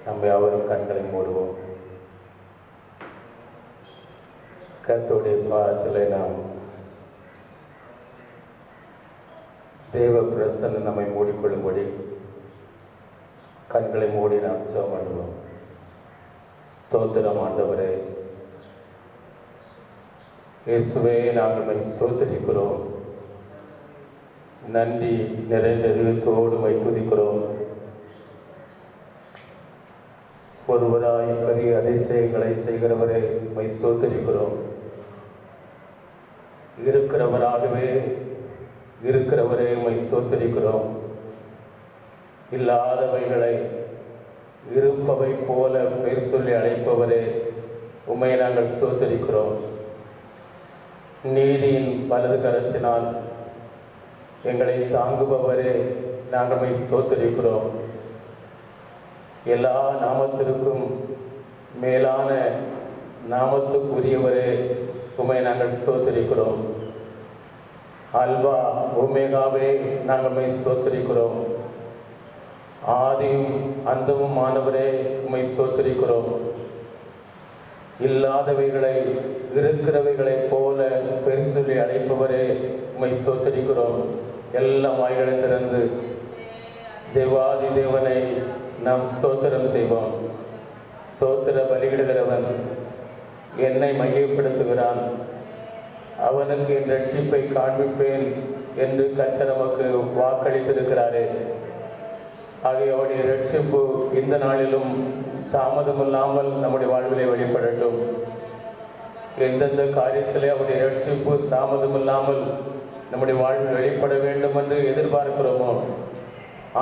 நம்ம யாவரும் கண்களை மூடுவோம். கர்த்தருடைய பாதத்தில் நாம் தேவ பிரசன்னம் நம்மை மூடிக்கொள்ளும்படி கண்களை மூடி நாம் ஜெபம் பண்ணுவோம். ஸ்தோத்திரம் ஆண்டவரே, இயேசுவே, நாங்கள் ஸ்தோத்திரிக்கிறோம். நன்றி நிறைந்த இதயத்தோடு மை துதிக்கிறோம். ஒருவராய் பெரிய அதிசயங்களை செய்கிறவரே மை ஸ்தோத்திரிக்கிறோம். இருக்கிறவரே மை ஸ்தோத்திரிக்கிறோம். இல்லாதவைகளை இருப்பவை போல பெயர் சொல்லி அழைப்பவரே உம்மை நாங்கள் ஸ்தோத்திரிக்கிறோம். நீதியின் வலது கரத்தினால் எங்களை தாங்குபவரே நாங்கள் உம்மை ஸ்தோத்திரிக்கிறோம். எல்லா நாமத்திற்கும் மேலான நாமத்துக்குரியவரே உம்மை நாங்கள் ஸ்தோத்திரிக்கிறோம். அல்வா ஒமேகாவே நாங்கள் உம்மை ஸ்தோத்திரிக்கிறோம். ஆதியும் அந்தமும் ஆனவரே உம்மை ஸ்தோத்திரிக்கிறோம். இல்லாதவைகளை இருக்கிறவைகளைப் போல பெயர் சொல்லி அழைப்பவரே உம்மை ஸ்தோத்திரிக்கிறோம். எல்லாம் வாய்களை திறந்து தேவாதி தேவனை நாம் ஸ்தோத்திரம் செய்வோம். ஸ்தோத்திர பலியிடுகிறவன் என்னை மையப்படுத்துகிறான், அவனுக்கு என் ரட்சிப்பை காண்பிப்பேன் என்று கர்த்தர் நமக்கு வாக்களித்திருக்கிறாரே. ஆகியோடைய ரட்சிப்பு இந்த நாளிலும் தாமதமில்லாமல் நம்முடைய வாழ்விலே வெளிப்படட்டும். எந்தெந்த காரியத்திலே அவருடைய ரட்சிப்பு தாமதமில்லாமல் நம்முடைய வாழ்வில் வெளிப்பட வேண்டும் என்று எதிர்பார்க்கிறோமோ,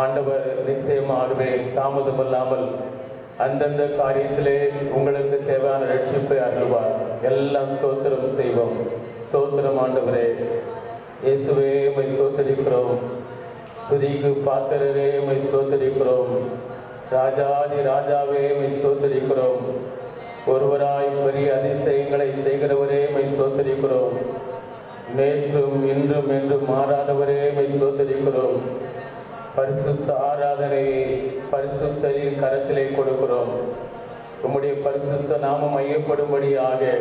ஆண்டவர் நிச்சயமாகவே தாமதமில்லாமல் அந்தந்த காரியத்திலே உங்களுக்கு தேவையான ரட்சிப்பை அருள்வார். எல்லாம் ஸ்தோத்திரம் செய்வோம். ஸ்தோத்திரம் ஆண்டவரே. இயேசுவே உம்மை ஸ்தோத்திரிக்கிறோம். துதிக்கு பாத்திரரே உம்மை ஸ்தோத்திரிக்கிறோம். ராஜாதி ராஜாவே உம்மை ஸ்தோத்திரிக்கிறோம். ஒருவராய் பெரிய அதிசயங்களை செய்கிறவரே உம்மை ஸ்தோத்திரிக்கிறோம். நேற்றும் இன்றும் என்றும் மாறாதவரே உம்மை ஸ்தோத்திரிக்கிறோம். பரிசுத்த ஆராதனையை பரிசுத்தரின் கரத்திலே கொடுக்கிறோம். உம்முடைய பரிசுத்த நாமம் மையப்படும்படியாக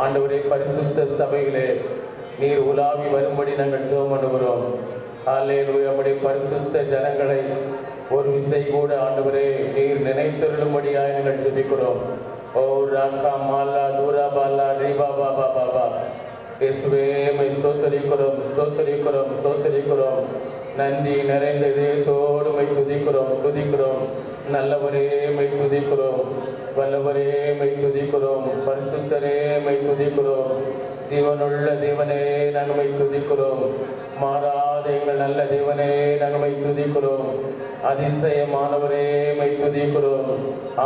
ஆண்டவரே பரிசுத்த சபையிலே நீர் உலாவி வரும்படி நாங்கள் ஜெபம் பண்ணுகிறோம். அல்லேலூயா. நம்முடைய பரிசுத்த ஜனங்களை ஒரு விசை கூட ஆண்டவரே நீர் நினைத்தருளும்படியாக நாங்கள் ஜெபிக்கிறோம். ஓ ராக்கா மாலா தூரா பாலா ரீபா பாபா பாபா. இயேசுவே மை ஸ்தோத்திரிக்கிறோம், ஸ்தோத்திரிக்கிறோம், ஸ்தோத்திரிக்கிறோம். நன்றி நிறைந்த இதயத்தோடு மை துதிக்கிறோம். நல்லவரே மை துதிக்கிறோம், வல்லவரே மை துதிக்கிறோம், பரிசுத்தரே மை துதிக்கிறோம். ஜீவனுள்ள தேவனே நாங்கள் மை துதிக்கிறோம். மாறாத எங்கள் நல்ல தேவனே நாங்கள் மை துதிக்கிறோம். அதிசயமானவரே மை துதிக்கிறோம்.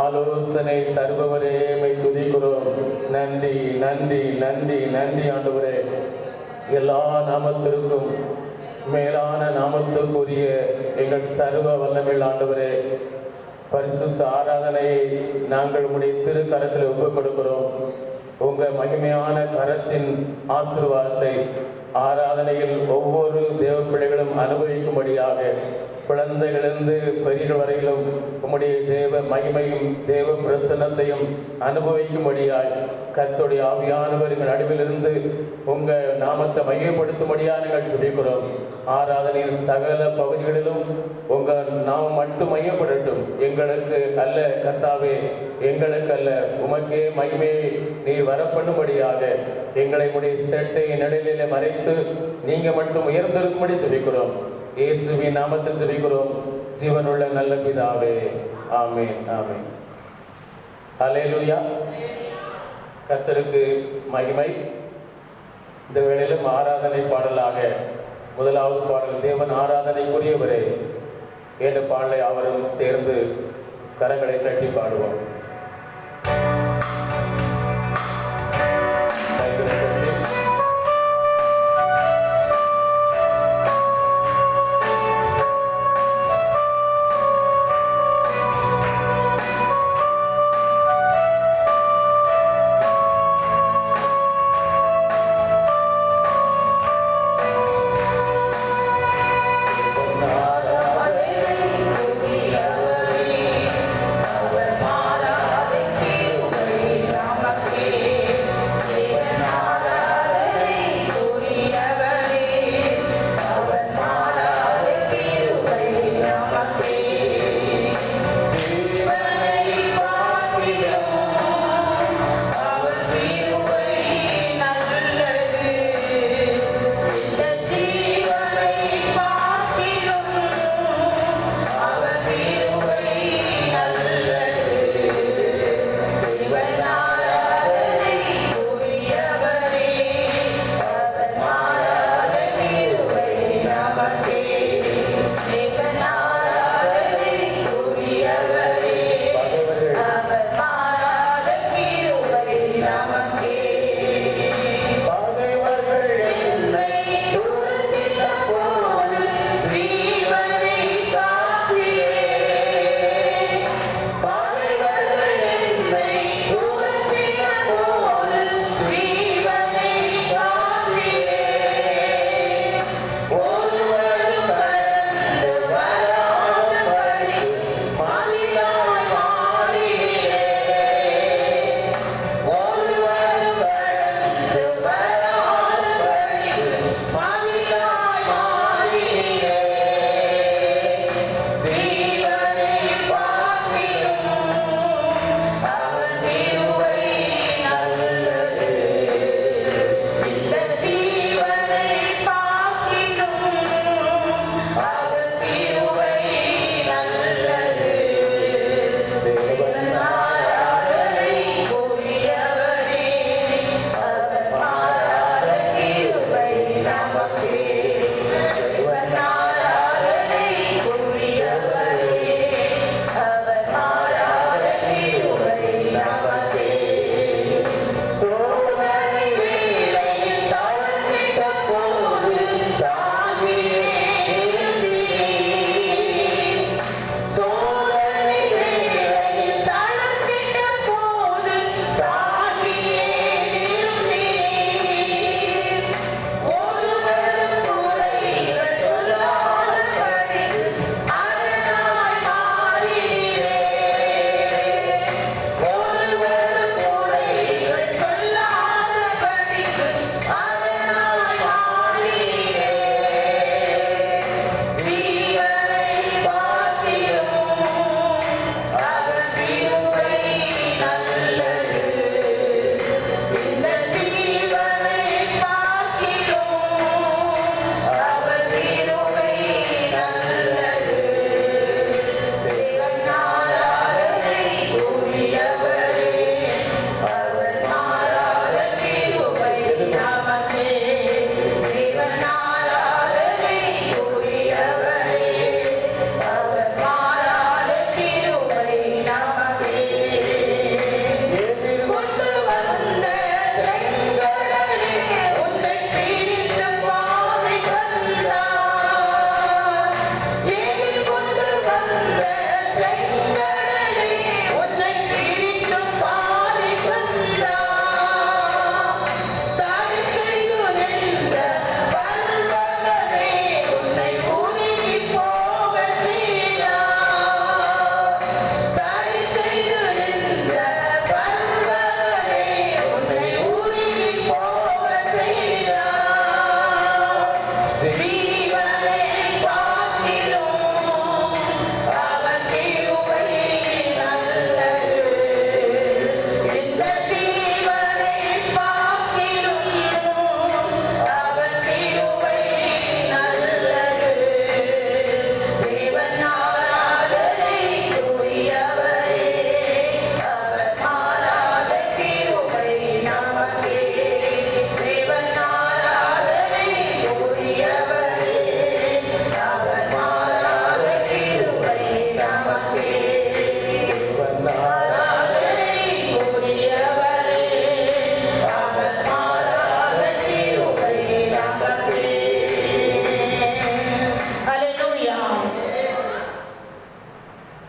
ஆலோசனை தருபவரே மை துதிக்கிறோம். நன்றி நன்றி நன்றி நன்றி ஆண்டவரே. எல்லா நாமத்திற்கும் மேலான நாமத்துக்குரிய எங்கள் சர்வ வல்லமையுள்ள ஆண்டவரே, பரிசுத்த ஆராதனையை நாங்கள் உம்முடைய திரு கரத்தில் ஒப்புக் கொடுக்கிறோம். உங்கள் மகிமையான கரத்தின் ஆசீர்வாதத்தை ஆராதனையில் ஒவ்வொரு தேவ பிள்ளைகளும் அனுபவிக்கும்படியாக குழந்தைகளிலிருந்து பெரியவர் வரையிலும் உம்முடைய தேவ மகிமையும் தேவ பிரசன்னத்தையும் அனுபவிக்கும்படியாய் கர்த்தருடைய ஆவியானவர் எங்கள் நடுவிலிருந்து உங்கள் நாமத்தை மையப்படுத்தும்படியாக நாங்கள் ஜெபிக்கிறோம். ஆராதனையின் சகல பகுதிகளிலும் உங்கள் நாமம் மட்டும் மையப்படட்டும். எங்களுக்கு அல்ல கர்த்தாவே, எங்களுக்கு அல்ல, உமக்கே மகிமையை நீர் வரப்பண்ணும்படியாக எங்களை உடைய சேட்டையின் நிழலிலே மறைத்து நீங்க மட்டும் உயர்ந்திருக்கும்படி ஜெபிக்கிறோம். இயேசுவின் நாமத்தில் ஜெபிக்கிறோம் ஜீவனுள்ள நல்ல பிதாவே, ஆமென், ஆமென். அல்லேலூயா. கர்த்தருக்கு மகிமை. இந்த வேளையிலும் ஆராதனை பாடலாக முதலாவது பாடல் தேவன் ஆராதனைக்குரியவரே என்ற பாடலை அவரும் சேர்ந்து கரங்களை தட்டி பாடுவோம். Amen.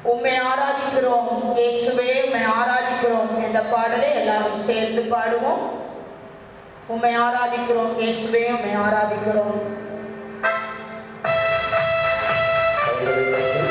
உம்மை ஆராதிக்கிறோம் இயேசுவே, உம்மை ஆராதிக்கிறோம். இந்த பாடலை எல்லாரும் சேர்ந்து பாடுவோம். உம்மை ஆராதிக்கிறோம் இயேசுவே, உம்மை ஆராதிக்கிறோம். Thank you.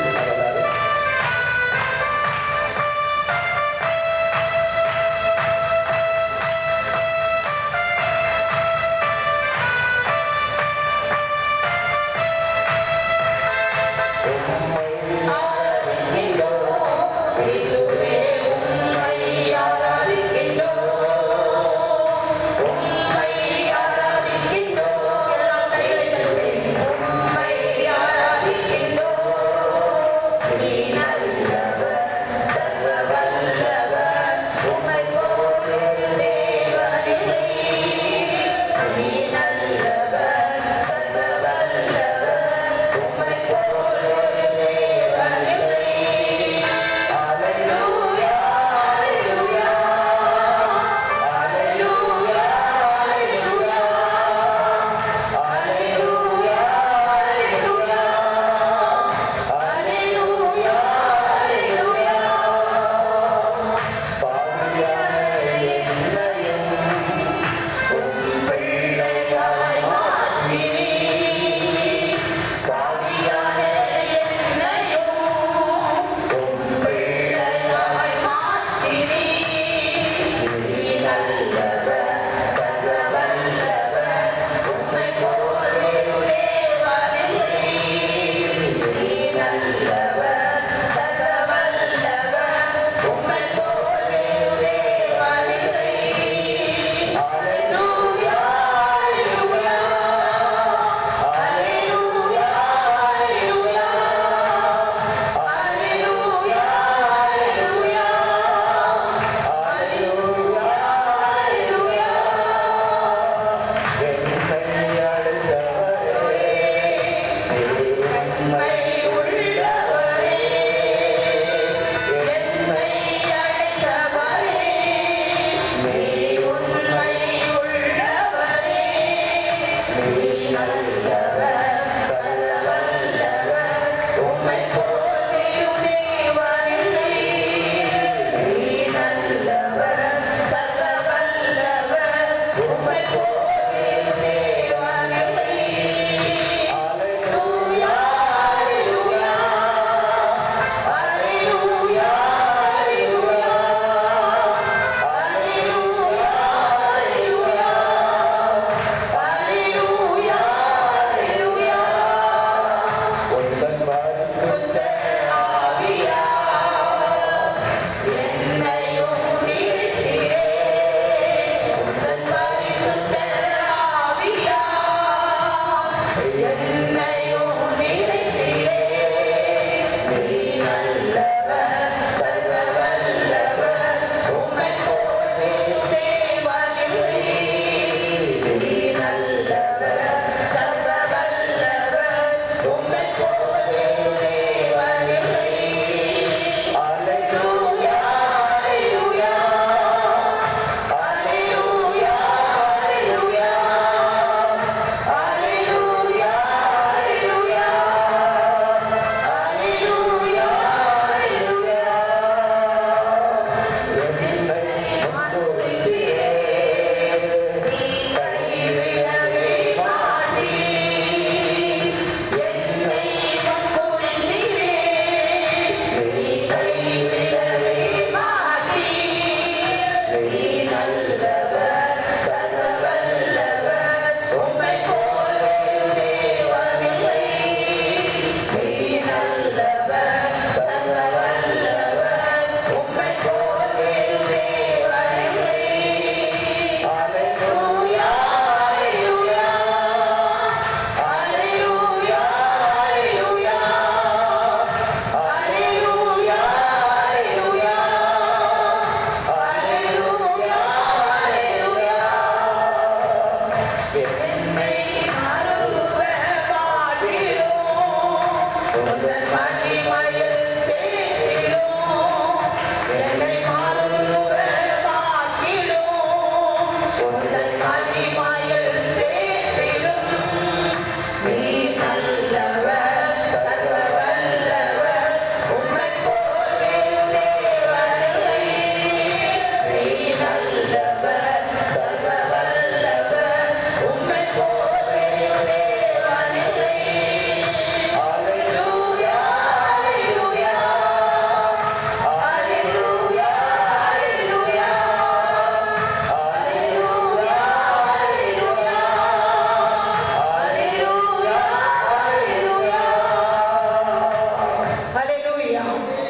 ஹalleluya.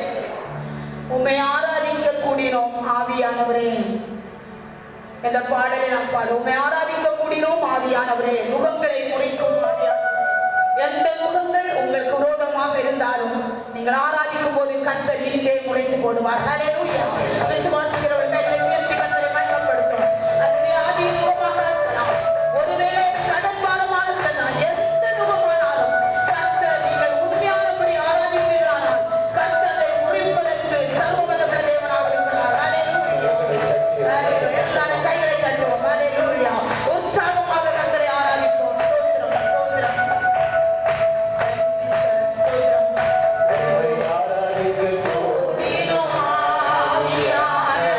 உம்மை ஆராதிக்க கூடினோம் ஆவியானவரே. இந்த பாடலை நாம் பாடுவோம். உம்மை ஆராதிக்க கூடினோம் ஆவியானவரே. முகங்களை முறைக்கும் ஆவியானவரே. எந்த முகங்கள் உங்களுக்கு விரோதமாக இருந்தாலும் நீங்கள் ஆராதிக்கும் போது கர்த்தர் இங்கே முறைத்து போடுவார். ஹalleluya. விசுவாசிக்கிறவர்கள் கைகளை உயர்த்தி கர்த்தரை மகிமைப்படுத்தும். அதுவே ஆதி முகமாக இருக்கலாம், ஒருவேளை கடன் பாலமாக இருக்கலாம், எந்த முகமானாலும் கர்த்தர் நீங்கள் உண்மையானபடி ஆராதிப்பீர்களானால் கர்த்தரை முறிப்பதற்கு சர்வவல்லமை தேவனாக இருக்கிறார். ஹalleluya. ஹalleluya. எல்லாரும் கைகளை தட்டுவோம். ஹalleluya. உற்சாகமாக கர்த்தரை ஆராதிப்போம். ஸ்தோத்திரம், ஸ்தோத்திரம். ஆராதிக்க நீனோ ஆவியானவரே.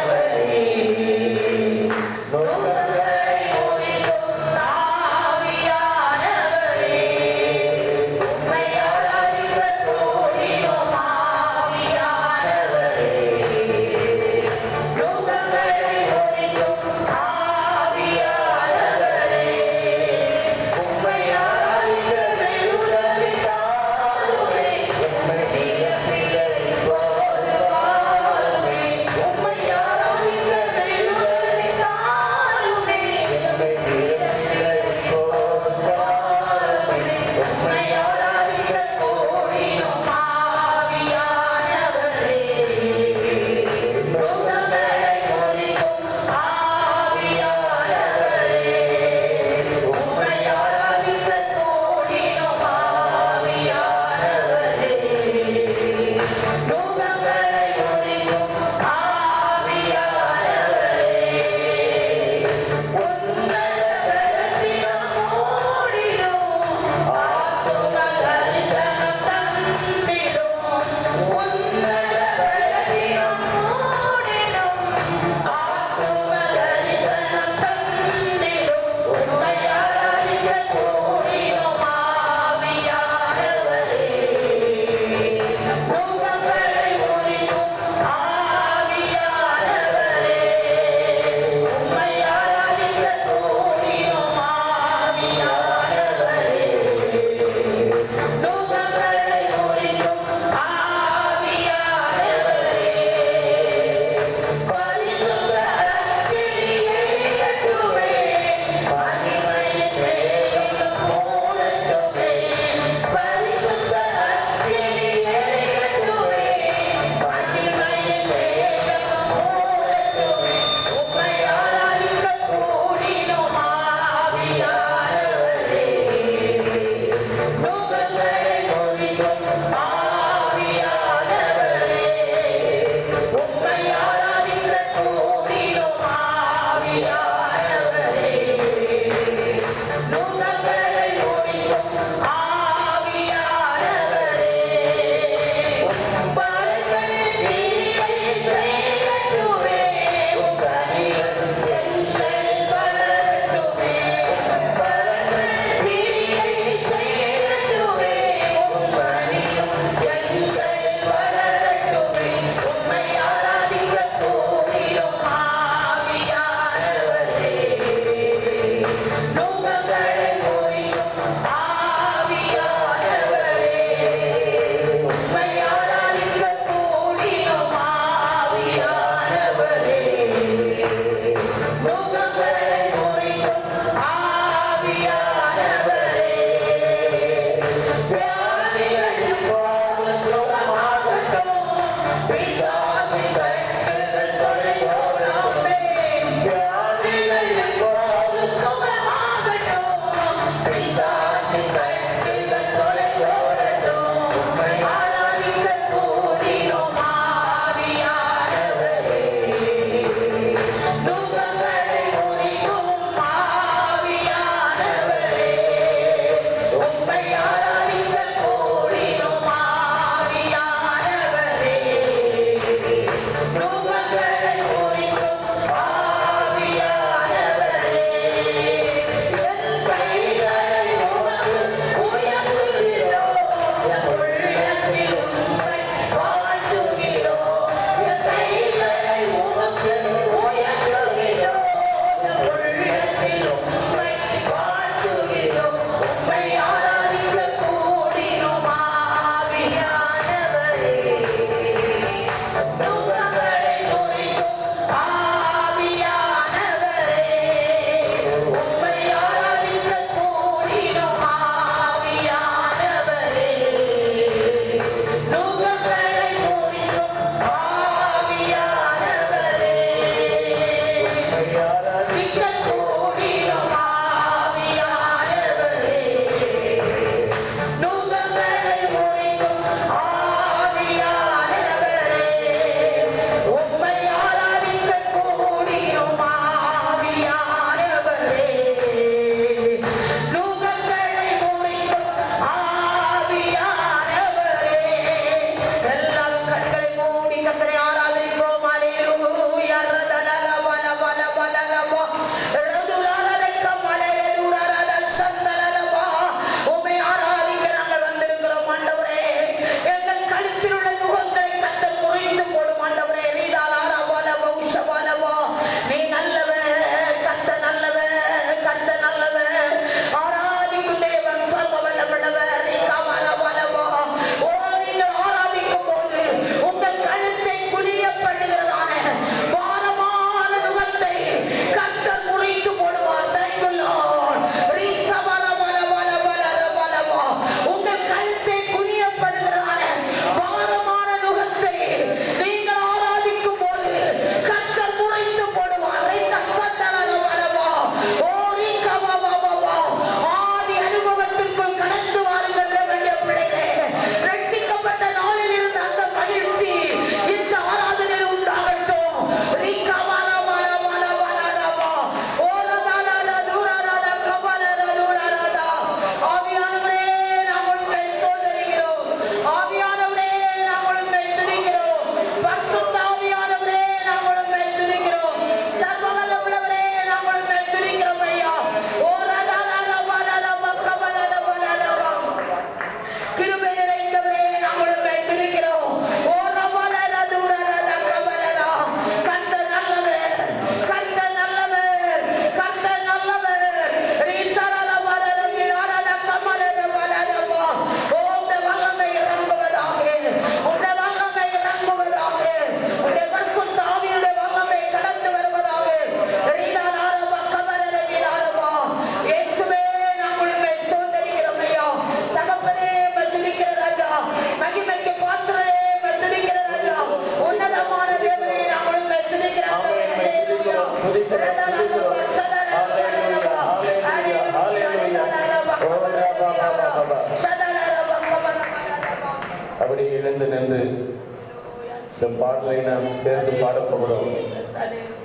இந்த பாடலை நாம் சேர்ந்து பாடப்போகிறோம். Jesus. Hallelujah.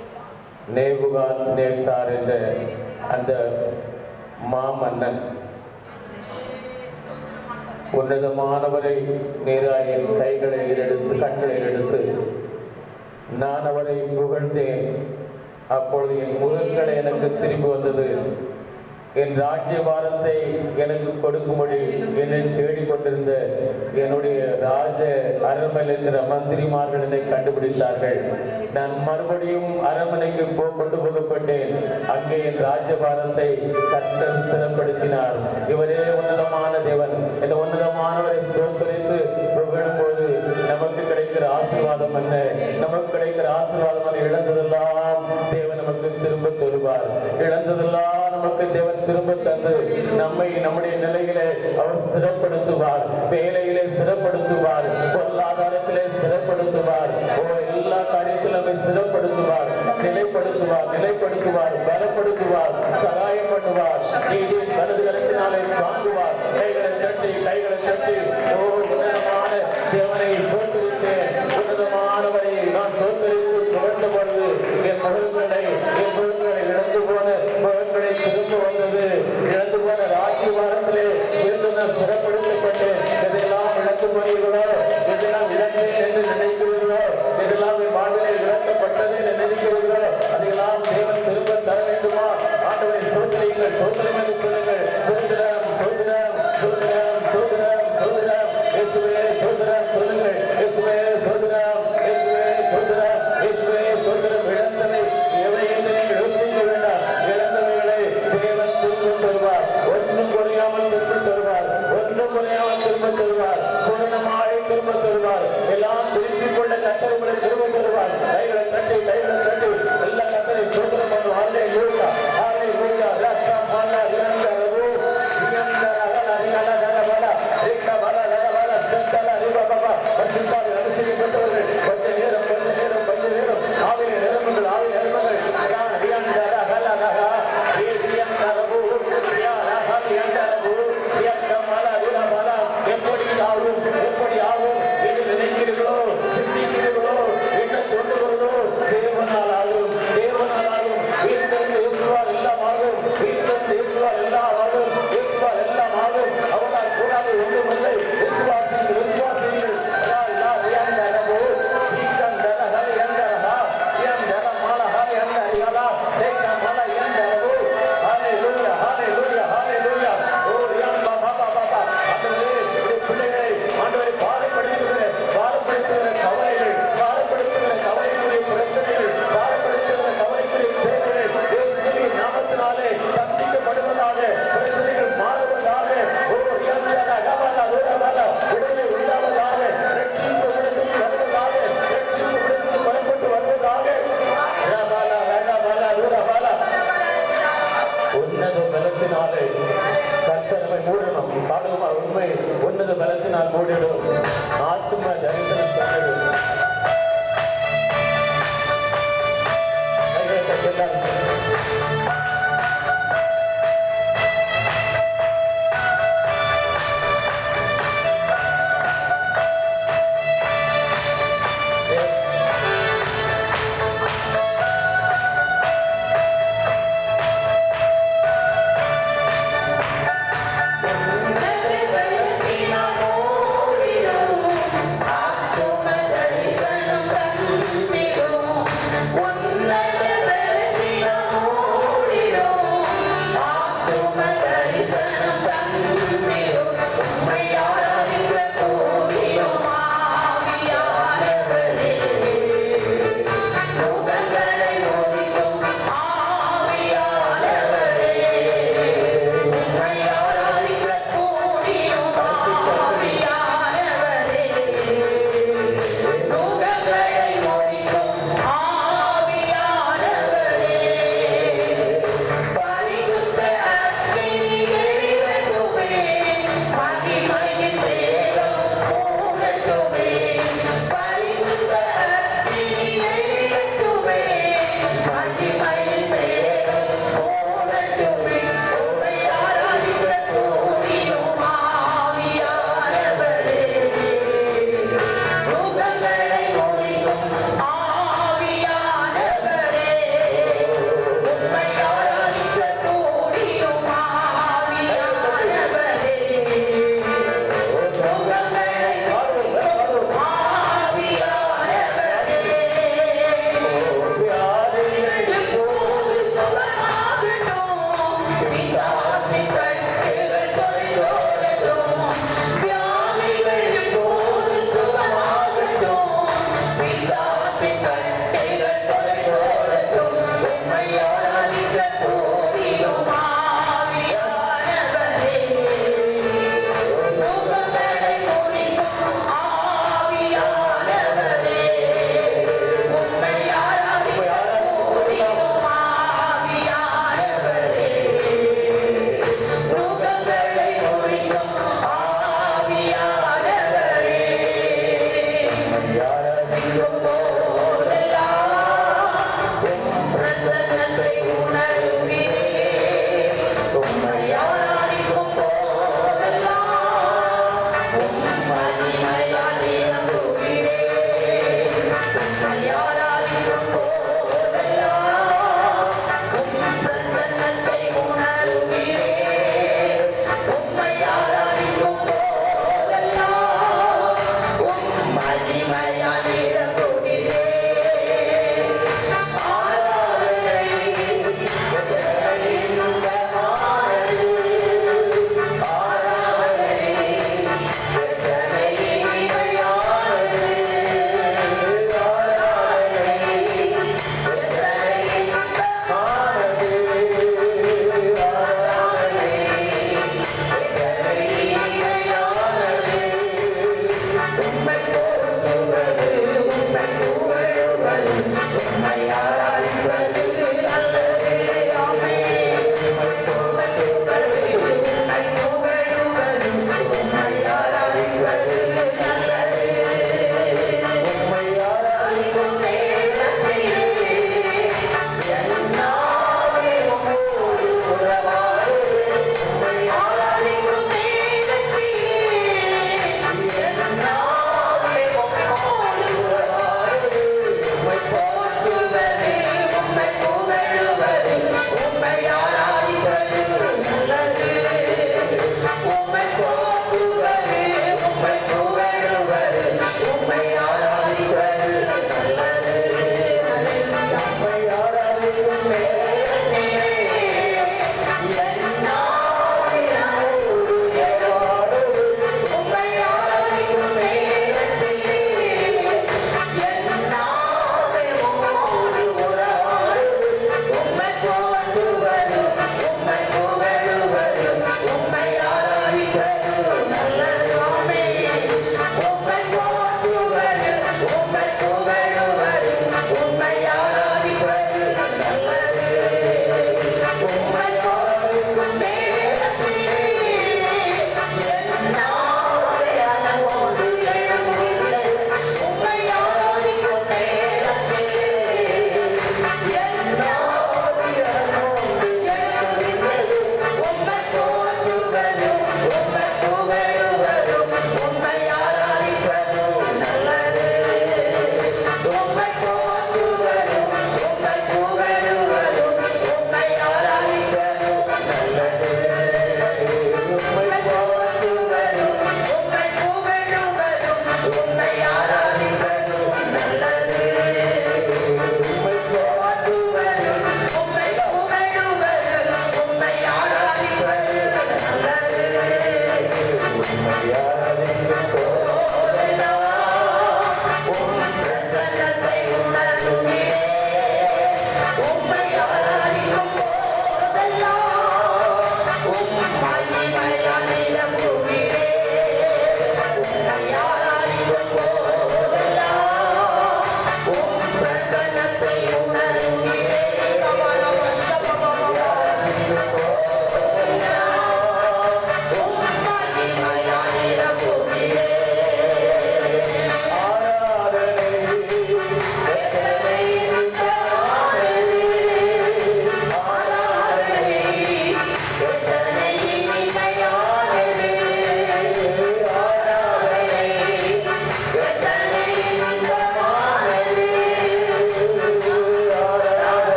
நேபுகாத் நேச்சார் என்ற அந்த மாமன்னன் உன்னதமானவரை நேராக என் கைகளை எடுத்து கண்களை எடுத்து நான் அவரை புகழ்ந்தேன். அப்பொழுது என் முகங்களை எனக்கு திரும்பி வந்தது. என் ராஜ்யபாரத்தை எனக்கு கொடுக்கும்படி என்னை தேடிக்கொண்டிருந்த என்னுடைய ராஜ அரண்மனையில் இருக்கிற மந்திரிமார்கள் என்னை கண்டுபிடித்தார்கள். நான் மறுபடியும் அரண்மனைக்கு கொண்டு போகப்பட்டேன். அங்கே என் ராஜ்யபாரத்தை கர்த்தர் ஸ்திரப்படுத்தினார். இவரே உன்னதமான தேவன். இந்த உன்னதமானவரை சோத்தரித்து புகழும் போது நமக்கு கிடைக்கிற ஆசீர்வாதம் என்ன? நமக்கு கிடைக்கிற ஆசீர்வாதம் இழந்ததெல்லாம் தேவன் நமக்கு திரும்ப தருவார். இழந்ததெல்லாம் நமக்கு தேவன் திரும்ப தந்து நம்மை நம்முடைய நிலையிலே அவர் சிறப்படுத்துவார். வேலையிலே சிறப்படுத்துவார். பொருளாதாரத்திலே சிறப்படுத்துவார். எல்லா காரியத்திலும் நம்மை சிறப்படுத்துவார். நிலைப்படுத்துவார், பலப்படுத்துவார், சகாயம் பண்ணுவார். நீதியின் வலது கரத்தினாலே தாங்குவார். கைகளை தட்டி உன்னதமான தேவனை சோதரித்தேன். உன்னதமானவரை நான் சோதரித்து புகழ்ந்த பொழுது என் முகங்களை இழந்து போன முகங்களை திரும்ப வந்தது. இழந்து போன ராஜ்யபாரத்திலே இருந்து நான் சிறப்படுத்தப்பட்டு எதெல்லாம் இழந்து போனீர்களோ, எதெல்லாம் இழந்தேன் என்று நினைக்கிறீர்களோ, எதெல்லாம் என் வாழ்விலே இழக்கப்பட்டது என்று நினைக்கிறீர்களோ, அதையெல்லாம் தேவன் திரும்ப தர வேண்டுமா? ஆண்டவரை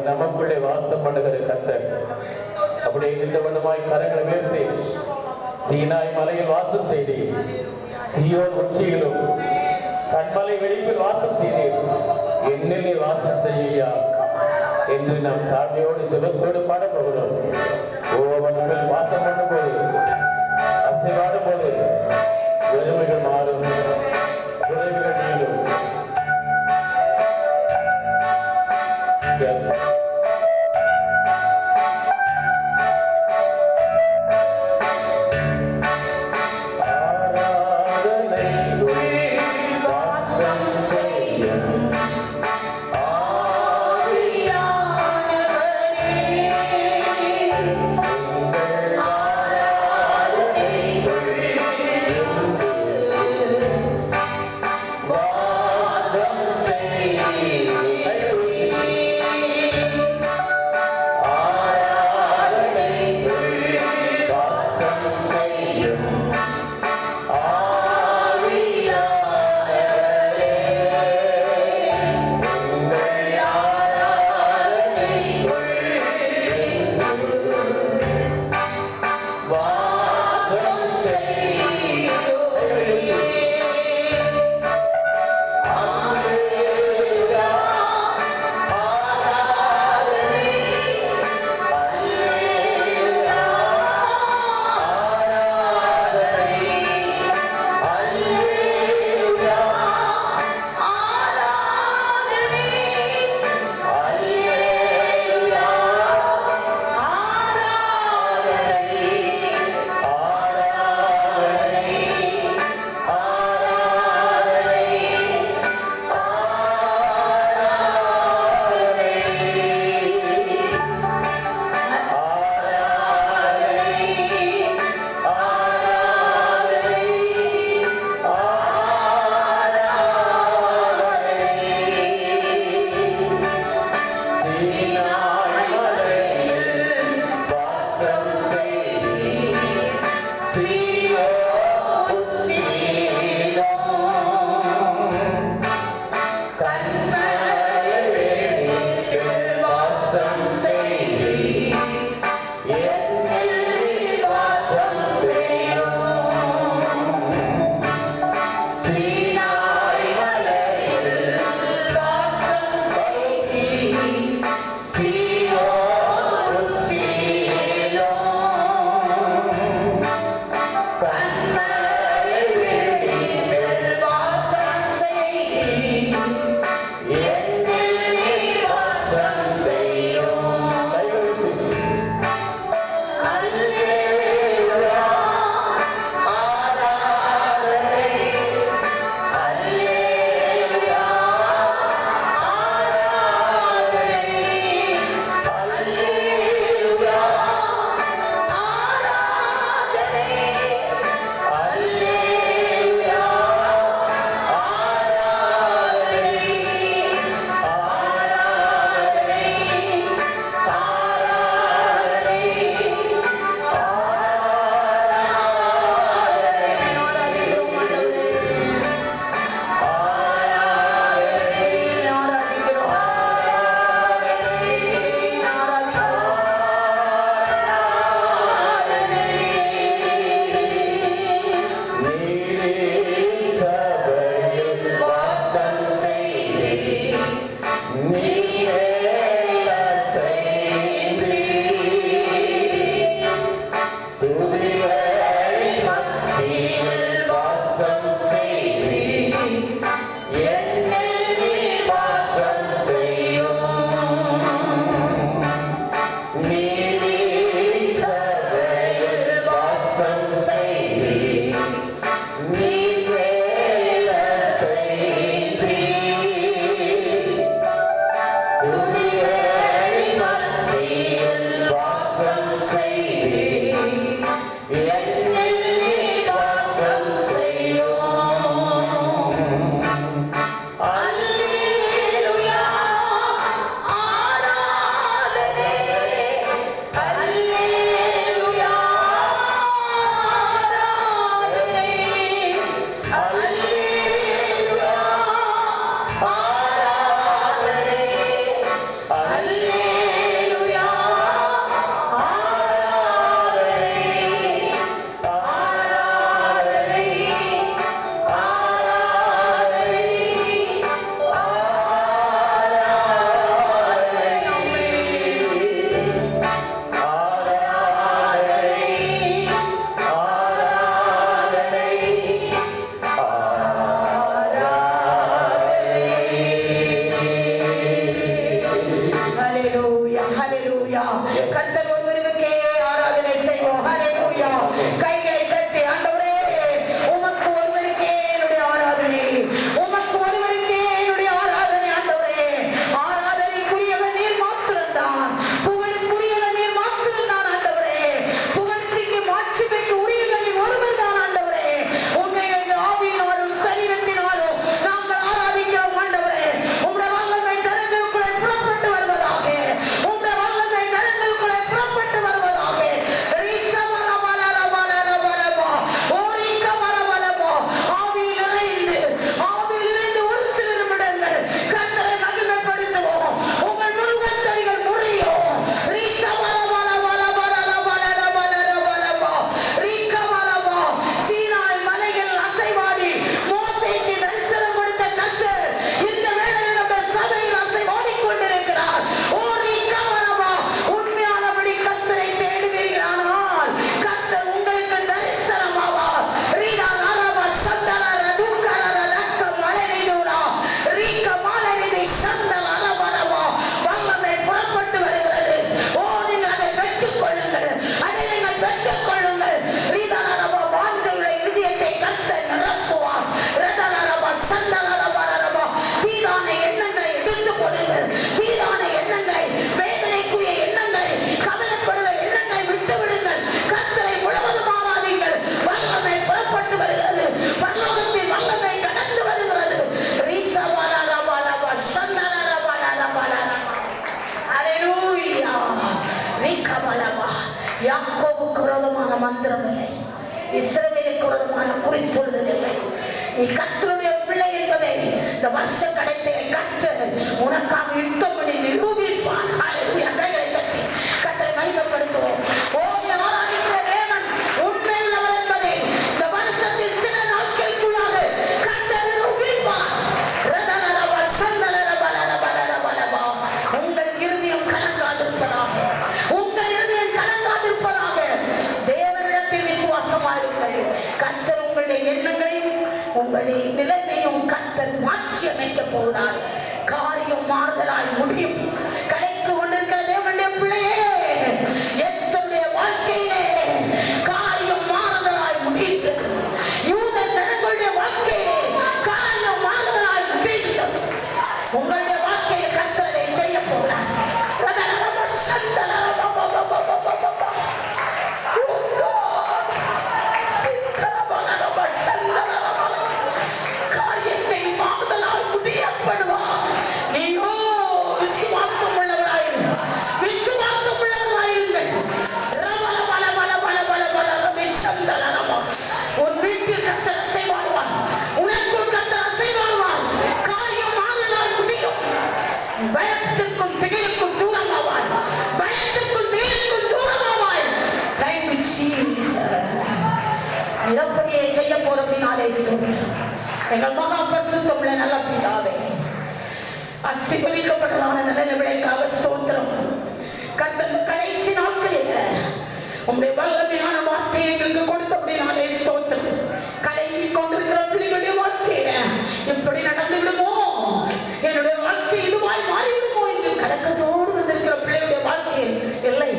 அவர் நமக்குள்ளே வாசம் பண்ணுகிற கர்த்தர். அப்படியே இந்த வண்ணமாய் கரங்களை உயர்த்தி சீனாய் மலையில் வாசம் செய்தீர், சீயோன் உச்சியிலும் கண்மலை வெடிப்பில் வாசம் செய்தீர், என்னிலே வாசம் செய்யா என்று நாம் தாழ்மையோடு ஜெபத்தோடு பாட போகிறோம். அவர்கள் வாசம் பண்ணும் போது, அசைவாடும் போது வெறுமைகள் மாறும், குறைவுகள் நீளும். Yes. வாசம் செய் ஹalleluya. கர்த்தர் ஒருவருக்கே ஆராதனை செய்வோம். ஹalleluya. கைகளை தட்டி ஆண்டவரே உமக்கு ஒருவருக்கே என்னுடைய ஆராதனை, உமக்கு ஒருவருக்கே என்னுடைய ஆராதனை. ஆண்டவரே ஆராதனைக்குரியவர் நீர் மாத்திரம்தான், புகழுக்குரியவர் நீர் மாத்திரம்தான். ஆண்டவரே புகழ்ச்சிக்கு மாட்சிமைக்கு உரியவர் நீர் ஒருவர் தான். ஆண்டவரே உம்மை எங்கள் ஆவியினாலும் சரீரத்தினாலும் நாங்கள் ஆராதிக்கிறோம். ஆண்டவரே உம்முடைய வல்லமை ஜனங்களுக்குள்ளே புறப்பட்டு வருவதாக, உம்முடைய வல்லமை ஜனங்களுக்குள்ளே புறப்பட்டு வருவதாக. ஆவியிலிருந்து ஒரு சில நிமிடங்கள் கர்த்தரை மகிமைப்படுத்துவோம். உங்கள் முருகத்தடிகள் முறியும். சீனாய் மலைகள் அசைவாடி மோசேக்கு தரிசனம் கொடுத்த கர்த்தர் இந்த வேளையில் நம்முடைய சபையில் அசைவாடிக் கொண்டிருக்கிறார். உண்மையானபடி கர்த்தரை தேடுவீர்களானால் கர்த்தர் உங்களுக்கு தரிசனமாவார். வல்லமை புறப்பட்டு வருகிறது. நீங்கள் அதை பெற்றுக் கொள்ளுங்கள், அதை நீங்கள் பெற்றுக் கொள்ளுங்கள். வாஞ்சையுள்ள இருதயத்தை கர்த்தர் நிரப்புவார். தீரான எண்ணங்களை எடுத்துக் கொடுங்கள். தீரான எண்ணங்களை, வேதனைக்குரிய எண்ணங்களை, கவலைப்படுற எண்ணங்களை விட்டு விடுங்கள். கர்த்தரை முழுவதும் ஆராதிங்கள். வல்லமை புறப்பட்டு வருகிறது. பரலோகத்தின் வல்லமை கடந்து வருகிறது. யாக்கோபுக்கு விரோதமான மந்திரம் இல்லை, இஸ்ரவேலுக்கு விரோதமான குறிச்சொல்லுதல் இல்லை. நீ கர்த்தருடைய பிள்ளை என்பதை இந்த வருஷ கடைசியிலே கர்த்தர் உனக்காக யுத்தம் பண்ணி நிரூபிப்பார். ஹalleluya. கைகளை தட்டி கர்த்தரை மகிமைப்படுத்துவோம். நீ ஆராதிக்கிற தேவன் உண்மையுள்ளவர் என்பதை இந்த வருஷத்தின் சில நாட்களுக்குள்ளாக கர்த்தர் நிரூபிப்பார். உங்கள் இருதயம் கலங்காதிருப்பதாக, உங்கள் இருதயம் கலங்காதிருப்பதாக. தேவனிடத்தில் விசுவாசமாயிருங்கள். கர்த்தர் உங்களுடைய எண்ணங்களையும் உங்களுடைய நிலைமையும் கர்த்தர் மாற்றி அமைக்க போகிறார். காரியம் மாறுதலாய் முடியும். கலைக்கு கொண்டிருக்கிற தேவனுடைய பிள்ளையே, எஸ்தருடைய வாழ்க்கையிலே காரியம் மாறுதலாய் முடிந்தது. யூத ஜனங்களுடைய வாழ்க்கையிலே காரியம் மாறுதலாய் முடிந்தது. உங்களுடைய வாழ்க்கையில் கர்த்தரை செய்ய போகிறார். காரியத்தை மாறுதலால் முடியப்படுவார். நீயோ விசுவாசம் உள்ளவராயிருங்கள், விசுவாசம் உள்ளவராயிருங்கள். உன் வீட்டில் கர்த்தர் அசைவாடுவார், உனக்குள் கர்த்தர் அசைவாடுவார். காரியம் மாறுதலால் முடியும். பயத்திற்கும் திகிலுக்கும் தூரமாவாய், பயத்திற்கும் திகிலுக்கும் தூரமாவாய். Thank you, Jesus. நிரப்படியை செய்ய போறபடினாலே ஸ்தோத்திரம். எங்கள் மகா பரிசுத்தமுள்ள நல்ல பிதாவே, ஆசீர்வதிக்கப்பட்டதான நல்ல விளைக்காக ஸ்தோத்திரம். கர்த்தர் கடைசி நாட்களில் உம்முடைய வல்லமையான வார்த்தையை எங்களுக்கு கொடுத்தபடினாலே ஸ்தோத்திரம். கலங்கி கொண்டிருக்கிற பிள்ளைகளுடைய வாழ்க்கையில இப்படி நடந்து விடுமோ, என்னுடைய வாழ்க்கை இதுவாய் மாறிவிடுமோ என்று கலக்கத்தோடு வந்திருக்கிற பிள்ளைகளுடைய வாழ்க்கையில் இல்லை,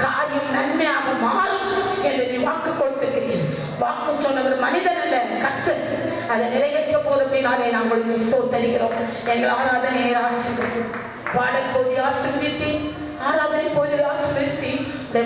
காரியம் நன்மையாக மாறும் என்று நீ வாக்கு கொடுத்திருக்கிறீர். வாக்கு சொன்னவர் மனிதன் அல்ல, கர்த்தர். அதை நிறைவேற்ற போறபடினாலே நாங்கள் ஸ்தோத்தரிக்கிறோம். எங்கள் ஆராதனையை ஆசீர்வதியும். பாடல் போதி ஆசீர்வதித்து, ஆராதனை போதி ஆசீர்வதித்து,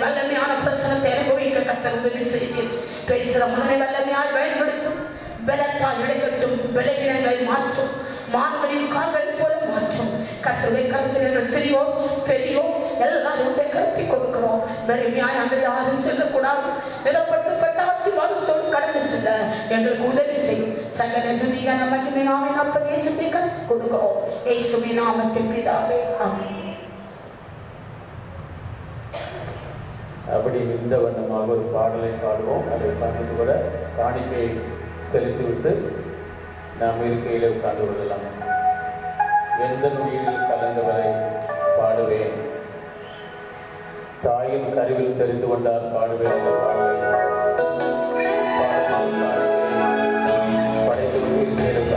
வல்லமையான பிரசனத்தை அனுபவிக்க கர்த்தர் உதவி செய்தீர். பேசுகிற மகனை வல்லமையால் பயன்படுத்தும். பலத்தால் இடைகட்டும், பலவீனங்களை மாற்றும். மான்களின் கால்கள் போல மாற்றும். கர்த்தருடைய கருத்தில் சிறியோ பெரியோ எல்லாரும் கருத்தி கொடுக்கிறோம். பெருமையாய் நாங்கள் யாரும் செல்லக்கூடாது. நிலப்பட்டுப்பட்ட ஆசீர்வாதத்தோடு கடந்து செல்ல எங்களுக்கு உதவி செய்யும். சகல துதியான மகிமையாவின் அப்ப இயேசுவை கருத்து கொடுக்கிறோம். இயேசுவின் நாமத்தில் பிதாவே, ஆமென். அப்படி இந்த வண்ணமாக ஒரு பாடலை பாடுவோம். அதை பார்த்து கூட காணிக்கை செலுத்திவிட்டு நாம் இருக்கையில் உட்கார்ந்து கொள்ளலாம். எந்த நொடியில் கலந்தவரை பாடுவேன், தாயின் கருவில் தெரிந்து கொண்டார் பாடுவேன் என்ற பாடலை படைத்து இருக்கையில்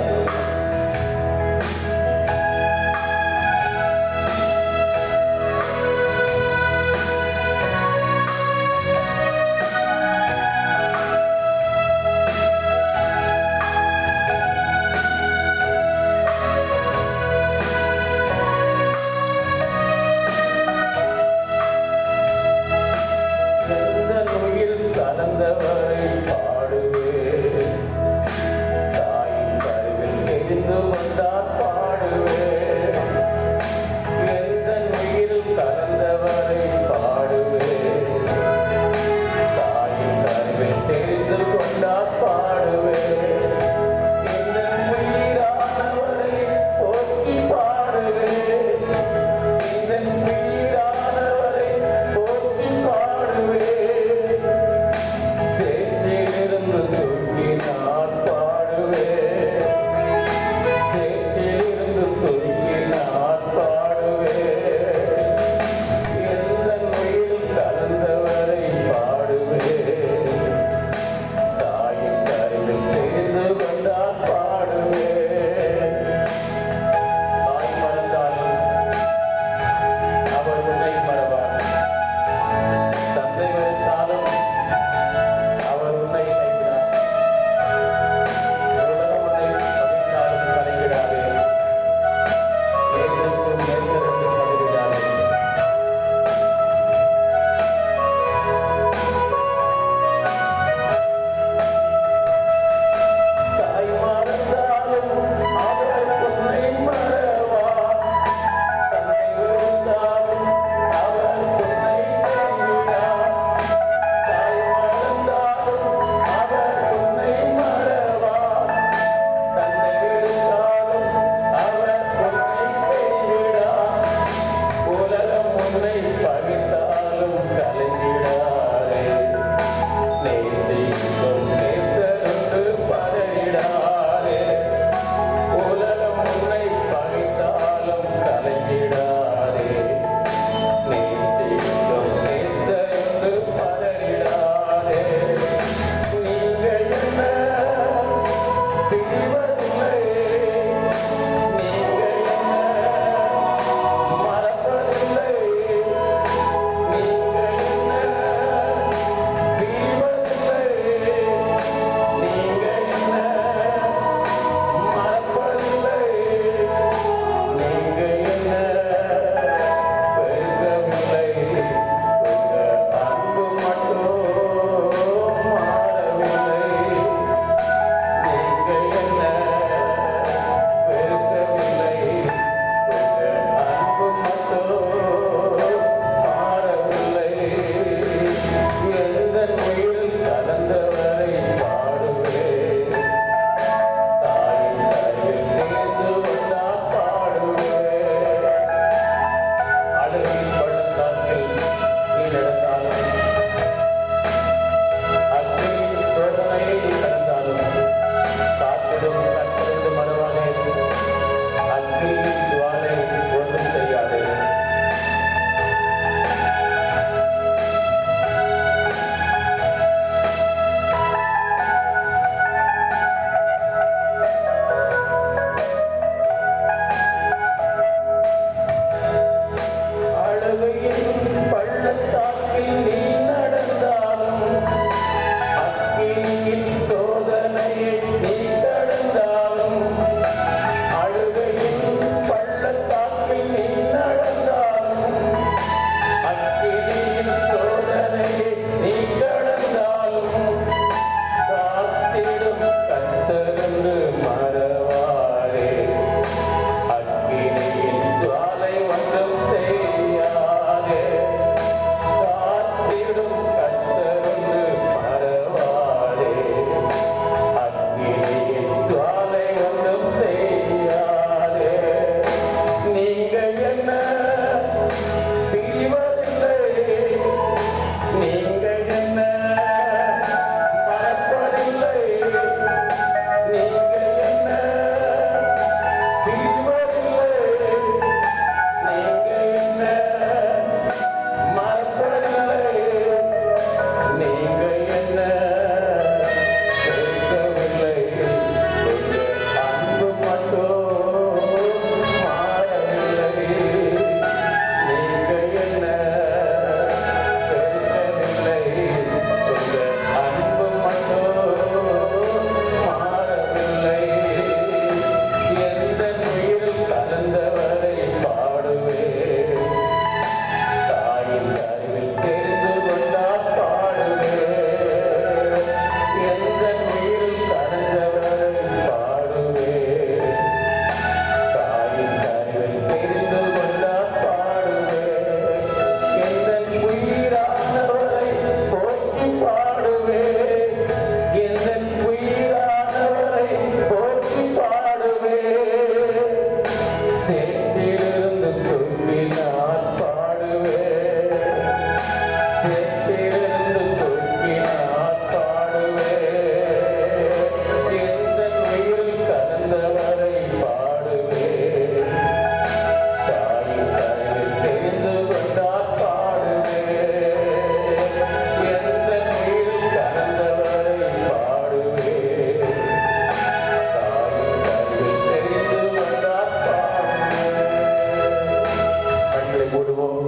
மூடுவோம்.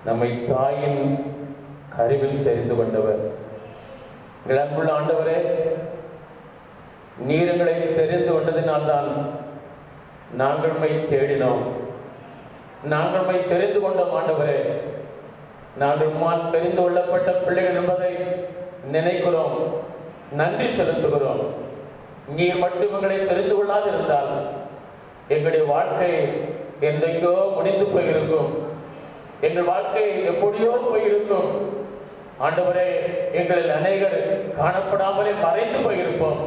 நம்மை தாயின் கருவில் தெரிந்து கொண்டவர் எங்கள் அன்புள்ள ஆண்டவரே, நீர் எங்களை தெரிந்து கொண்டதினால்தான் நாங்கள் மை தேடினோம், நாங்கள் மை தெரிந்து கொண்டோம். ஆண்டவரே, நாங்கள் உம்மால் தெரிந்து கொள்ளப்பட்ட பிள்ளைகள் என்பதை நினைக்கிறோம், நன்றி செலுத்துகிறோம். நீர் மட்டும் எங்களை தெரிந்து கொள்ளாது இருந்தால் எங்களுடைய வாழ்க்கை என்றைக்கோ முடிந்து போயிருக்கும், எங்கள் வாழ்க்கை எப்படியோ போயிருக்கும். ஆண்டவரே, எங்களில் அநேகர் காணப்படாமலே மறைந்து போயிருப்போம்.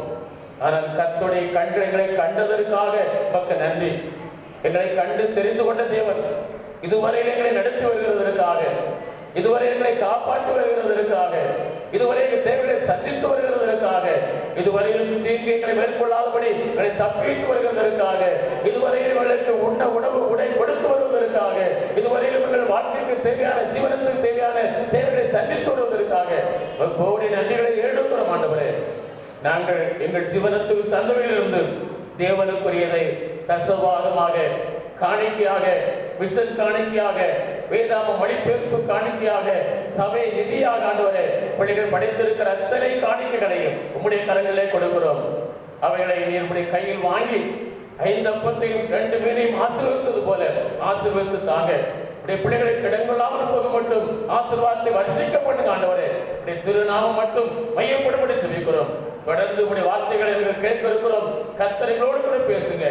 ஆனால் கர்த்தருடைய கண்கள் எங்களை கண்டதற்காக உமக்கு நன்றி. எங்களை கண்டு தெரிந்து கொண்ட தேவன் இதுவரையில் எங்களை நடத்தி வருகிறதற்காக, இதுவரை எங்களை காப்பாற்றி வருகிறதற்காக, இதுவரை எங்கள் தேவைகளை சந்தித்து வருகிறதற்காக, இதுவரையிலும் தீங்கு எங்களை மேற்கொள்ளாதபடி எங்களை தப்பித்து வருகிறதற்காக, இதுவரையில் எங்களுக்கு உண்ண உணவு உடை கொடுத்து வருவதற்காக, இதுவரையிலும் எங்கள் வாழ்க்கைக்கு தேவையான ஜீவனத்துக்கு தேவையான தேவைகளை சந்தித்து வருவதற்காக கோடி நன்றிகளை எடுக்கிறோம். ஆண்டவரே, நாங்கள் எங்கள் ஜீவனத்துக்கு தந்தவையிலிருந்து தேவனுக்குரியதை தசவாகமாக, காணிக்கையாக, மிஷன் காணிக்கையாக, வேதாம மொழிபெயர்ப்பு காணிக்கையாக, சபை நிதியாக ஆண்டவரே பிள்ளைகள் படைத்திருக்கிற அத்தனை காணிக்கைகளையும் உம்முடைய கரங்களிலே கொடுக்கிறோம். அவைகளை நீர் கையில் வாங்கி 5 அப்பத்தையும் 2 மீனையும் ஆசீர்வதித்தது போல ஆசீர்வதித்து தாங்க. உடைய பிள்ளைகளுக்கு இடங்கொள்ளாமல் போக மட்டும் ஆசீர்வாதத்தை வர்ஷிக்க பண்ணுங்க. ஆண்டவரே, உடைய திருநாமம் மட்டும் மையப்படும்படி ஜெபிக்கிறோம். தொடர்ந்து உடைய வார்த்தைகளை கேட்க இருக்கிறோம். கர்த்தர்களோடு கூட பேசுங்க.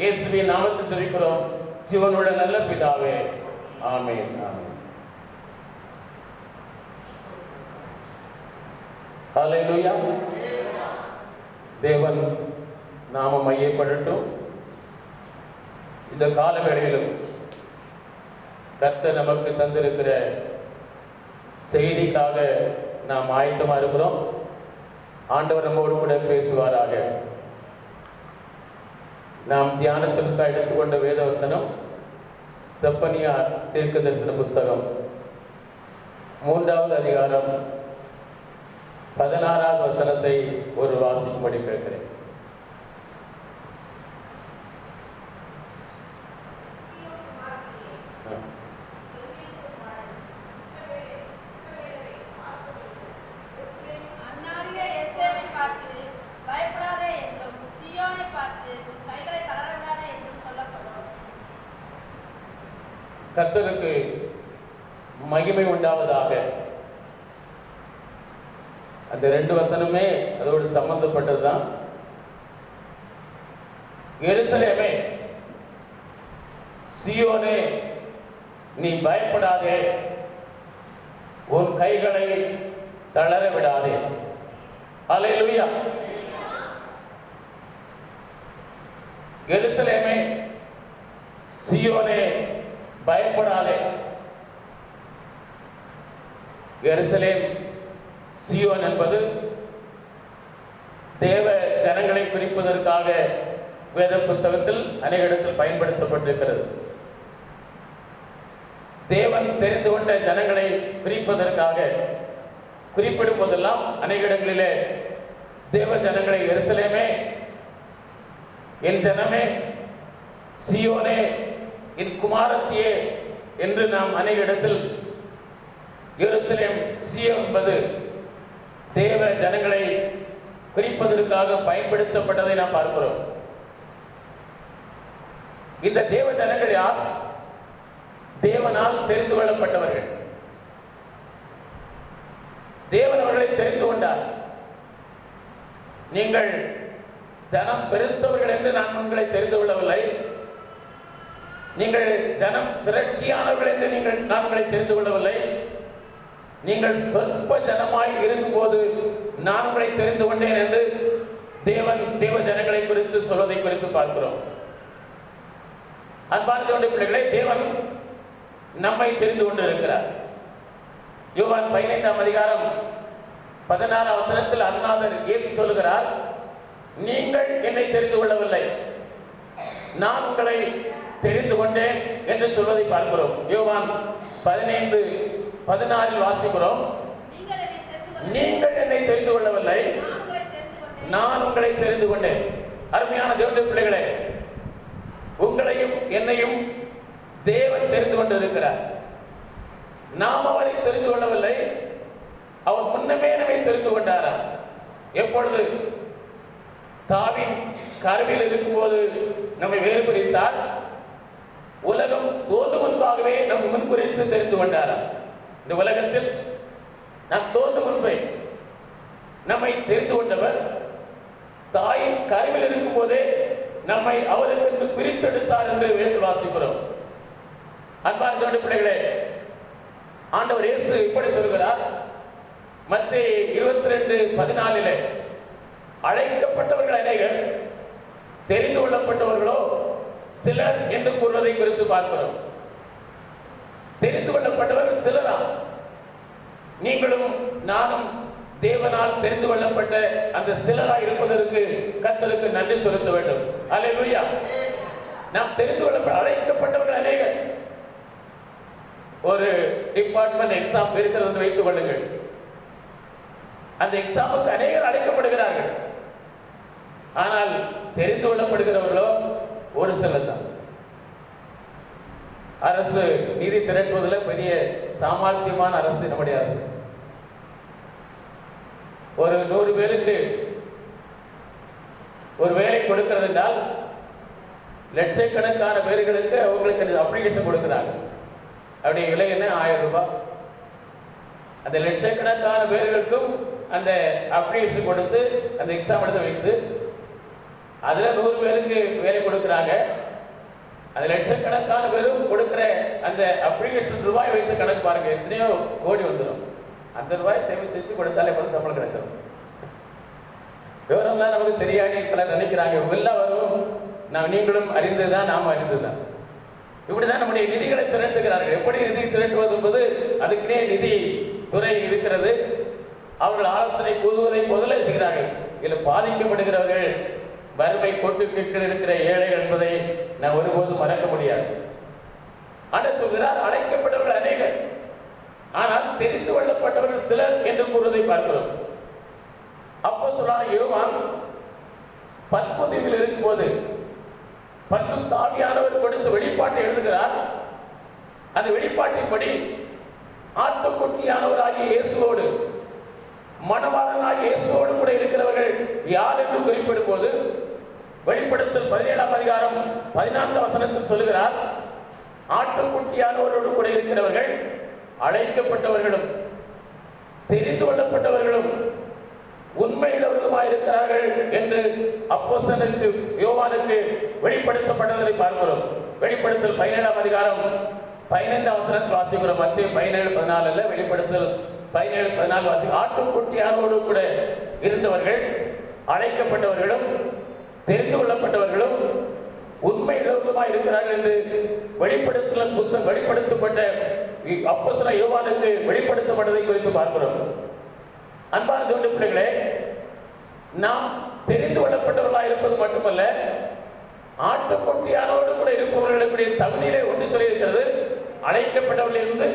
இயேசுவின் நாமத்தில் ஜெபிக்கிறோம் ஜீவனுள்ள நல்ல பிதாவே, ஆமென். ஆமென். ஹல்லேலூயா. தேவன் நாமம் மையப்படட்டும். இந்த கால வேளையிலும் கர்த்தர் நமக்கு தந்திருக்கிற செய்திக்காக நாம் ஆயத்தமா இருக்கிறோம். ஆண்டவர் நம்மோடு கூட பேசுவாராக. நாம் தியானத்திற்காக எடுத்துக்கொண்ட வேதவசனம் செப்பனியா தீர்க்க தரிசன புஸ்தகம் 3வது அதிகாரம் 16வது வசனத்தை ஒரு வாசிக்கும்படி கேட்கிறேன். கர்த்தருக்கு மகிமை உண்டாவதாக. அந்த 2 வசனமே அதோடு சம்பந்தப்பட்டதுதான். எருசலேமே, சீயோனே, நீ பயப்படாதே, உன் கைகளை தளர விடாதே. ஹல்லேலூயா. எருசலேமே, சீயோனே, பயப்படாதே. எருசலேம், சீயோன் என்பது தேவ ஜனங்களை குறிப்பதற்காக வேத புத்தகத்தில் அநேக இடத்தில் பயன்படுத்தப்பட்டிருக்கிறது. தேவன் தெரிந்து கொண்ட ஜனங்களை குறிப்பதற்காக குறிப்பிடும் போதெல்லாம் அநேக இடங்களிலே தேவ ஜனங்களை எருசலேமே, என் ஜனமே, சீயோனே, என் குமாரத்தியே என்று நாம் அநேக இடத்தில் எருசலேம், சீயோன் என்பது தேவ ஜனங்களை குறிப்பதற்காக பயன்படுத்தப்பட்டதை நாம் பார்க்கிறோம். இந்த தேவ ஜனங்கள் யார்? தேவனால் தெரிந்து கொள்ளப்பட்டவர்கள். தேவன் அவர்களை தெரிந்து கொண்டார். நீங்கள் ஜனம் பெருத்தவர்கள் என்று நான் உங்களை தெரிந்து கொள்ளவில்லை, நீங்கள் ஜனம் திரட்சியானவர்கள் என்று நான் உங்களை தெரிந்து கொள்ளவில்லை, நீங்கள் சொற்ப ஜனமாய் இருக்கும்போது நான் உங்களை தெரிந்து கொண்டேன் என்று தேவன் தேவ ஜனங்களை குறித்து சொல்வதை குறித்து பார்க்கிறோம். அன்பார்ந்த பிள்ளைகளை, தேவன் நம்மை தெரிந்து கொண்டு இருக்கிறார். யோவான் 15ஆம் அதிகாரம் 16ஆம் வசனத்தில் அருணாதர் இயேசு சொல்லுகிறார், நீங்கள் என்னை தெரிந்து கொள்ளவில்லை, நான் உங்களை தெரிந்து கொண்டேன் என்று சொல்வதை பார்க்கிறோம். யோவான் 15:16 வாசிக்கிறோம், நீங்கள் என்னை தெரிந்து கொள்ளவில்லை, நான் உங்களை தெரிந்து கொண்டேன். அருமையான தேவனுடைய பிள்ளைகளே, உங்களையும் என்னையும் தேவன் தெரிந்து கொண்டு இருக்கிறார். நாம் அவரை தெரிந்து கொள்ளவில்லை, அவர் முன்னமே நம்மை தெரிந்து கொண்டாரா? எப்பொழுது? தாவின் கருவில் இருக்கும்போது நம்மை வேறு பிரித்தார். உலகம் தோன்றும் முன்பாகவே நம்ம முன்குறித்து தெரிந்து கொண்டாரா? இந்த உலகத்தில் நாம் தோன்றும் முன்பே நம்மை தெரிந்து கொண்டவர் தாயின் கருவில் இருக்கும் போதே நம்மை அவருக்கு பிரித்தெடுத்தார் என்று வேதத்தில் வாசிக்கிறோம். அன்பார்ந்த பிள்ளைகளே, ஆண்டவர் இயேசு இப்படி சொல்கிறார். மத்தேயு 22:14 அழைக்கப்பட்டவர்கள் அநேகர், தெரிந்து கொள்ளப்பட்டவர்களோ சிலர் என்று கூறுவதை குறித்து பார்க்கிறோம். தெரிந்து கொள்ளப்பட்டவர்கள் சிலரா? நீங்களும் நானும் தேவனால் தெரிந்து கொள்ளப்பட்ட அந்த சிலராய் இருப்பதற்கு கர்த்தருக்கு நன்றி செலுத்த வேண்டும். அல்லேலூயா. நாம் தெரிந்து கொள்ளப்பட்ட அழைக்கப்பட்டவர்கள் அநேகர். ஒரு டிபார்ட்மெண்ட் எக்ஸாம் இருக்கிறது வைத்துக் கொள்ளுங்கள். அந்த எக்ஸாமுக்கு அநேகர் அழைக்கப்படுகிறார்கள். ஆனால் தெரிந்து கொள்ளப்படுகிறவர்களோ ஒரு சிலர் தான். அரசு நிதி திரட்டுவதில் பெரிய சாமர்த்தியமான அரசு நம்முடைய அரசு. ஒரு 100 பேருக்கு ஒரு வேலை கொடுக்கிறது என்றால் லட்சக்கணக்கான பேர்களுக்கு அவங்களுக்கு அப்ளிகேஷன் கொடுக்கிறாங்க. அப்படி விலை என்ன? 1000 ரூபாய். அந்த லட்சக்கணக்கான பேர்களுக்கும் அந்த அப்ளிகேஷன் கொடுத்து அந்த எக்ஸாம் எழுத வைத்து அதில் 100 பேருக்கு வேலை கொடுக்குறாங்க. அந்த லட்சக்கணக்கான பேரும் கொடுக்குற அந்த அப்ளிகேஷன் ரூபாய் வைத்து கணக்கு பாருங்க, எத்தனையோ கோடி வந்துடும். அந்த ரூபாய் சேமிச்சு வச்சு கொடுத்தாலே போதும், சம்பளம் கிடைச்சிடும். விவரம்லாம் நமக்கு தெரியாது பலர் நினைக்கிறாங்க. எல்லாம் வரும், நீங்களும் அறிந்துதான், நாம் அறிந்துதான். இப்படிதான் நம்முடைய நிதிகளை திரட்டுகிறார்கள். எப்படி நிதி திரட்டுவது என்பது அதுக்குனே நிதி துறை இருக்கிறது. அவர்கள் ஆலோசனை கூறுவதை முதலே செய்கிறார்கள். இதில் பாதிக்கப்படுகிறவர்கள் வறுமை கொட்டு கீழ் இருக்கிற ஏழைகள் என்பதை நான் ஒருபோதும் மறக்க முடியாது. ஆண்டவர் சொல்கிறார், அழைக்கப்பட்டவர்கள் அநேகர், ஆனால் தெரிந்து கொள்ளப்பட்டவர்கள் சிலர் என்று கூறுவதை பார்க்கிறோம். அப்போஸ்தலனாகிய யோவான் பத்மதீவில் இருக்கும்போது பரிசுத்த ஆவியானவர் கொடுத்த வெளிப்பாட்டை எழுதுகிறார். அந்த வெளிப்பாட்டின்படி ஆட்டுக்குட்டியானவராகிய இயேசுவோடு மணவாளனாகிய இயேசுவோடு கூட இருக்கிறவர்கள் யார் என்று குறிப்பிடும் போது வெளிப்படுத்தல் 17:14 சொல்லுகிறார், ஆட்டுக்குட்டியானவரோடு கூட இருக்கிறவர்கள் அழைக்கப்பட்டவர்களும் தெரிந்து கொள்ளப்பட்டவர்களும் உண்மையுள்ளவர்களுமாய் இருக்கிறார்கள் என்று அப்போஸ்தலனுக்கு யோவானுக்கு வெளிப்படுத்தப்பட்டதை பார்க்கிறோம். வெளிப்படுத்தல் 17:15 வாசிக்கிறோம். மத்தேயு 17:14 வெளிப்படுத்தல் 17:14 வாசிக்கிறோம். ஆட்டுக்குட்டியானோடு கூட இருந்தவர்கள் அழைக்கப்பட்டவர்களும் தெரிந்து கொள்ளப்பட்டவர்களும் உண்மையுள்ளவர்களுமாய் இருக்கிறார்கள் என்று வெளிப்படுத்தப்பட்ட அப்போஸ்தலன் யோவானுக்கு வெளிப்படுத்தப்பட்டதை குறித்து பார்க்கிறோம். அன்பான தேவனுடைய பிள்ளைகளே, நாம் தெரிந்து கொள்ளப்பட்டவர்களாக இருப்பது மட்டுமல்ல, ஆட்டுக்குட்டியானோடு கூட இருப்பவர்களுடைய தகுதியிலே ஒன்று சொல்லியிருக்கிறது. அழைக்கப்பட்டவர்களிலிருந்து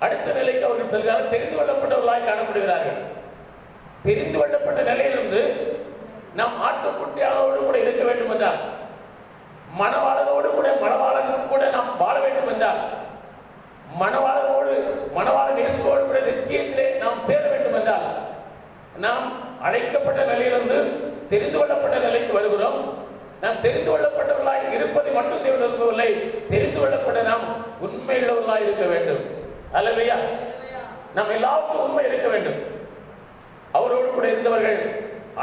அடுத்த நிலைக்கு அவர்கள் செல்கிறார்கள், தெரிந்து கொள்ளப்பட்டவர்களாக காணப்படுகிறார்கள். தெரிந்து கொள்ளப்பட்ட நிலையிலிருந்து நாம் ஆட்டுக்குட்டியானோடு கூட இருக்க வேண்டும் என்றால், மணவாளனோடு கூட நாம் வாழ வேண்டும் என்றால், மணவாளன் இயேசுவோடு கூட நித்தியத்திலே நாம் சேர வேண்டும் என்றால், நாம் அழைக்கப்பட்ட நிலையிலிருந்து தெரிந்து கொள்ளப்பட்ட நிலைக்கு வருகிறோம். நாம் தெரிந்து கொள்ளப்பட்டவர்களாய் இருப்பதை மட்டும் தேவன் விரும்பவில்லை, தெரிந்து கொள்ளப்பட்ட நாம் உண்மையுள்ளவர்களாய் இருக்க வேண்டும். அல்லேலூயா. நாம் எல்லாருக்கும் உண்மை இருக்க வேண்டும். அவரோடு கூட இருந்தவர்கள்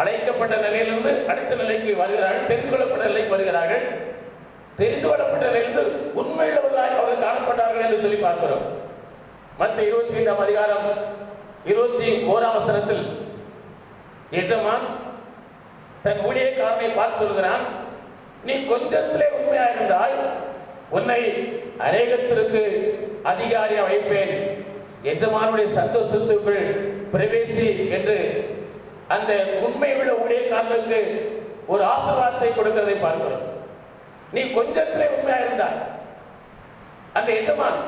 அழைக்கப்பட்ட நிலையிலிருந்து அடுத்த நிலைக்கு வருகிறார்கள், தெரிந்து கொள்ளப்பட்ட நிலைக்கு வருகிறார்கள். தெரிந்து கொள்ளப்பட்ட நிலையிலிருந்து உண்மையுள்ளவர்களாய் அவர்கள் காணப்பட்டார்கள் என்று சொல்லி பார்க்கிறோம். மத்தேயு 25:21 எஜமான் தன் ஊழியக்காரனை பார்த்து சொல்கிறான், நீ கொஞ்சத்திலே உண்மையாயிருந்தால் உன்னை அநேகத்திற்கு அதிகாரியா வைப்பேன், எஜமானுடைய சந்தோஷத்துக்குள் பிரவேசி என்று அந்த உண்மையுள்ள ஊழியக்காரனுக்கு ஒரு ஆசீர்வாதத்தை கொடுக்கிறதை பார்க்கிறோம். நீ கொஞ்சத்திலே உண்மையாயிருந்தால், அந்த எஜமான்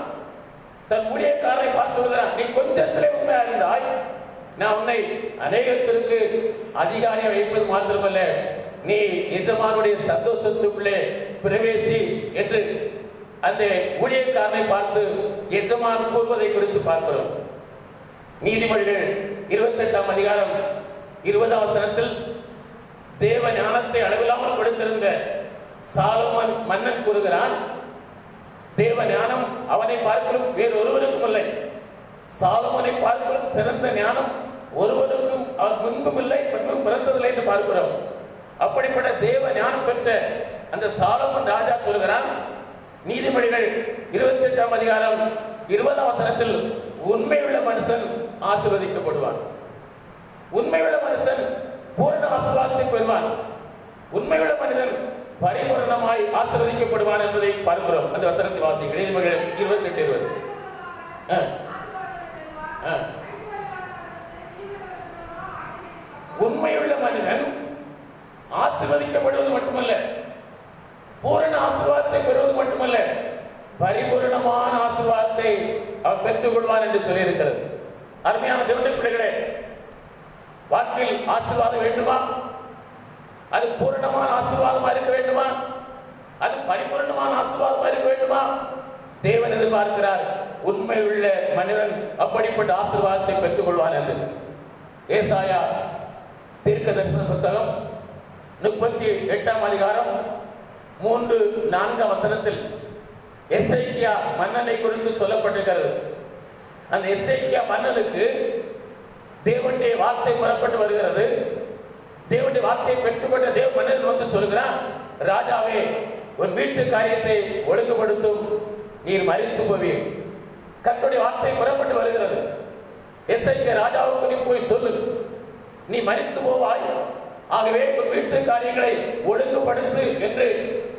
தன் ஊழியக்காரனை பார்த்து சொல்கிறான், நீ கொஞ்சத்திலே உண்மையாயிருந்தால் நான் உன்னை அநேகத்திற்கு அதிகாரியா வைப்பது மாத்திரமல்ல, நீ எஜமானுடைய சந்தோஷத்துக்குள்ளே பிரவேசி என்று அந்த ஊழியக்காரனை பார்த்து எஜமான் கூறுவதை குறித்து பார்க்கிறோம். நீதிமொழிகள் 28ஆம் அதிகாரம் 20ஆம் வசனத்தில் தேவ ஞானத்தை அளவில்லாமல் கொடுத்திருந்த சாலோமோன் மன்னன் கூறுகிறான், தேவ ஞானம் அவனை பார்க்கலும் வேறு ஒருவருக்கும் இல்லை, சாலோமோனை பார்க்கலும் சிறந்த ஞானம் ஒருவருக்கும் அவர் முன்பும் இல்லை பின்பும் பிறந்ததில்லை என்று பார்க்கிறோம். அப்படிப்பட்ட தேவ ஞானம் பெற்ற அந்த சாலோமோன் ராஜா சொல்கிறான், நீதிமொழிகள் 28ஆம் அதிகாரம் 20ஆம் வசனத்தில் உண்மையுள்ள மனுஷன் ஆசீர்வதிக்கப்படுவான், உண்மையுள்ள மனுஷன் பூரண ஆசீர்வாதத்தை பெறுவான், உண்மையுள்ள மனிதன் பரிபூரணமாய் ஆசீர்வதிக்கப்படுவான் என்பதை பார்க்கிறோம். அந்த வசனத்தை வாசிங்கள். நீதிமொழிகள் 28:20. உண்மையுள்ள மனிதன் ஆசீர்வதிக்கப்படுவது மட்டுமல்ல, பூரண ஆசீர்வாதத்தை பெறுவது மட்டுமல்ல, பரிபூரணமான ஆசீர்வாதத்தை அவர் பெற்றுக் கொள்வான் என்று சொல்லியிருக்கிறது. அருமையான தேவனுடைய பிள்ளைகளே, வாழ்க்கையில் ஆசீர்வாதம் வேண்டுமா? அது பூரணமான ஆசீர்வாதமா இருக்க வேண்டுமா? அது பரிபூரணமான ஆசீர்வாதமா இருக்க வேண்டுமா? தேவன் எதிர்பார்க்கிறார் உண்மையுள்ள மனிதன் அப்படிப்பட்ட ஆசீர்வாதத்தை பெற்றுக் கொள்வான் என்று. ஏசாயா தீர்க்க தரிசன புத்தகம் 38ஆம் அதிகாரம் 3-4 வசனத்தில் எசேக்கியா மன்னனை குறித்து சொல்லப்பட்டிருக்கிறது. அந்த எசேக்கியா மன்னனுக்கு தேவனுடைய வார்த்தை புறப்பட்டு வருகிறது. தேவனுடைய வார்த்தையை பெற்றுக்கொண்ட தேவ மன்னன் வந்து சொல்கிறான், ராஜாவே, உன் வீட்டு காரியத்தை ஒழுங்குபடுத்தும், நீர் மரித்து போவீர். கர்த்தருடைய வார்த்தை புறப்பட்டு வருகிறது. எசேக்கியா ராஜாவுக்கு நீ போய் சொல்லு, நீ மரித்து போவாய், ஆகவே உன் வீட்டு காரியங்களை ஒழுங்குபடுத்து என்று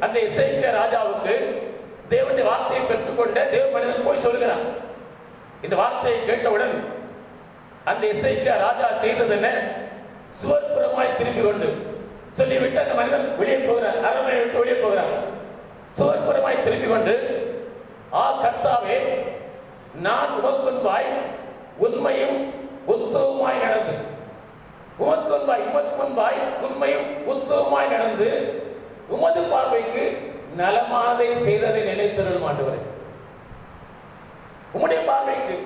அந்த எசேக்கியா ராஜாவுக்கு தேவனுடைய வார்த்தையை பெற்றுக்கொண்ட தேவ மனிதன் போய் சொல்கிறான். இந்த வார்த்தையை கேட்டவுடன் அந்த எசேக்கியா ராஜா செய்தது என்ன? சுவர்புறமாய் திரும்பி கொண்டு சொல்லிவிட்டு அந்த மனிதன் வெளியே போகிறான், அரண்மனை விட்டு வெளியே போகிறான். சுவர்புறமாய் திரும்பி கொண்டு, கர்த்தாவே, நான் உமக்கு முன்பாய் உண்மையும் உத்தமமாய் நடந்து, உமக்கு முன்பாய் உண்மையும் உத்தமமாய் நடந்து உமது பார்வைக்கு நலமானதை செய்ததை நினைத்தருளும் ஆண்டவரே. உம்முடைய பார்வைக்கு,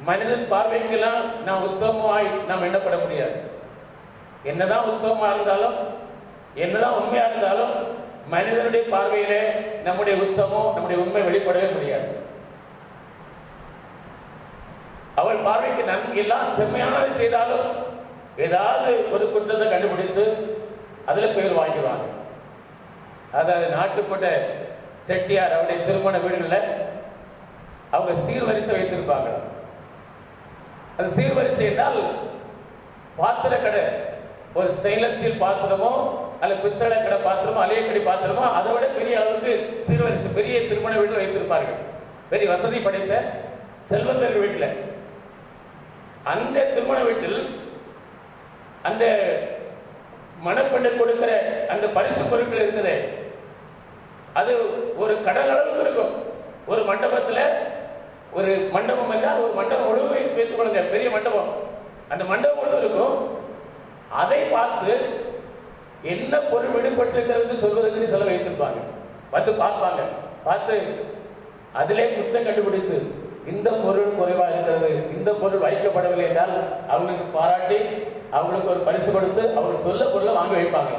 மனிதன் பார்வைக்கெல்லாம் நாம் உத்தமமாய் நாம் எண்ணப்பட முடியாது. என்னதான் உத்தமமா இருந்தாலும், என்னதான் உண்மையா இருந்தாலும், மனிதனுடைய பார்வையிலே நம்முடைய உத்தமம், நம்முடைய உண்மை வெளிப்படவே முடியாது. அவள் பார்வைக்கு நன்மை எல்லாம் செம்மையானதை செய்தாலும் ஏதாவது ஒரு குற்றத்தை கண்டுபிடித்து அதுல பேர் வாங்கிடுவாங்க. அதாவது நாட்டுக்கோட்டை செட்டியார் அவருடைய திருமண வீடுகளில் அவங்க சீர்வரிசை வைத்திருப்பாங்க. அது சீர்வரிசை என்றால் பாத்திர கடை, ஒரு ஸ்டெயின்லெஸ் ஸ்டீல் பாத்திரமோ அல்ல பித்தளை கடை பாத்திரமோ அலையக்கடி பாத்திரமோ அதை விட பெரிய அளவுக்கு சீர்வரிசை பெரிய திருமண வீட்டில் வைத்திருப்பார்கள். பெரிய வசதி படைத்த செல்வந்தர்கள் வீட்டில். அந்த திருமண வீட்டில் அந்த மணப்பெண்ணு கொடுக்கிற அந்த பரிசு பொருட்கள் இருக்குது, அது ஒரு கடல் அளவுக்கு இருக்கும். ஒரு மண்டபத்தில், ஒரு மண்டபம் என்றால் ஒரு மண்டபம் ஒழுங்கு வைத்துக் கொள்ளுங்க, பெரிய மண்டபம், அந்த மண்டபம் ஒழுங்கு இருக்கும். அதை பார்த்து என்ன பொருள் விடுபட்டிருக்கிறது சொல்வதற்கு சில வைத்திருப்பாங்க. வந்து பார்ப்பாங்க, பார்த்து அதிலே குற்றம் கண்டுபிடித்து இந்த பொருள் குறைவா இருக்கிறது, இந்த பொருள் வைக்கப்படவில்லை என்றால் அவங்களுக்கு பாராட்டி அவங்களுக்கு ஒரு பரிசு கொடுத்து அவங்களுக்கு சொல்ல பொருளை வாங்கி வைப்பாங்க.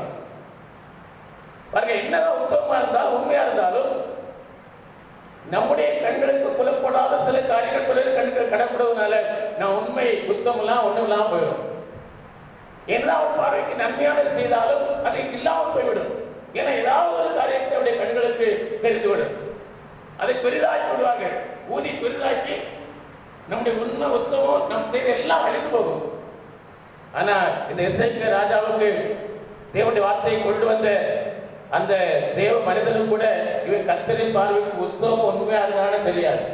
பாருங்க, என்னதான் உத்தமமா இருந்தாலும் உண்மையா இருந்தாலும் நம்முடைய கண்களுக்கு புலப்படாத சில காரியங்கள் பிறகு கண்கள் கடப்படுவதனால நான் உண்மை உத்தமெல்லாம் ஒண்ணும் இல்லாம போயிடும். என்னதான் ஒரு பார்வைக்கு நன்மையானது செய்தாலும் அது இல்லாமல் போய்விடும். ஏன்னா ஏதாவது ஒரு காரியத்தை அவருடைய கண்களுக்கு தெரிந்துவிடும். அதை பெரிதாக்கி விடுவார்கள். ஊதி பெரிதாக்கி நம்முடைய உண்மை உத்தமம் நம் செய்த எல்லாம் அழிந்து போகும். ஆனா இந்த எசேக்கியா ராஜாவுக்கு தேவனுடைய வார்த்தையை கொண்டு வந்த அந்த தேவ மனிதனுக்கு கூட இவன் கர்த்தரின் பார்வைக்கு உத்தமம் உண்மையா இருந்தானே தெரியாது.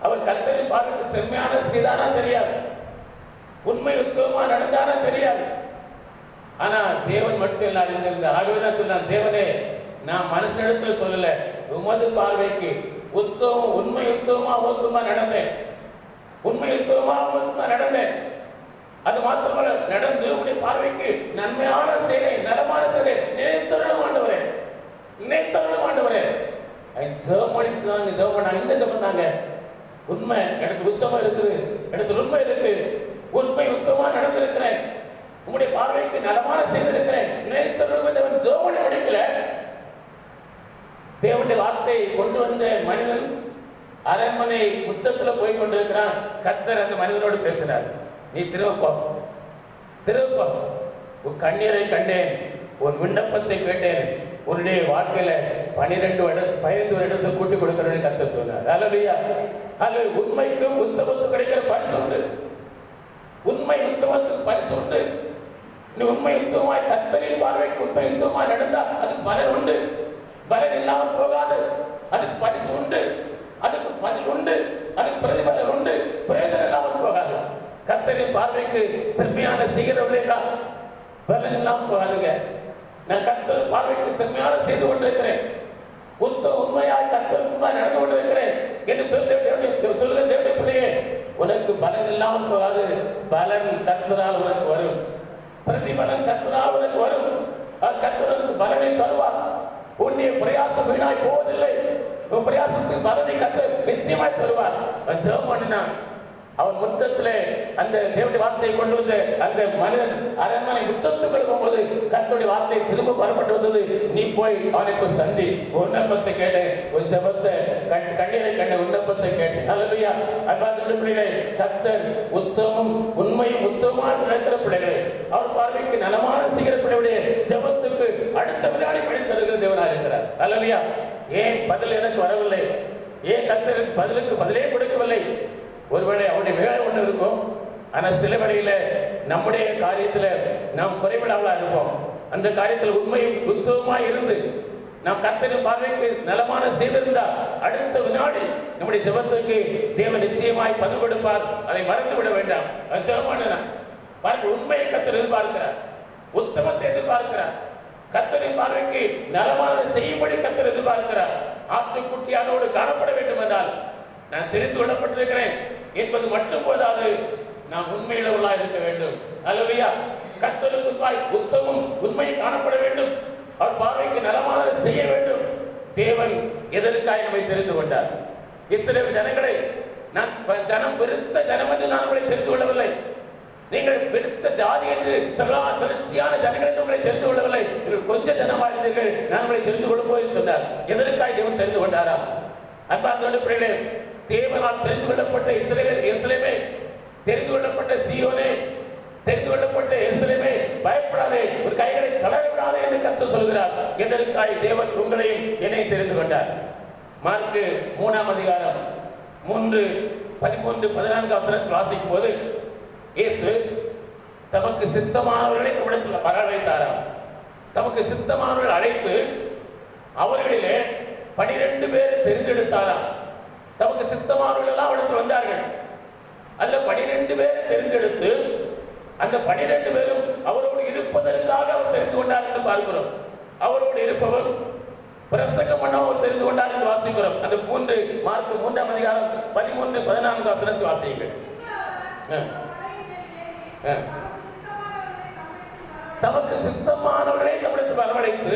அவர் கர்த்தரின் பார்வைக்கு செம்மையானது செய்தானா தெரியாது, உண்மை உத்தமமா நடந்தானா தெரியாது. ஆனா தேவன் மட்டும் எல்லாம் அறிந்திருந்தார். ஆகவேதான் சொன்னான், தேவனே, நான் மனுஷனிடத்துல சொல்லல, உமது பார்வைக்கு உத்தமம் உண்மை உத்தமமா நடந்தேன், உண்மை உத்தமமா நடந்தேன். அது மாத்திரமல்ல, நடந்து உடைய பார்வைக்கு நன்மையான செய்தேன், நலமான செய்தேன். நினைத்தருளும் ஆண்டவரே, நினைத்தருளும் ஆண்டவரே. ஜெபம் பண்ணிட்டு ஜெபம் பண்ணாங்க. இந்த ஜெபம் தாங்க உண்மை. எனக்கு உத்தமம் இருக்குது, எனக்கு உண்மை இருக்கு, உண்மை உத்தமா நடந்திருக்கிறேன், உங்களுடைய பார்வைக்கு நலமான செய்திருக்கிறேன். நினைத்தவன் ஜெபம் பண்ணி முடிக்கல. தேவனுடைய வார்த்தையை கொண்டு வந்த மனிதன் அரண்மனை முத்தத்தில் போய் கொண்டிருக்கிறான். கர்த்தர் அந்த மனிதனோடு பேசினார். நீ திருவப்பா, உன் கண்ணீரை கண்டேன், உன் விண்ணப்பத்தை கேட்டேன், உன்னுடைய வாழ்க்கையில 15 வருடத்தை கூட்டி கொடுக்கிறேன்னு கர்த்தர் சொன்னார். அல்லேலூயா. அது உண்மைக்கும் உத்தமத்துக்கு கிடைக்கிற பரிசு உண்டு. உண்மை உத்தமத்துக்கு பரிசு உண்டு. நீ உண்மை உத்தமமாய் கர்த்தரின் பார்வைக்கு உண்மை உத்தமமாய் நடந்தா அதுக்கு பலன் உண்டு. பலன் இல்லாமல் போகாது. அதுக்கு பரிசு உண்டு, அதுக்கு பதில் உண்டு, அதுக்கு பிரதிபலன் உண்டு. பிரயோஜனம் இல்லாமல் போகாது. கர்த்தரின் பார்வைக்கு செம்மையான செய்கிறவர்களா பலன் இல்லாமல் போகாதுங்க. நான் கர்த்தர் பார்வைக்கு செம்மையான செய்து கொண்டிருக்கிறேன், உண்மையாய் கர்த்தருக்கு முன்பாய் நடந்து கொண்டிருக்கிறேன் என்று சொல்லுகிற தேவனுடைய பிள்ளையே, உனக்கு பலன் இல்லாமல் போகாது. பலன் கர்த்தரால் உனக்கு வரும், பிரதிபலன் கர்த்தரால் உனக்கு வரும். கர்த்தருக்கு பலனை தருவார். உன்னுடைய பிரயாசம் வீணாய் போவதில்லை. உன் பிரயாசத்துக்கு பலனை கர்த்தர் நிச்சயமாய் தருவார். ஜெபம் பண்ணினான். அவன் முத்தத்திலே அந்த தேவனுடைய வார்த்தையை கொண்டு வந்து அந்த மனிதன் அரண்மனை முத்தத்துக்கு போகும்போது கர்த்தருடைய வார்த்தை திரும்ப வரப்பட்டு வந்தது. நீ போய் அவனுக்கு சந்தி, விண்ணப்பத்தை கேட்டேன், உன் ஜெபத்தை கண்ணீரை கண்ட விண்ணப்பத்தை கேட்டேன். அல்லேலூயா. அன்பார்ந்த பிள்ளைகளே, கர்த்தர் உத்தமம் உண்மையும் உத்தமமாக நடக்கிற பிள்ளைகளே, அவர் பார்வைக்கு நலமான செய்கிற பிள்ளைகளுடைய ஜெபத்துக்கு அடுத்த வினாடி படி தருகிற தேவனாக இருக்கிறார். அல்லேலூயா. ஏன் பதில் எனக்கு வரவில்லை? ஏன் கர்த்தர் பதிலுக்கு பதிலே கொடுக்கவில்லை? ஒருவேளை அவருடைய வேலை ஒன்று இருக்கும், ஆனால் சில வேளையில நம்முடைய காரியத்தில் நாம் குறைவில்லாமலா இருப்போம். அந்த காரியத்தில் உண்மையும் உத்தமமாய் இருந்து நாம் கர்த்தரின் பார்வைக்கு நலமான செய்திருந்தா அடுத்த வினாடி நம்முடைய ஜெபத்துக்கு தேவன் நிச்சயமாய் பதில் கொடுப்பார். அதை மறந்து விட வேண்டாம். பாருங்கள், உண்மையை கர்த்தர் எதிர்பார்க்கிறார், உத்தமத்தை எதிர்பார்க்கிறார். கர்த்தரின் பார்வைக்கு நலமானதை செய்யும்படி கர்த்தர் எதிர்பார்க்கிறார். ஆட்டுக்குட்டியானோடு காணப்பட வேண்டும் என்றால் நான் தெரிந்து கொள்ளப்பட்டிருக்கிறேன் என்பது மட்டும் போதாது, நாம் உண்மையுள்ளவர்களாக இருக்க வேண்டும். அல்லேலூயா. கர்த்தருக்கு உத்தமும் உண்மை காணப்பட வேண்டும். அவர் பார்வைக்கு நலமானதை செய்ய வேண்டும். தேவன் எதற்காக நம்மை தெரிந்து கொண்டார்? இஸ்ரவேல் ஜனங்களை நான் ஜனம் பெருத்த ஜனம் என்று நான் உங்களை தெரிந்து கொள்ளவில்லை, நீங்கள் பெருத்த ஜாதி என்று தொடர்ச்சியான ஜனங்கள் என்று உங்களை தெரிந்து கொள்ளவில்லை, நீங்கள் கொஞ்சம் ஜனமாக இருந்தீர்கள், நான் உங்களை தெரிந்து கொள்ளும் போது சொன்னார். எதற்காக தேவன் தெரிந்து கொண்டாரா? அன்பார்ந்த பிள்ளைகளே, தேவனால் தெரிந்து கொள்ளப்பட்ட எருசலேமே, தெரிந்து கொள்ளப்பட்ட சீயோனே, தெரிந்து கொள்ளப்பட்ட எருசலேமே, பயப்படாதே, ஒரு கைகளை தளர விடாதே என்று கர்த்தர் சொல்கிறார். எதற்காய் தேவன் உங்களையும் என்னையும் தெரிந்து கொண்டார்? மார்க்கு 3ஆம் அதிகாரம் 3:13-14 வாசிக்கும் போது இயேசு தமக்கு சித்தமானவர்களை தம்மிடத்தில் வரவழைத்தாராம். தமக்கு சித்தமானவர்கள் அழைத்து அவர்களிலே 12 பேரை தெரிந்தெடுத்தாராம். தமக்கு சித்தமானவர்கள் எல்லாம் அவரிடத்தில் வந்தார்கள். அல்ல 12 பேரை தெரிந்தெடுத்து அந்த 12 பேரும் அவரோடு இருப்பதற்காக அவர் தெரிந்து கொண்டார் என்று பார்க்கிறோம். அவரோடு இருப்பவர் பிரசங்கம் பண்ணவர் தெரிந்து கொண்டார் என்று வாசிக்கிறோம். அந்த மார்க்கு 3ஆம் அதிகாரம் 13-14 வசனத்தை வாசியுங்கள். தமக்கு சித்தமானவர்களை தம்மிடத்தில் வரவழைத்து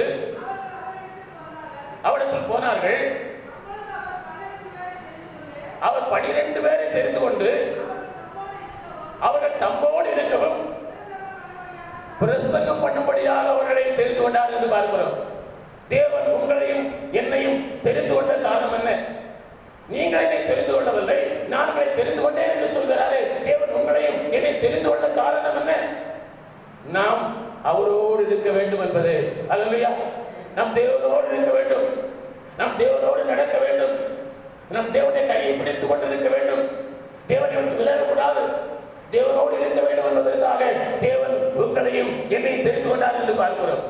அவரிடத்தில் போனார்கள். அவர் 12 பேரை தெரிந்து கொண்டு அவர்கள் தம்மோடு இருக்கவும் பிரசங்கம் பண்ணும்படியாக அவர்களை தெரிந்து கொண்டார் என்று பார்க்கிறோம். தேவன் உங்களையும் என்னையும் தெரிந்து கொண்ட காரணம் என்ன? நீங்கள் என்னை தெரிந்து கொள்ளவில்லை, நான் உங்களை தெரிந்து கொண்டேன் என்று சொல்கிறாரே. தேவன் உங்களையும் என்னை தெரிந்து கொண்ட காரணம் என்ன? நாம் அவரோடு இருக்க வேண்டும் என்பது. அல்லேலூயா. நாம் தேவனோடு இருக்க வேண்டும், நாம் தேவனோடு நடக்க வேண்டும், நம் தேவனுடைய கையை பிடித்துக் கொண்டிருக்க வேண்டும், தேவனை விட்டு விலகக்கூடாது, தேவனோடு இருக்க வேண்டும் என்பதற்காக தேவன் உங்களையும் என்னையும் தெரிந்து கொண்டார் என்று பார்க்கிறோம்.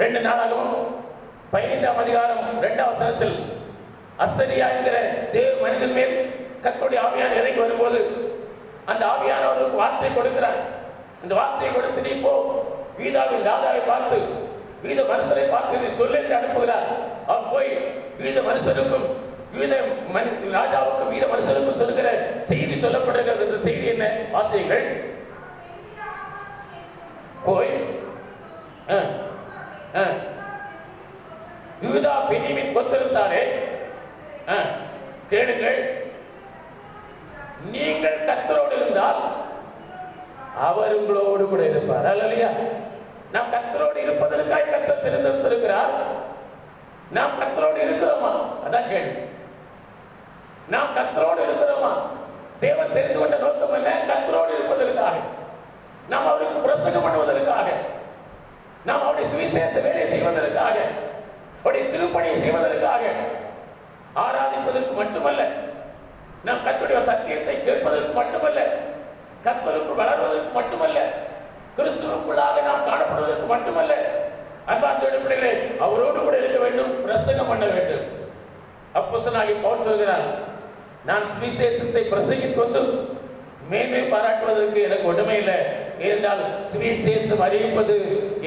2 நாளாகவும் 15ஆம் அதிகாரம் 2ஆம் வசனத்தில் அசரியா என்கிற தேவ மனிதன் மேல் கர்த்தருடைய ஆவியானவர் இறங்கி வரும்போது அந்த ஆவியானவருக்கு வார்த்தை கொடுக்கிறார். அந்த வார்த்தையை கொடுத்து நீ போ, வீதாவின் ராஜாவை பார்த்து, வீத மனுஷரை பார்த்து சொல்ல என்று அனுப்புகிறார். அவன் போய் வீத மனுஷனுக்கும் ராஜாவுக்கும் வீத மனுஷனுக்கும் சொல்லுகிற செய்தி சொல்லப்படுகிறது. இந்த செய்தி என்ன? வாசியுங்கள். போய் யூதா பென்யமீன் கோத்திரத்தாரே, கேளுங்கள், நீங்கள் கர்த்தரோடு இருந்தால் அவர் உங்களோடு கூட இருப்பார். அல்லேலூயா. நாம் கர்த்தரோடு இருப்பதற்காக கர்த்தர் தெரிந்தெடுத்திருக்கிறார். நாம் கர்த்தரோடு இருக்கிறோமா? அதான் கேள்வி. நாம் கர்த்தரோடு இருக்கிறோமா? தேவன் தெரிந்து கொண்ட நோக்கம் என்ன? கர்த்தரோடு இருப்பதற்காக, நாம் அவருக்கு பிரசங்கம் பண்ணுவதற்காக, நாம் அவருடைய சுவிசேஷ வேலையை செய்வதற்காக, அவருடைய திருப்பணியை செய்வதற்காக, ஆராதிப்பதற்கு மட்டுமல்ல, நாம் கர்த்தருடைய சத்தியத்தை கேட்பதற்கு மட்டுமல்ல, கர்த்தருக்கு வளர்வதற்கு மட்டுமல்ல, கிறிஸ்துவுக்குள்ளாக நாம் காணப்படுவதற்கு மட்டுமல்ல. அன்பார்ந்த பிள்ளைகளே, அவரோடு கூட இருக்க வேண்டும், பிரசங்கம் பண்ண வேண்டும். அப்போஸ்தலனாகிய பவுல் சொல்கிறார், நான் சுவிசேஷத்தை பிரசங்கித்து வந்து மேன்மை பாராட்டுவதற்கு எனக்கு ஒன்றுமே இல்லை. ஏனென்றால் சுவிசேஷம் அறிவிப்பது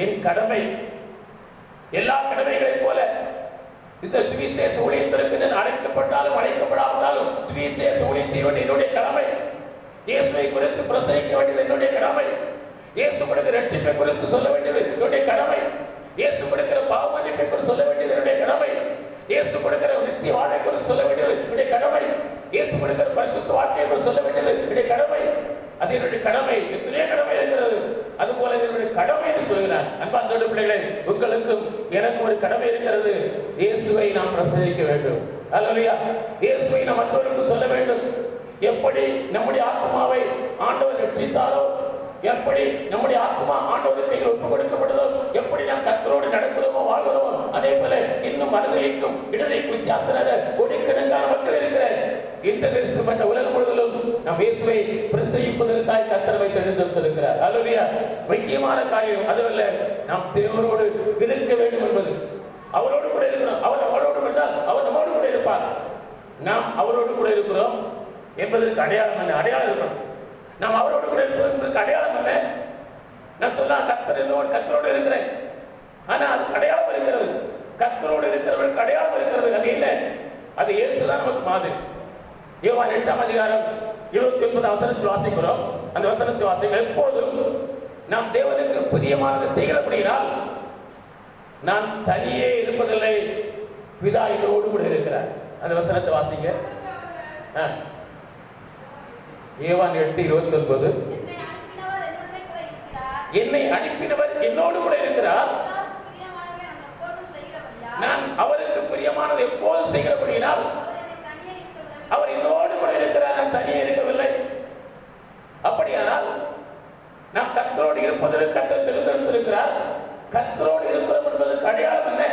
என் கடமை. எல்லா கடமைகளைப் போல இந்த சுவிசேஷ ஊழியத்திற்கு நான் அழைக்கப்பட்டாலும் அழைக்கப்படாவிட்டாலும் சுவிசேஷ ஊழியம் செய்ய வேண்டிய என்னுடைய கடமை. இயேசுவை குறித்து பிரசங்கிக்க வேண்டியது என்னுடைய கடமை. இயேசு கொடுக்கிற ரட்சிப்பை குறித்து சொல்ல வேண்டியது என்னுடைய கடமை. இயேசு கொடுக்கிற பாவ மன்னிப்பை குறித்து சொல்ல வேண்டியது என்னுடைய கடமை. இயேசு கொடுக்கிற நித்திய வாழ்வை குறித்து சொல்ல வேண்டியது என்னுடைய கடமை. இயேசு கொடுக்கிற பரிசுத்த வாழ்க்கையை குறித்து சொல்ல வேண்டியது என்னுடைய கடமை. அது என்னுடைய கடமை. எத்தனையோ கடமை இருக்கிறது. அதுபோல என்னுடைய கடமை என்று சொல்கிறார். அன்பார்ந்த பிள்ளைகளே, உங்களுக்கும் எனக்கு ஒரு கடமை இருக்கிறது. இயேசுவை நாம் பிரசங்கிக்க வேண்டும். அல்லேலூயா. இயேசுவை நாம் மற்றவர்களுக்கு சொல்ல வேண்டும். எப்படி நம்முடைய ஆத்மாவை ஆண்டவர் ரட்சித்தாரோ, எப்படி நம்முடைய ஆத்மா ஆண்டவருக்கு கையில் ஒப்பு கொடுக்கப்பட்டதோ, எப்படி நாம் கர்த்தரோடு நடக்கிறோமோ வாழ்கிறோமோ, அதே போல இன்னும் வலதைக்கும் இடதைக்கும் வித்தியாசம் கோடிக்கணக்கான மக்கள் இருக்கிற இந்த தேசப்பட்ட உலகம் முழுவதும் நாம் இயேசுவை பிரசங்கிப்பதற்காக கர்த்தர் வைத்து எடுத்திருக்கிறார். அல்லேலூயா. முக்கியமான காரியம் அதுவல்ல, நாம் தேவரோடு இருக்க வேண்டும் என்பது. அவரோடு கூட இருக்கிறோம். அவர் நம்மளோடு இருந்தால் அவர் நம்மோடு கூட இருப்பார். நாம் அவரோடு கூட இருக்கிறோம் என்பதற்கு அடையாளம் என்ன? அடையாளம் இருக்கணும். நாம் அவரோடு கூட இருப்பதற்கு அடையாளம் என்ன? நான் சொன்னா கர்த்தரோடு இருக்கிறேன், ஆனா அதுக்கு அடையாளம் இருக்கிறது. கர்த்தரோடு இருக்கிறவர்களுக்கு அடையாளம் இருக்கிறது. அது என்ன? அது இயேசுதான் நமக்கு மாதிரி. யோவான் 8ஆம் அதிகாரம் 29 வசனத்தில் வாசிக்கிறோம். அந்த வசனத்தை வாசிக்க, எப்போதும் நாம் தேவனுக்கு பிரியமானதை செய்கிறபடியால் நான் தனியே இருப்பதில்லை, பிதா என்னோடு கூட இருக்கிறார். அந்த வசனத்தை வாசிங்க. யோவான் 8:29, என்னை அனுப்பினவர் என்னோடு கூட இருக்கிறார், நான் அவருக்கு பிரியமானதை எப்போதும் செய்கிறபடியால் அவர் என்னோடு கூட இருக்கிறார், நான் தனியே இருக்கவில்லை. அப்படியானால் நாம் கர்த்தரோடு இருப்பதற்கு கர்த்தர் தெரிந்தெடுத்திருக்கிறார். கர்த்தரோடு இருக்கிறோம் என்பதற்கு அடையாளம் என்ன?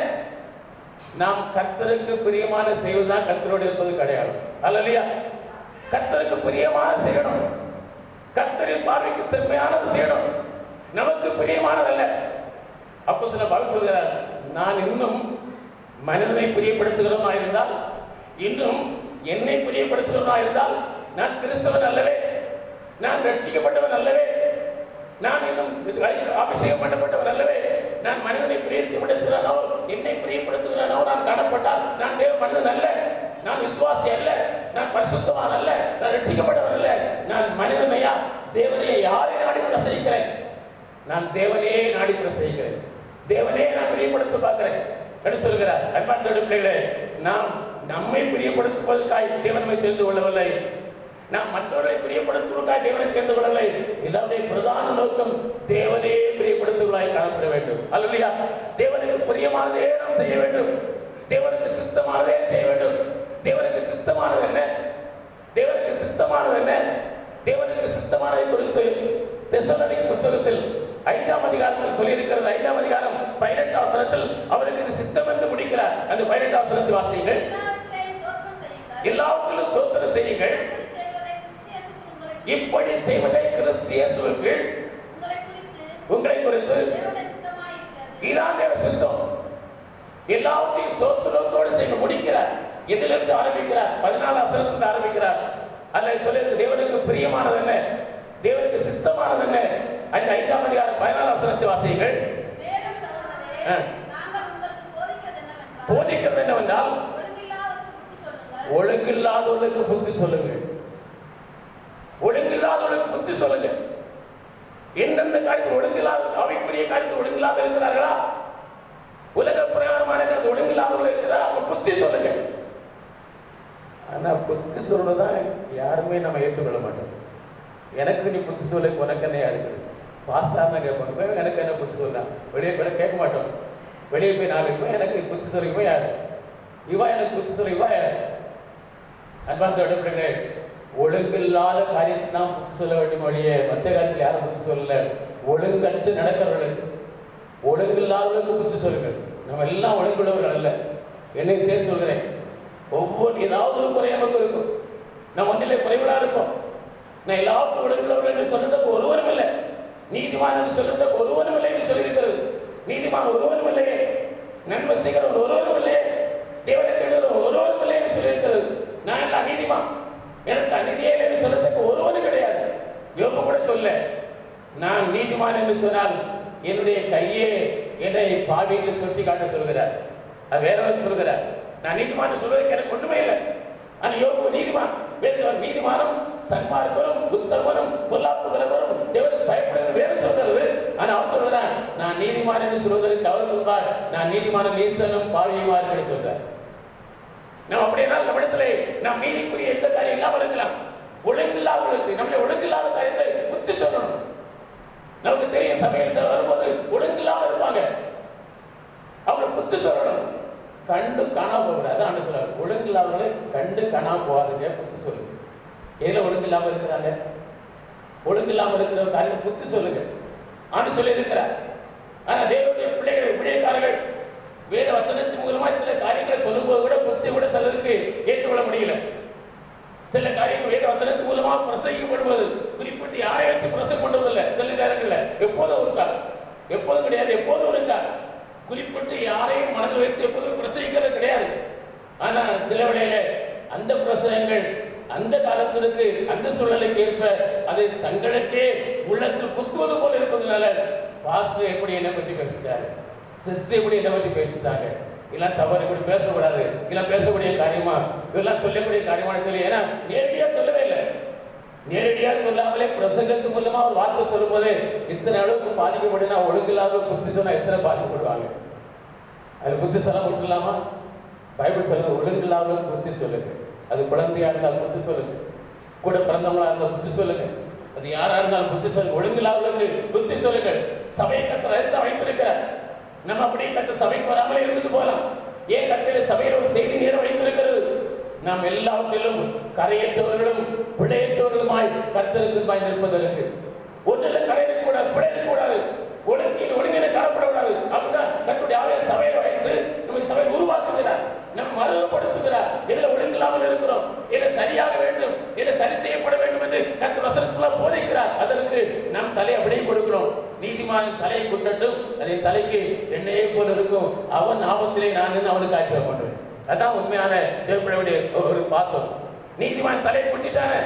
நாம் கர்த்தருக்கு பிரியமான செய்வதுதான் கர்த்தரோடு இருப்பதற்கு அடையாளம். அல்லேலூயா. கர்த்தருக்கு பிரியமானது செய்யணும். கர்த்தரின் பார்வைக்கு செம்மையானது செய்யணும். நமக்கு பிரியமானதல்ல. அப்போஸ்தலன் பவுல் சொல்கிறார், நான் இன்னும் மனிதனை பிரியப்படுத்துகிறவனா இருந்தால், இன்னும் என்னை பிரியப்படுத்துகிறவனா இருந்தால், நான் கிறிஸ்தவன் அல்லவே, நான் ரட்சிக்கப்பட்டவன் அல்லவே, நான் இன்னும் அபிஷேகம் பண்ணப்பட்டவன் அல்லவே. நான் மனிதனை பிரியப்படுத்துகிறானோ, என்னை பிரியப்படுத்துகிறானோ நான் காணப்பட்டால் நான் தேவ மனிதன் அல்ல, நான் விசுவாசி அல்ல, நான் பரிசுத்தவான் அல்ல, நான் ரட்சிக்கப்பட்டவன் அல்ல. நான் மனிதனையா தேவனையை யாரை நாடி பிரசங்கிக்கிறேன்? நான் தேவனையே நாடி பிரசங்கிக்கிறேன். தேவனையே நான் பிரியப்படுத்த பார்க்கிறேன் என்று சொல்கிறார். அன்பார்ந்த பிள்ளைகளே, நாம் நம்மை பிரியப்படுத்துவதற்காக தேவன் நம்மை தெரிந்து கொள்ளவில்லை. நாம் மற்றவர்களை பிரியப்படுத்துவதற்காக தேவனை தெரிந்து கொள்ளவில்லை. இதனுடைய பிரதான நோக்கம் தேவனே பிரியப்படுத்துவதாய் காணப்பட வேண்டும். அல்லேலூயா. தேவனுக்கு பிரியமானதே நாம் செய்ய வேண்டும். தேவனுக்கு சித்தமானதே செய்ய வேண்டும். தேவனுக்கு சித்தமானது என்ன? தேவனுக்கு சித்தமானது என்ன? தேவனுக்கு சித்தமானதை குறித்து தெசலோனிக்கேயர் புத்தகத்தில் 5ஆம் அதிகாரத்தில் சொல்லி இருக்கிறது. 5ஆம் அதிகாரம் 18ஆம் வசனத்தில் அவருக்கு இது சித்தம் என்று முடிக்கிறார். அந்த 18ஆம் வசனத்தை வாசியுங்கள். எல்லாவற்றிலும் ஸ்தோத்திரம் செய்யுங்கள், இப்படி செய்வதை கிறிஸ்து இயேசுவுக்கு உங்களை குறித்து இதான் தேவ சித்தம். எல்லாவற்றையும் ஸ்தோத்திரத்தோடு செய்ய முடிக்கிறார். எதிலிருந்து ஆரம்பிக்கிறார்? 14ஆம் வசனத்திலிருந்து ஆரம்பிக்கிறார். அதில் சொல்லியிருக்கு தேவனுக்கு பிரியமானது என்ன, தேவனுக்கு சித்தமானது என்ன. அந்த 5ஆம் அதிகாரம் 14ஆம் வசனத்தை வாசியுங்கள். போதிக்கிறது என்னவென்றால் ஒழுங்கில்லாதவர்களுக்கு புத்தி சொல்லுங்கள். ஒழுங்கில்லாதவர்களுக்கு புத்தி சொல்லுங்க. எந்தெந்த காரியத்தில் ஒழுங்கில்லாத, அவைக்குரிய காரியத்தில் ஒழுங்கில்லாத இருக்கிறார்களா? உலக பிரகாரமான ஒழுங்கு ஒழுங்கில்லாதவர்கள் இருக்கிறா, அவங்க புத்தி சொல்லுங்க. ஆனா புத்தி சொல்றதான் யாருமே நம்ம ஏற்றுக்கொள்ள மாட்டோம். எனக்கு நீ புத்தி சொல்ல, உனக்கு என்ன இருக்குது? பாஸ்டார் தான் கேட்பாங்க, எனக்கு என்ன புத்தி சொல்லலாம். வெளியே போய் கேட்க மாட்டோம். வெளியே போய் நாளைக்கு போய் எனக்கு புத்தி சொல்லிக்குவா யாரு? இவா எனக்கு புத்தி சொல்லிக்குவா யாரு? அன்பார்ந்த இடப்படிகளே, ஒழுங்கில்லாத காரியத்தை தான் புத்தி சொல்ல வேண்டும் ஒழிய மற்ற காலத்தில் யாரும் புத்தி சொல்லல. ஒழுங்கற்று நடக்கிறவர்களுக்கு, ஒழுங்கில்லாதவர்களுக்கு புத்தி சொல்லுங்கள். நம்ம எல்லாம் ஒழுங்குள்ளவர்கள் அல்ல. என்னை சேர்த்து சொல்கிறேன், ஒவ்வொரு ஏதாவது ஒரு குறை நமக்கு இருக்கும். நான் ஒன்றிலே குறைவுகளா இருக்கும். நான் எல்லாத்துக்கும் ஒழுங்குள்ளவர்கள் என்று சொல்றதுக்கு ஒருவரும் இல்லை. நீதிமான் என்று சொல்றதுக்கு ஒருவரும் இல்லை என்று சொல்லியிருக்கிறது. நீதிமான் ஒருவரும் இல்லையே, நன்மை செய்கிறவன் ஒருவரும் இல்லையே, தேவனை தேடுகிறவன் ஒருவரும் இல்லை என்று சொல்லியிருக்கிறது. நான் எல்லாம் நீதிமான், எனக்கு அநீதியே இல்லை என்று சொல்றதுக்கு ஒருவரும் கிடையாது. யோபு கூட சொல்ல, நான் நீதிமான் என்று சொன்னால் என்னுடைய கையே என்னை பாவி என்று சுட்டி காட்ட சொல்கிறார். அது வேறவர் சொல்கிறார். நான் நீதிமான் சொல்வதற்கு எனக்கு ஒன்றுமே இல்லை. ஆனால் யோபு நீதிமான். நீதிமானும் சன்மார்க்கரும் உத்தமரும் பொல்லாப்புகிறவரும் தேவனுக்கு பயப்படுகிற வேறு சொல்கிறது. ஆனால் அவன் சொல்கிறான், நான் நீதிமான் என்று சொல்வதற்கு அவருக்கு நான் நீதிமான நீசனும் பாவியுமா என்று சொல்றார். நம்ம அப்படின்னா நம்மிடத்திலே நாம் நீதிக்குரிய எந்த காரியம் இல்லாமல் இருக்கலாம். ஒழுங்கில்லாதவர்களுக்கு நம்மளை ஒழுங்கில்லாத காரியத்தை புத்தி சொல்லணும். நமக்கு தெரிய சமையல் வரும்போது ஒழுங்கில்லாம இருப்பாங்க, அவங்களை புத்தி சொல்லணும். கண்டு காணா போகிறாரு ஆண்டு சொல்றாரு, ஒழுங்கில்லாதவர்களை கண்டு காணா போகாதுங்க, புத்தி சொல்லுங்க. எதுல ஒழுங்கில்லாம இருக்கிறாங்க? ஒழுங்கில்லாம இருக்கிற காரியத்தை புத்தி சொல்லுங்க ஆண்டு சொல்லி இருக்கிறார். ஆனா தேவனுடைய பிள்ளைகள் விடயக்காரர்கள் வேத வசனத்தின் மூலமா சில காரியங்களை சொல்லும் போது கூட புத்தி கூட சிலருக்கு ஏற்றுக்கொள்ள முடியல. சில காரியங்கள் வேத வசனத்தின் மூலமா பிரசங்கிக்கப்படுவது, குறிப்பிட்டு யாரை வச்சு பிரசங்கம் பண்றதில்லை. சில நேரங்கள்ல எப்போதும் இருக்கா, எப்போதும் கிடையாது, எப்போதும் இருக்கா, குறிப்பிட்டு யாரையும் மனதில் வைத்து எப்போதும் பிரசங்கிக்கிறது கிடையாது. ஆனா சில வேளையில அந்த பிரசங்கங்கள் அந்த காலத்திற்கு அந்த சூழலுக்கு ஏற்ப அது தங்களுக்கே உள்ளத்தில் குத்துவது போல இருப்பதனால, பாஸ்டர் எப்படி என்னை பற்றி பேசிட்டாரு, சிஸ்டர் எப்படி என்னை பற்றி பேசிட்டாங்க, இதெல்லாம் தவறு, இப்படி பேசக்கூடாது, இதெல்லாம் பேசக்கூடிய காரியமா, இதெல்லாம் சொல்லக்கூடிய காரியமான சொல்லி, ஏன்னா நேரடியா சொல்லவே இல்லை. நேரடியா சொல்லாமலே பிரசங்கத்து மூலமா ஒரு வார்த்தை சொல்லும் போதே இத்தனை அளவுக்கு பாதிக்கப்படினா, ஒழுங்கில்லாத புத்தி சொன்னா எத்தனை பாதிக்கப்படுவாங்க. அது புத்தி சொல்ல விட்டுலாமா? பைபிள் சொல்லுது, ஒழுங்கில்லாத புத்தி சொல்லுங்க. அது குழந்தையா இருந்தால் புத்தி சொல்லுங்க, கூட பிறந்தவங்களா இருந்தால் புத்தி சொல்லுங்க, அது யாரா இருந்தாலும் புத்தி சொல்லுங்க. ஒழுங்கில்லாதவர்களுக்கு புத்தி சொல்லுங்க. சபையை கத்தர் வைத்திருக்கிறார். நம்ம அப்படியே கத்த சபைக்கு வராமலே இருந்துட்டு போகலாம். ஏன் கத்தையில சபையில் ஒரு செய்தி நேரம் வைத்திருக்கிறது? நாம் எல்லாவற்றிலும் கரையற்றவர்களும் பிழையற்றவர்களுமாய் கர்த்தருக்கு நிற்பதற்கு. ஒன்றில் கரையிட கூடாது, பிழைய கூடாது, ஒழுங்கின காணப்படக்கூடாது. அப்படிதான் கர்த்தருடைய ஆவியை சபையில வைத்து நமக்கு சபையை உருவாக்குகிறார், நம்ம மறுபடுத்துகிறார். இதுல ஒழுங்கில்லாமல் இருக்கிறோம், இதை சரியாக வேண்டும், இதை சரி செய்யப்பட வேண்டும் என்று கர்த்தர் வசனத்துல போதிக்கிறார். அதற்கு நாம் தலை அப்படியே கொடுக்கிறோம். நீதிமானின் தலையை குட்டட்டும், அதன் தலைக்கு எண்ணெயை போல இருக்கும், அவன் ஆபத்திலே நான் அவனுக்கு ஆட்சியம் பண்றேன். அதான் உண்மையான தேவனுடைய ஒரு பாசம். நீதிமான் தலையை குட்டிட்டானே,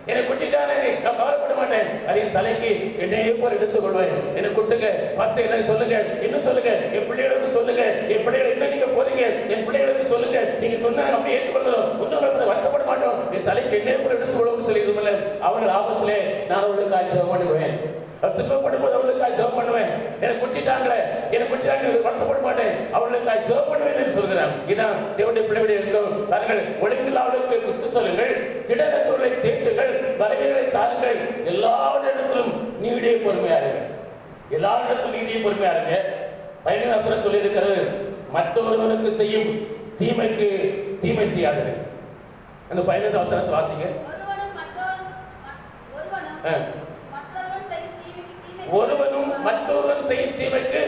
என்னை குட்டிட்டானே, நான் கவலைப்பட மாட்டேன், அதன் தலைக்கு எண்ணெயை போல் எடுத்துக் கொள்வேன். என்னை குட்டுங்க, பச்சை என்ன சொல்லுங்க, இன்னும் சொல்லுங்க, என் பிள்ளைகளுக்கு சொல்லுங்க, என் பிள்ளைகளை என்ன நீங்க போதீங்க, என் பிள்ளைகளுக்கு சொல்லுங்க, நீங்க சொன்ன அப்படி ஏற்றுக்கொள்கிறோம், ஒன்றும் வருத்தப்பட மாட்டோம், என் தலைக்கு எண்ணெயை போல் எடுத்துக் கொள்ளும் சொல்லி அவர்கள் ஆபத்திலே நான் அவர்களுக்கு ஆட்சியம் பண்ணுவேன். துன்பப்படும் போது அவர்களுக்காக ஜெபம் பண்ணுவேன். என்னை குட்டிட்டாங்களே, என்னை குட்டிட்டாங்க, வருத்தப்பட மாட்டேன், அவர்களுக்காக ஜெபம் பண்ணுவேன் என்று சொல்கிறான். இதான் தேவனுடைய பிள்ளைகளுடைய இருக்கும். பாருங்கள், ஒழுங்கில்லாதவர்களுக்கு புத்தி சொல்லுங்கள், திடனற்றவர்களை தேற்றுங்கள், பலவீனர்களை தாருங்கள், எல்லாவற்றிடத்திலும் நீடிய பொறுமையா இருங்க. எல்லா இடத்திலும் நீடிய பொறுமையா இருங்க. 15 வசனம் சொல்லி இருக்கிறது, மற்றொருவனுக்கு செய்யும் தீமைக்கு தீமை செய்யாதீர்கள். அந்த 15 வசனத்தை வாசிங்க. ஒருவனும் மற்றொருவன் செய்யும் தீமைக்கு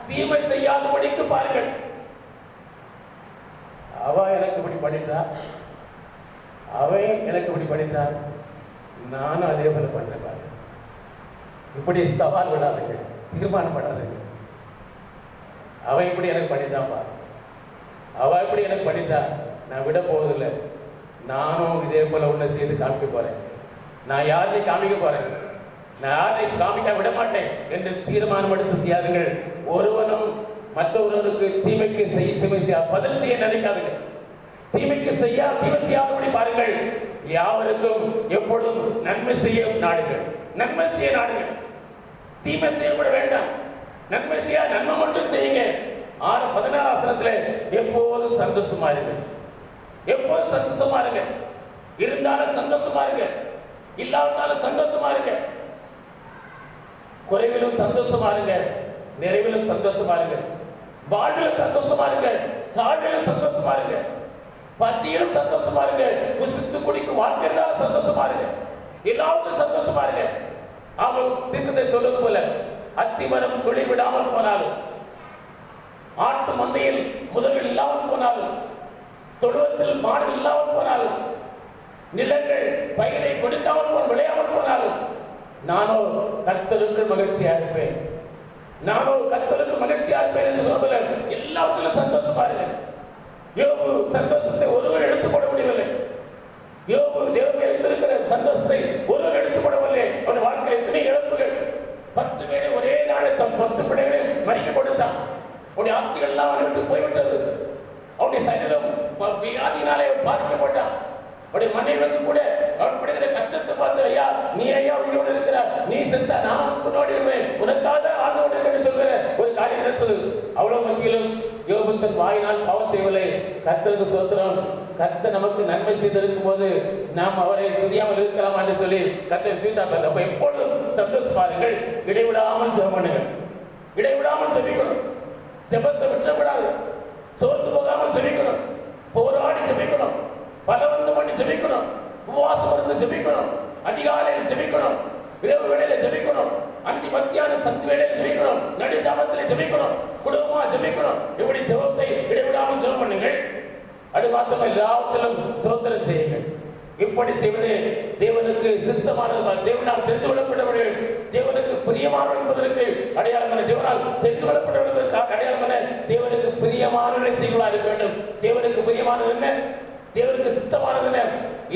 தீமை செய்யாதபடிக்கு பாருங்கள். அவ எனக்கு இப்படி பண்ணிட்டா, அவன் எனக்கு இப்படி பண்ணிட்டா, நானும் அதே போல பண்றேன் பாருங்க. இப்படி சவால் விடாதுங்க, தீர்மானம் படாதுங்க. அவன் இப்படி எனக்கு பண்ணிட்டான் பாரு, அவ இப்படி எனக்கு பண்ணிட்டா, நான் விட போவதில்லை, நானும் இதே போல உன்னை செய்து காமிக்க போறேன், நான் யாரையும் காமிக்க போறேன், நான் யாரையும் காமிக்க விட மாட்டேன் என்று தீர்மானம் எடுத்து செய்யாதுங்கள். ஒருவனும் மற்றொருவனுக்கு தீமைக்கு பதில் செய்ய நினைக்காதுங்க. தீமைக்கு தீமை செய்யாதபடி பாருங்கள். யாவருக்கும் எப்பொழுதும் நன்மை செய்ய நாடுங்கள், நன்மை செய்ய நாடுங்கள், தீமை செய்யக்கூட வேண்டாம். நன்மை செய்ய நன்மை மட்டும் செய்யுங்க. 16 வசனத்திலே எப்போதும் சந்தோஷமா இருங்க, எப்போதும் சந்தோஷமா இருங்க. இருந்தாலும் சந்தோஷமா இருங்க, இல்லாவிட்டாலும் சந்தோஷமா இருங்க. குறைவிலும் சந்தோஷமா இருங்க, நிறைவிலும் சந்தோஷமா இருங்க. வாழ்விலும் சந்தோஷமா இருங்க, தாழ்விலும் சந்தோஷமா இருங்க. பசியிலும் சந்தோஷமா இருங்க, புசித்து குடிக்கும் வாழ்க்கை இருந்தாலும் சந்தோஷமா இருங்க, எல்லாவற்றும் சந்தோஷமா இருங்க. அவன் தீர்க்கத்தை சொல்வது போல அத்திமரம் துளி விடாமல் போனாலும், ஆட்டு மந்தையில் முதலில் இல்லாமல் போனாலும், தொழுவத்தில் மாடு இல்லாமல் போனாலும், நிலங்கள் பயிரை கொடுக்காமல் விளையாமல் போனாலும், நானோ கர்த்தருக்கு மகிழ்ச்சியா இருப்பேன், நானோ கர்த்தருக்கு மகிழ்ச்சியா இருப்பேன் என்று சொல்வதில் எல்லாவற்றிலும் சந்தோஷமா இருங்க. யோபு சந்தோஷத்தை ஒருவர் எடுத்துக்கொள்ள முடியவில்லை. யோபு தேவன் எடுத்திருக்கிற சந்தோஷத்தை ஒருவர் எடுத்துக்கொள்ளவில்லை. அவன் வாழ்க்கையில் எத்தனை இழப்புகள், 10 பேரை ஒரே நாளை தம் 10 பிள்ளைகளை மறிக்க கொடுத்தான். அவனுடைய ஆஸ்திகள் எல்லாம் அவனை விட்டு போய்விட்டது. அவனுடைய சரீரம் வியாதியினாலே பாதிக்கப்பட்டான். அவருடைய மனைவி வந்து கூட அவன் படுகிற கஷ்டத்தை பார்த்து, ஐயா நீ ஐயா உயிரோடு இருக்கிறார், நீ செத்தா நான் உன்னோடு இருவேன், உனக்காக ஆண்டோடு இருக்கேன்னு சொல்கிற ஒரு காரியம் நடந்தது. அவ்வளவு மத்தியிலும் யோபு தன் வாயினால் பாவம் செய்யவில்லை. கர்த்தருக்கு ஸ்தோத்திரம். கர்த்தர் நமக்கு நன்மை செய்திருக்கும் போது நாம் அவரை துதியாமல் இருக்கலாம் என்று சொல்லி கர்த்தரை துதித்தார்கள். அப்ப எப்பொழுதும் சந்தோஷமாருங்கள், இடைவிடாமல் ஜெபம் பண்ணுங்கள், இடைவிடாமல் ஜெபிக்கணும், ஜெபத்தை விட்டுறக்கூடாது, சோர்ந்து போகாமல் ஜெபிக்கணும், போராடி ஜெபிக்கணும், பலவந்தம் பண்ணி ஜெபிக்கணும், உபவாசம் இருந்து ஜெபிக்கணும், அதிகாலையில் ஜெபிக்கணும், இரவு வேளையில ஜெபிக்கணும், அந்தி மத்தியான சந்தி வேளையில ஜெபிக்கணும், நடுஜாமத்திலே ஜெபிக்கணும், குடும்பமா ஜெபிக்கணும். இப்படி ஜெபத்தை இடைவிடாமல் ஜெபம் பண்ணுங்கள். அது மாத்திரம் எல்லாவற்றிலும் ஸ்தோத்திரம் செய்யுங்கள். இப்படி செய்வது தேவனுக்கு சித்தமானது, தேவனால் தெரிந்து கொள்ளப்பட்டவர்கள், தேவனுக்கு பிரியமானவர்கள் என்பதற்கு அடையாளமான, தேவனால் தெரிந்து கொள்ளப்பட்டவர்களுக்கு அடையாளமான தேவனுக்கு பிரியமானவர்களை செய்வதாக இருக்க வேண்டும். தேவனுக்கு பிரியமானது என்ன, தேவனுக்கு சித்தமானது என்ன?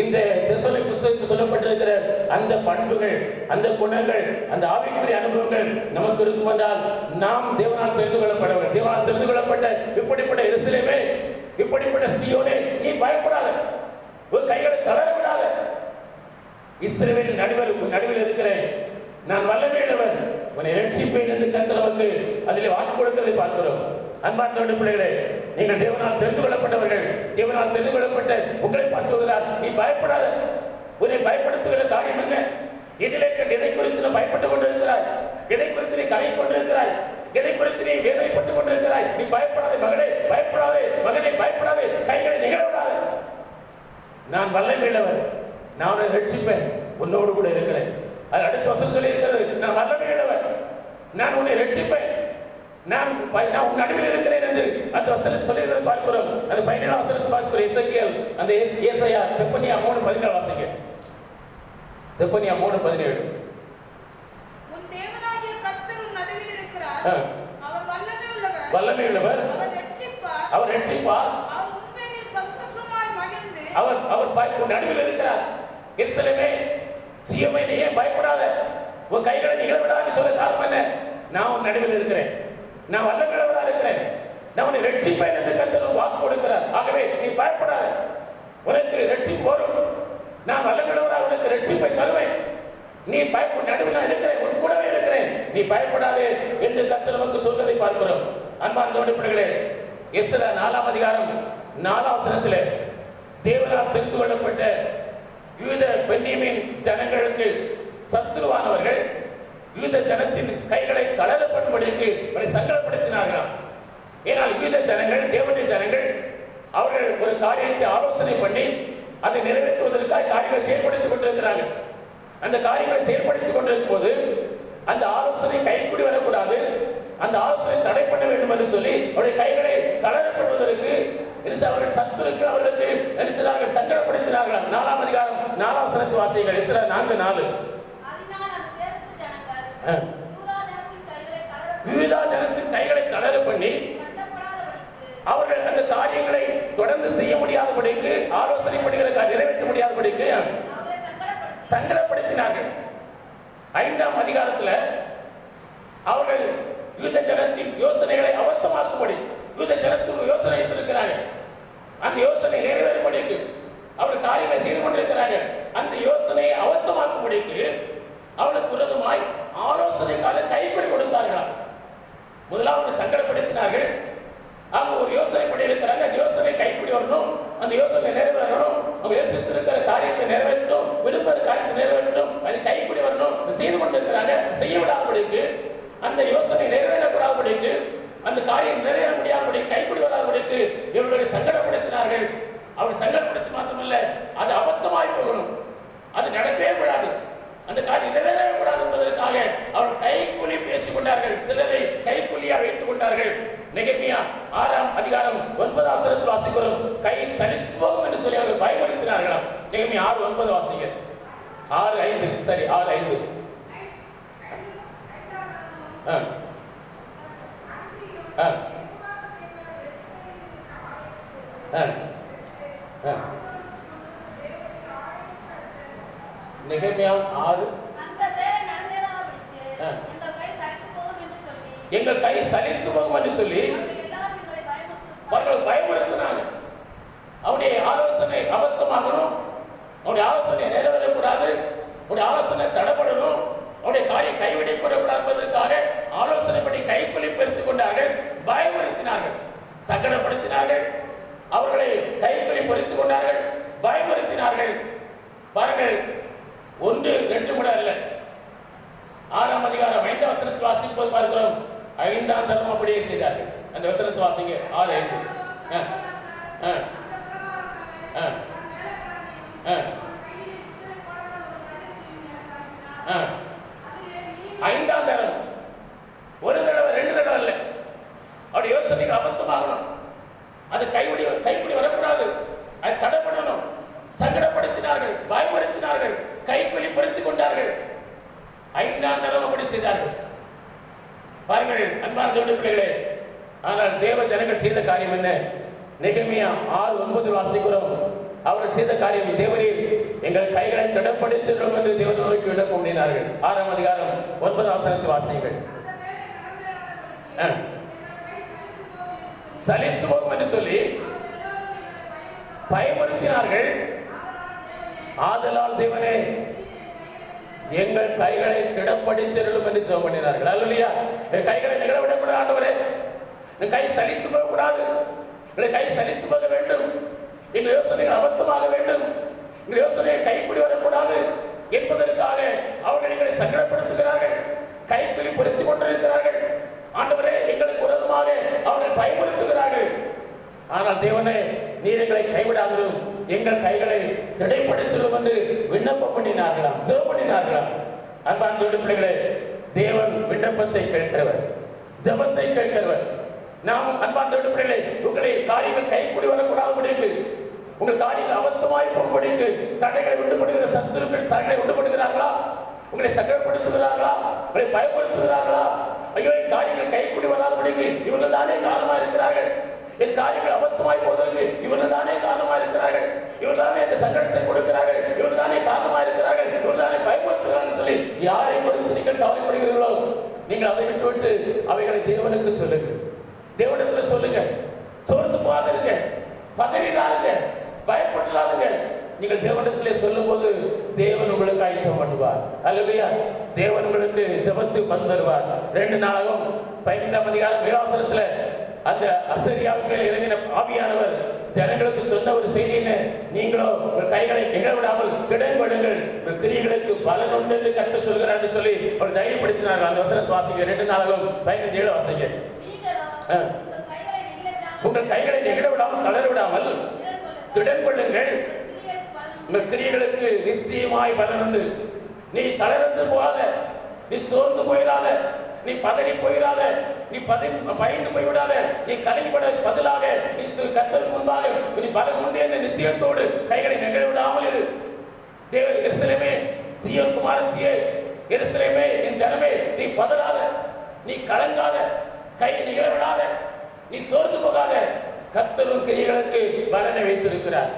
இந்த தெசலோனிக்கேயர் புத்தகத்தில் சொல்லப்பட்டிருக்கிற அந்த பண்புகள், அந்த குணங்கள், அந்த ஆவிக்குரிய அனுபவங்கள் நமக்கு இருக்கும் என்றால் நாம் தேவனால் தெரிந்து கொள்ளப்பட்டவர்கள். தேவனால் தெரிந்து கொள்ளப்பட்ட இப்படிப்பட்ட எருசலேமே, இப்படிப்பட்ட சீயோனே, நீ பயப்படாத, ஒரு கைகளை தளர விடாத. இஸ்ரவேலின் நடுவில் இருக்கிறேன், நான் வல்லமையுள்ளவன், உன்னை ரட்சிப்பேன் என்று கர்த்தர் நமக்கு அதிலே வாக்கு கொடுக்கிறதை பார்க்கிறோம். அன்பார்ந்த பிள்ளைகளே, நீங்கள் தேவனால் தெரிந்து கொள்ளப்பட்டவர்கள். தேவனால் தெரிந்து கொள்ளப்பட்ட உங்களை பார்த்து சொல்கிறார், நீ பயப்படாத. உன்னை பயப்படுத்துகிற காரியம் என்ன? எதிலே கண்டு எதை குறித்து நீ பயப்பட்டுக் கொண்டிருக்கிறாய்? எதை குறித்து நீ கலங்கி கொண்டிருக்கிறாய்? எதை குறித்து நீ வேதனைப்பட்டுக் கொண்டிருக்கிறாய்? நீ பயப்படாதே மகளே, பயப்படாதே மகனே, பயப்படாதே, கைகளை நிகழ விடாதே. நான் வல்லமையுள்ளவன், நான் உன்னை ரட்சிப்பேன், உன்னோடு கூட இருக்கிறேன். அது அடுத்த வசனம் சொல்லி இருக்கிறது, நான் வல்லமையுள்ளவன், நான் உன்னை ரட்சிப்பேன், நான் உன் நடுவில் இருக்கிறேன் என்று அந்த வசனத்தை சொல்லியிருக்கிறது பார்க்கிறோம். அது 17 வசனத்தை பார்க்கிறோம். எசேக்கியேல், அந்த ஏசாயா, செப்பனியா 3:17 வாசிங்க. செப்பனியா 3:17. உன் தேவனாகிய கர்த்தர் உன் நடுவில் இருக்கிறார், அவர் வல்லமையுள்ளவர், வல்லமையுள்ளவர், அவர் ரட்சிப்பார், அவர் உண்மையில் சந்தோஷமாய் மகிழ்ந்து, அவர் உன் நடுவில் இருக்கிறார். எருசலேமே, சீயோனே, நீ ஏன் பயப்படாத, உன் கைகளை நிகழ விடாதுன்னு சொல்ல காரணம் என்ன? நான் உன் நடுவில் இருக்கிறேன், நான் வல்லமையுள்ளவராக இருக்கிறேன், நான் உன்னை ரட்சிப்பேன் என்று கர்த்தர் வாக்கு கொடுக்கிறார். ஆகவே நீ பயப்படாத, உனக்கு ரட்சிப்பு வரும், நான் வல்லமையுள்ளவராக உனக்கு ரட்சிப்பை தருவேன், நீ பயப்பட நடுவில் நான் இருக்கிறேன், உன் கூடவே இருக்கிறேன், நீ பயப்படாதே என்று கர்த்தர் நமக்கு சொல்வதை பார்க்கிறோம். அன்பார்ந்த பிள்ளைகளே, எஸ்றா 4ஆம் அதிகாரம் 4ஆம் வசனத்திலே தேவனால் தெரிந்து கொள்ளப்பட்ட யூத பென்யமீன் ஜனங்களுக்கு சத்துருவானவர்கள் யூத ஜனத்தின் கைகளை தளரப்படும்படிக்கு அவரை சங்கடப்படுத்தினார்களாம். ஏனால் யூத ஜனங்கள், தேவனுடைய ஜனங்கள், அவர்கள் ஒரு காரியத்தை ஆலோசனை பண்ணி அதை நிறைவேற்றுவதற்காக காரியங்களை செயல்படுத்திக் கொண்டிருக்கிறார்கள். அந்த காரியங்களை செயல்படுத்திக் கொண்டிருக்கும் போது அந்த ஆலோசனை கைக்கூடி வரக்கூடாது, அந்த ஆலோசனை தடை பண்ண வேண்டும் என்று சொல்லி அவருடைய கைகளை தளரப்படுவதற்கு அவர்கள் சத்துருக்கு அவர்களுக்கு அவர்கள் சங்கடப்படுத்தினார்கள். 4ஆம் அதிகாரம் 4ஆம் வசனத்தை வாசியுங்கள். எஸ்றா 4:4. யூதா ஜனத்தின் கைகளை தளர பண்ணி அவர்கள் அந்த காரியங்களை தொடர்ந்து செய்ய முடியாதபடிக்கு, ஆலோசனை பண்ணுகிற நிறைவேற்ற முடியாதபடிக்கு சங்கடப்படுத்தினார்கள். 5ஆம் அதிகாரத்தில் அவர்கள் யூத ஜனத்தின் யோசனைகளை அபத்தமாக்கும்படி, யூத ஜனத்தின் யோசனை வைத்திருக்கிறார்கள், அந்த யோசனை நிறைவேறும்படிக்கு அவர்கள் காரியங்களை செய்து கொண்டிருக்கிறார்கள். அந்த யோசனையை அபத்தமாக்கும்படிக்கு அவளுக்கு விரோதமாய் ஆலோசனைக்காக கைப்படி கொடுத்தார்களாம். முதலாவது சங்கடப்படுத்தினார்கள், அவங்க ஒரு யோசனை பண்ணி இருக்கிறாங்க. அந்த யோசனை கைக்கூடி வரணும், அந்த யோசனை நிறைவேறணும், அவங்க யோசித்திருக்கிற காரியத்தை நிறைவேற்றணும், விரும்புகிற காரியத்தை நிறைவேற்றணும், அது கைக்கூடி வரணும். செய்து கொண்டு இருக்கிறாங்க. செய்ய விடாதபடிக்கு, அந்த யோசனை நிறைவேறக்கூடாதபடிக்கு, அந்த காரியம் நிறைவேற முடியாதபடி, கைக்கூடி வராதபடிக்கு இவர்களை சங்கடப்படுத்தினார்கள். அவர் சங்கடப்படுத்தி மாத்திரமல்ல, அது அபத்தமாய் போகணும், அது நடக்கவே கூடாது, அந்த காரியம் நிறைவேறவே கூடாது என்பதற்காக அவர் கைக்கூலி பேசிக் கொண்டார்கள். சிலரை கைக்கூலியா வைத்துக் கொண்டார்கள். நெகேமியா 6ஆம் அதிகாரம் 9ஆம் வசனத்தில் வாசிக்கிறோம். கை சலித்து போகும் என்று சொல்லி அவர்கள் பயமுறுத்தினார்களாம். நெகேமியா 6:9 வாசிங்க. 6:5 சரி 6:5. நெகேமியா 6 எங்கள் கை சலித்து போகும் என்று சொல்லி அவர்கள் பயமுறுத்தினாங்க. அவருடைய ஆலோசனை அபத்தமாகணும், அவருடைய ஆலோசனை நிறைவேறக்கூடாது, அவருடைய ஆலோசனை தடைப்படணும், அவருடைய காரியம் கைவிடக்கூடாது என்பதற்காக ஆலோசனை பண்ணி கைக்குலி பெருத்துக் கொண்டார்கள், பயமுறுத்தினார்கள், சங்கடப்படுத்தினார்கள், அவர்களை கைக்குலி பொறித்துக் கொண்டார்கள், பயமுறுத்தினார்கள். பாருங்கள், 1-2 முறை அல்ல, 6ஆம் அதிகாரம் 5ஆம் வசனத்தில் வாசிக்கும் போது பார்க்கிறோம், 5ஆம் தரம் அப்படியே செய்தார்கள். அந்த வசனத்தை வாசிங்க. 6:5. 5ஆம் தரம், ஒரு தடவை 2 தடவை அல்ல. அவருடைய யோசனைகள் அபத்தமாகணும், அது கைக்குடி வரக்கூடாது, அது தடைப்படணும். சங்கடப்படுத்தினார்கள், பயமுறுத்தினார்கள், கைக்குலி பொறுத்துக் கொண்டார்கள். 5ஆம் தரம் அப்படி செய்தார்கள். பாருங்கள் அன்பான தேவனுடைய பிள்ளைகளே, ஆனால் தேவ ஜனங்கள் செய்த காரியம் என்ன? நெகேமியா 6:9 வாசிக்கிறோம். அவர்கள் செய்த காரியம், தேவரீர் எங்கள் கைகளை திடப்படுத்தினோம் என்று தேவனை நோக்கி விண்ணப்பம் பண்ணினார்கள். 6ஆம் அதிகாரம் 9ஆம் வசனத்தை வாசிங்கள். சலித்து போகும் என்று சொல்லி பயமுறுத்தினார்கள். ஆதலால் தேவனே எங்கள் கைகளை திடப்படுத்தினோம் என்று ஜெபம் பண்ணினார்கள். அல்லேலூயா. என் கைகளை நிகழவிடக்கூடாது ஆண்டவரே, என் கை சலித்து போகக்கூடாது, என் கை சலித்து போக வேண்டும், எங்கள் யோசனைகள் அபத்தமாக வேண்டும், எங்கள் யோசனையை கைக்குடி வரக்கூடாது என்பதற்காக அவர்கள் எங்களை சங்கடப்படுத்துகிறார்கள், கைக்குலி பொருத்திக் கொண்டிருக்கிறார்கள். ஆண்டவரே எங்களுக்கு விரோதமாக அவர்கள் பயமுறுத்துகிறார்கள். ஆனால் தேவனே நீர் எங்களை கைவிடாததும் எங்கள் கைகளை திடைப்படுத்தும் என்று விண்ணப்பம் பண்ணினார்களாம், ஜெபம் பண்ணினார்களாம். அன்பான பிள்ளைகளே, தேவன் விண்ணப்பத்தை கேட்கிறவர், ஜெபத்தை கேட்கிறவர். நாம் அன்பான பிள்ளைகளே, உங்களை காரியங்கள் கைக்கூடி வரக்கூடாதபடிக்கு, உங்கள் காரியங்கள் அபத்தமாய் போகும்படிக்கு தடைகளை உண்டுபடுகிற சத்துருக்கள் சடைகளை உண்டுபடுகிறார்களா? உங்களை சங்கடப்படுத்துகிறார்களா? உங்களை பயப்படுத்துகிறார்களா? ஐயோ, காரியங்கள் கைக்கூடி வராதபடிக்கு இவர்கள் தானே காரணமாக இருக்கிறார்கள், என் காரியங்கள் அபத்தமாய் போவதற்கு இவர்கள் தானே காரணமாக இருக்கிறார்கள், இவர்கள் தானே இந்த சங்கடத்தை கொடுக்கிறார்கள், இவர்கள் தானே காரணமாக இருக்கிறார்கள், இவர்கள் தானே பயப்படுத்துகிறார்கள் சொல்லி யாரை குறித்து நீங்கள் கவலைப்படுகிறீர்களோ நீங்கள் அதை விட்டுவிட்டு அவைகளை தேவனுக்கு சொல்லுங்கள், தேவனிடத்தில் சொல்லுங்க. சோர்ந்து போகாதீங்க, பதறிடாதீங்க, பயப்பட்டுடாதீங்க. நீங்கள் தேவனிடத்திலே சொல்லும் போது தேவன் உங்களுக்கு ஆயத்தம் பண்ணுவார். அல்லேலூயா. தேவன் உங்களுக்கு ஜெபத்து பந்து தருவார். 2 நாளாகும் 15ஆம் அதிகாரம் 7ஆம் வசனத்தில் அந்த அசரியாவின் மேல் இறங்கின ஆவியானவர் ஜனங்களுக்கு சொன்ன ஒரு செய்தி என்ன? நீங்களோ உங்கள் கைகளை நிகழவிடாமல் திடன்படுங்கள், உங்கள் கிரியைகளுக்கு பலன் உண்டு என்று கர்த்தர் சொல்கிறார் என்று சொல்லி அவர் தைரியப்படுத்தினார்கள். அந்த வசனத்தை வாசிங்க. 2 நாளாகும் 15:7 வாசிங்க. உங்கள் கைகளை நிகழவிடாமல் தளர விடாமல் திடன் கொள்ளுங்கள், உங்கள் கிரியைகளுக்கு நிச்சயமாய் பலன் உண்டு. நீ தளர்ந்து போகாத, நீ சோர்ந்து போயிடாத, நீ பதறி போயிடாத, நீ பயந்து போய்விடாத, நீ கலைப்பட பதிலாக நீ கர்த்தருக்கு முன்பாக நீ பலன் உண்டு என்ற நிச்சயத்தோடு கைகளை நிகழவிடாமல் இரு. தேவ எருசலேமே, சீயோன் குமாரத்தியே, எருசலேமே, என் ஜனமே, நீ பதறாத, நீ கலங்காத, கை நிகழவிடாத, நீ சோர்ந்து போகாத. கர்த்தரும் கிரியைகளுக்கு பலனை வைத்திருக்கிறார்.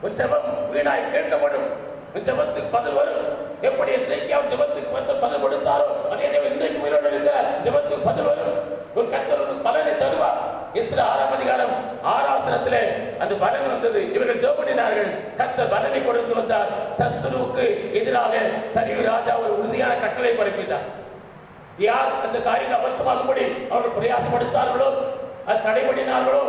உன் ஜெபம் வீணாய் கேட்கப்படும், உன் ஜெபத்துக்கு பதில் வரும். எப்படி எசேக்கியாவின் ஜெபத்துக்கு பதில் கொடுத்தாரோ அதே தேவன் இன்றைக்கு உயிரோடு இருக்கிறார். ஜெபத்துக்கு பதில் வரும், உன் கர்த்தர் உனக்கு பலனை தருவார். எஸ்றா 6ஆம் அதிகாரம் 6ஆம் வசனத்திலே அந்த பலன் வந்தது. இவர்கள் ஜெபம் பண்ணினார்கள், கர்த்தர் பலனை கொடுத்து வந்தார். சத்துருவுக்கு எதிராக தரியு ராஜா ஒரு உறுதியான கட்டளை பிறப்பித்தார். யார் அந்த காரியங்கள் அபத்தமாகும்படி அவர்கள் பிரயாசப்படுத்தார்களோ, அது தடைபடினார்களோ,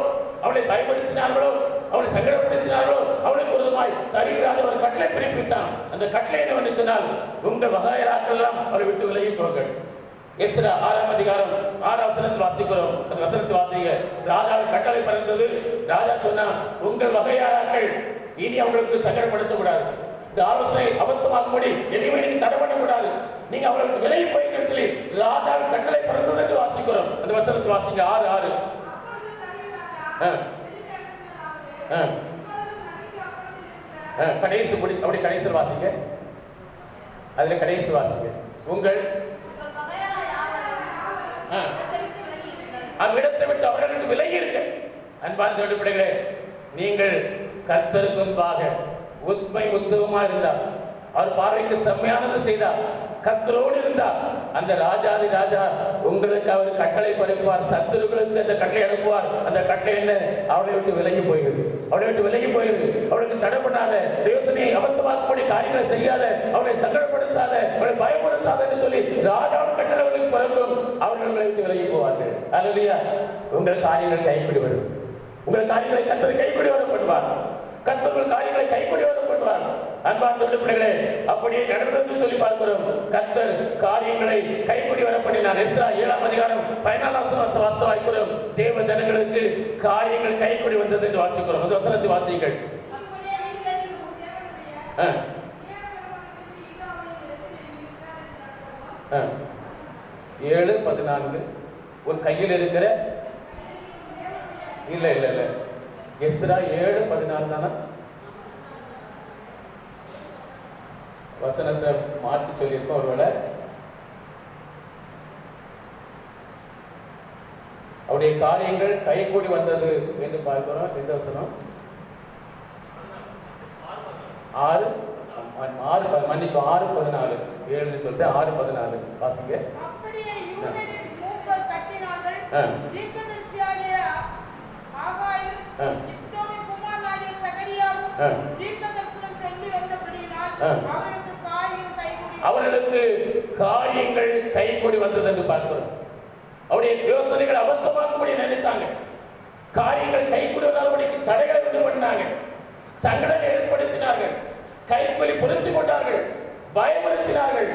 அவளை பயப்படுத்தினார்களோ, அவளை சங்கடப்படுத்தினார்களோ, அவளுக்கு விரோதமாய் தருகிறாத ஒரு கட்டளை பிறப்பித்தான். அந்த கட்டளை என்னவென்று சொன்னால், உங்கள் வகையராக்கள் எல்லாம் அவளை விட்டு விலகி போங்கள். எஸ்ரா 6ஆம் அதிகாரம் 6ஆம் வசனத்தில் வாசிக்கிறோம். அந்த வசனத்தை வாசிங்க. ராஜாவின் கட்டளை பிறந்தது. ராஜா சொன்னா, உங்கள் வகையாராக்கள் இனி அவங்களுக்கு சங்கடப்படுத்த கூடாது. இந்த ஆலோசனை அபத்தமாகும்படி எதையுமே நீங்க தடை பண்ணக்கூடாது. நீங்க அவர்களுக்கு விலகி போயிருக்க சொல்லி ராஜாவின் கட்டளை பிறந்தது என்று வாசிக்கிறோம். அந்த வசனத்தை வாசிங்க. 6:6. கடைசி முடி அப்படி கடைசியில் வாசிங்க. அதுல கடைசி வாசிங்க. உங்கள் அவ்விடத்தை விட்டு அவர்களுக்கு விலகி இருக்க. அன்பான தேவனுடைய பிள்ளைகளே, நீங்கள் கர்த்தருக்கு முன்பாக உண்மை உத்தமமா இருந்தார், அவர் பார்வைக்கு செம்மையானது செய்தார், கர்த்தரோடு இருந்தார், அந்த ராஜாதி ராஜா உங்களுக்கு அவர் கட்டளை பரப்புவார், சத்துருக்களுக்கு அந்த கட்டளை அனுப்புவார். அந்த கட்டளை என்ன? அவளை விட்டு விலகி போயிருக்கு. அவளை விட்டு விலகி போயிருக்கு. அவளுக்கு தடை பண்ணாத, யோசனையை அபத்தமாக்கக்கூடிய காரியங்களை செய்யாத, அவளை சங்கடப்படுத்தாத, அவளை பயப்படுத்தாத என்று சொல்லி ராஜாவின் கட்டளை அவர்களுக்கு பிறக்கும். அவர்களை விட்டு விலகி போவார்கள். அல்லேலூயா. உங்கள் காரியங்கள் கைப்பிடி வரும். உங்கள் காரியங்களை கர்த்தர் கைப்பிடி வர பண்ணுவார். கர்த்தர் காரியங்களை கைப்பிடி வர பண்ணுவார். அன்பார்ந்த பிள்ளைகளே, அப்படியே நடந்தது சொல்லி பார்க்கிறோம். கர்த்தர் காரியங்களை கைப்பிடி வர பண்ணினார். எஸ்ரா 7ஆம் அதிகாரம் 14ஆம் வசனம் வாசிக்கிறோம். தேவ ஜனங்களுக்கு காரியங்கள் கைப்பிடி வந்தது என்று வாசிக்கிறோம். அந்த வசனத்தை வாசியுங்கள். 7:14 உன் கையில் இருக்கிற இல்ல இல்ல இல்ல எஸ்ரா 7:14 தானா? வசனத்தை மாற்றி சொல்லியிருக்கோம். ஒருவேளை அவருடைய காரியங்கள் கைகூடி வந்தது என்று பார்க்கிறோம். எந்த வசனம்? 6:14 7 சொல்லிட்டு 6:14 வாசிங்க. அப்படியே யூதரின் மூப்பர் கட்டினார்கள். தீர்க்கதரிசியாகிய ஆகாயும் இத்தோவின் குமாரனாகிய சகரியாவும் தீர்க்கதரிசனம் சொல்லி வந்தபடியினால் அவர்களுக்கு காரியங்கள் கைகூடி வந்தது என்று பார்க்கிறோம். அவருடைய யோசனைகள் அபத்தமாக்கும்படி நினைத்தாங்க. காரியங்கள் கைகூடி வராதபடிக்கு தடைகளை உண்டு பண்ணாங்க. சங்கடங்களை ஏற்படுத்தினார்கள். கைக்கூலி பொருத்திக் கொண்டார்கள், பயமுறுத்தினார்கள்.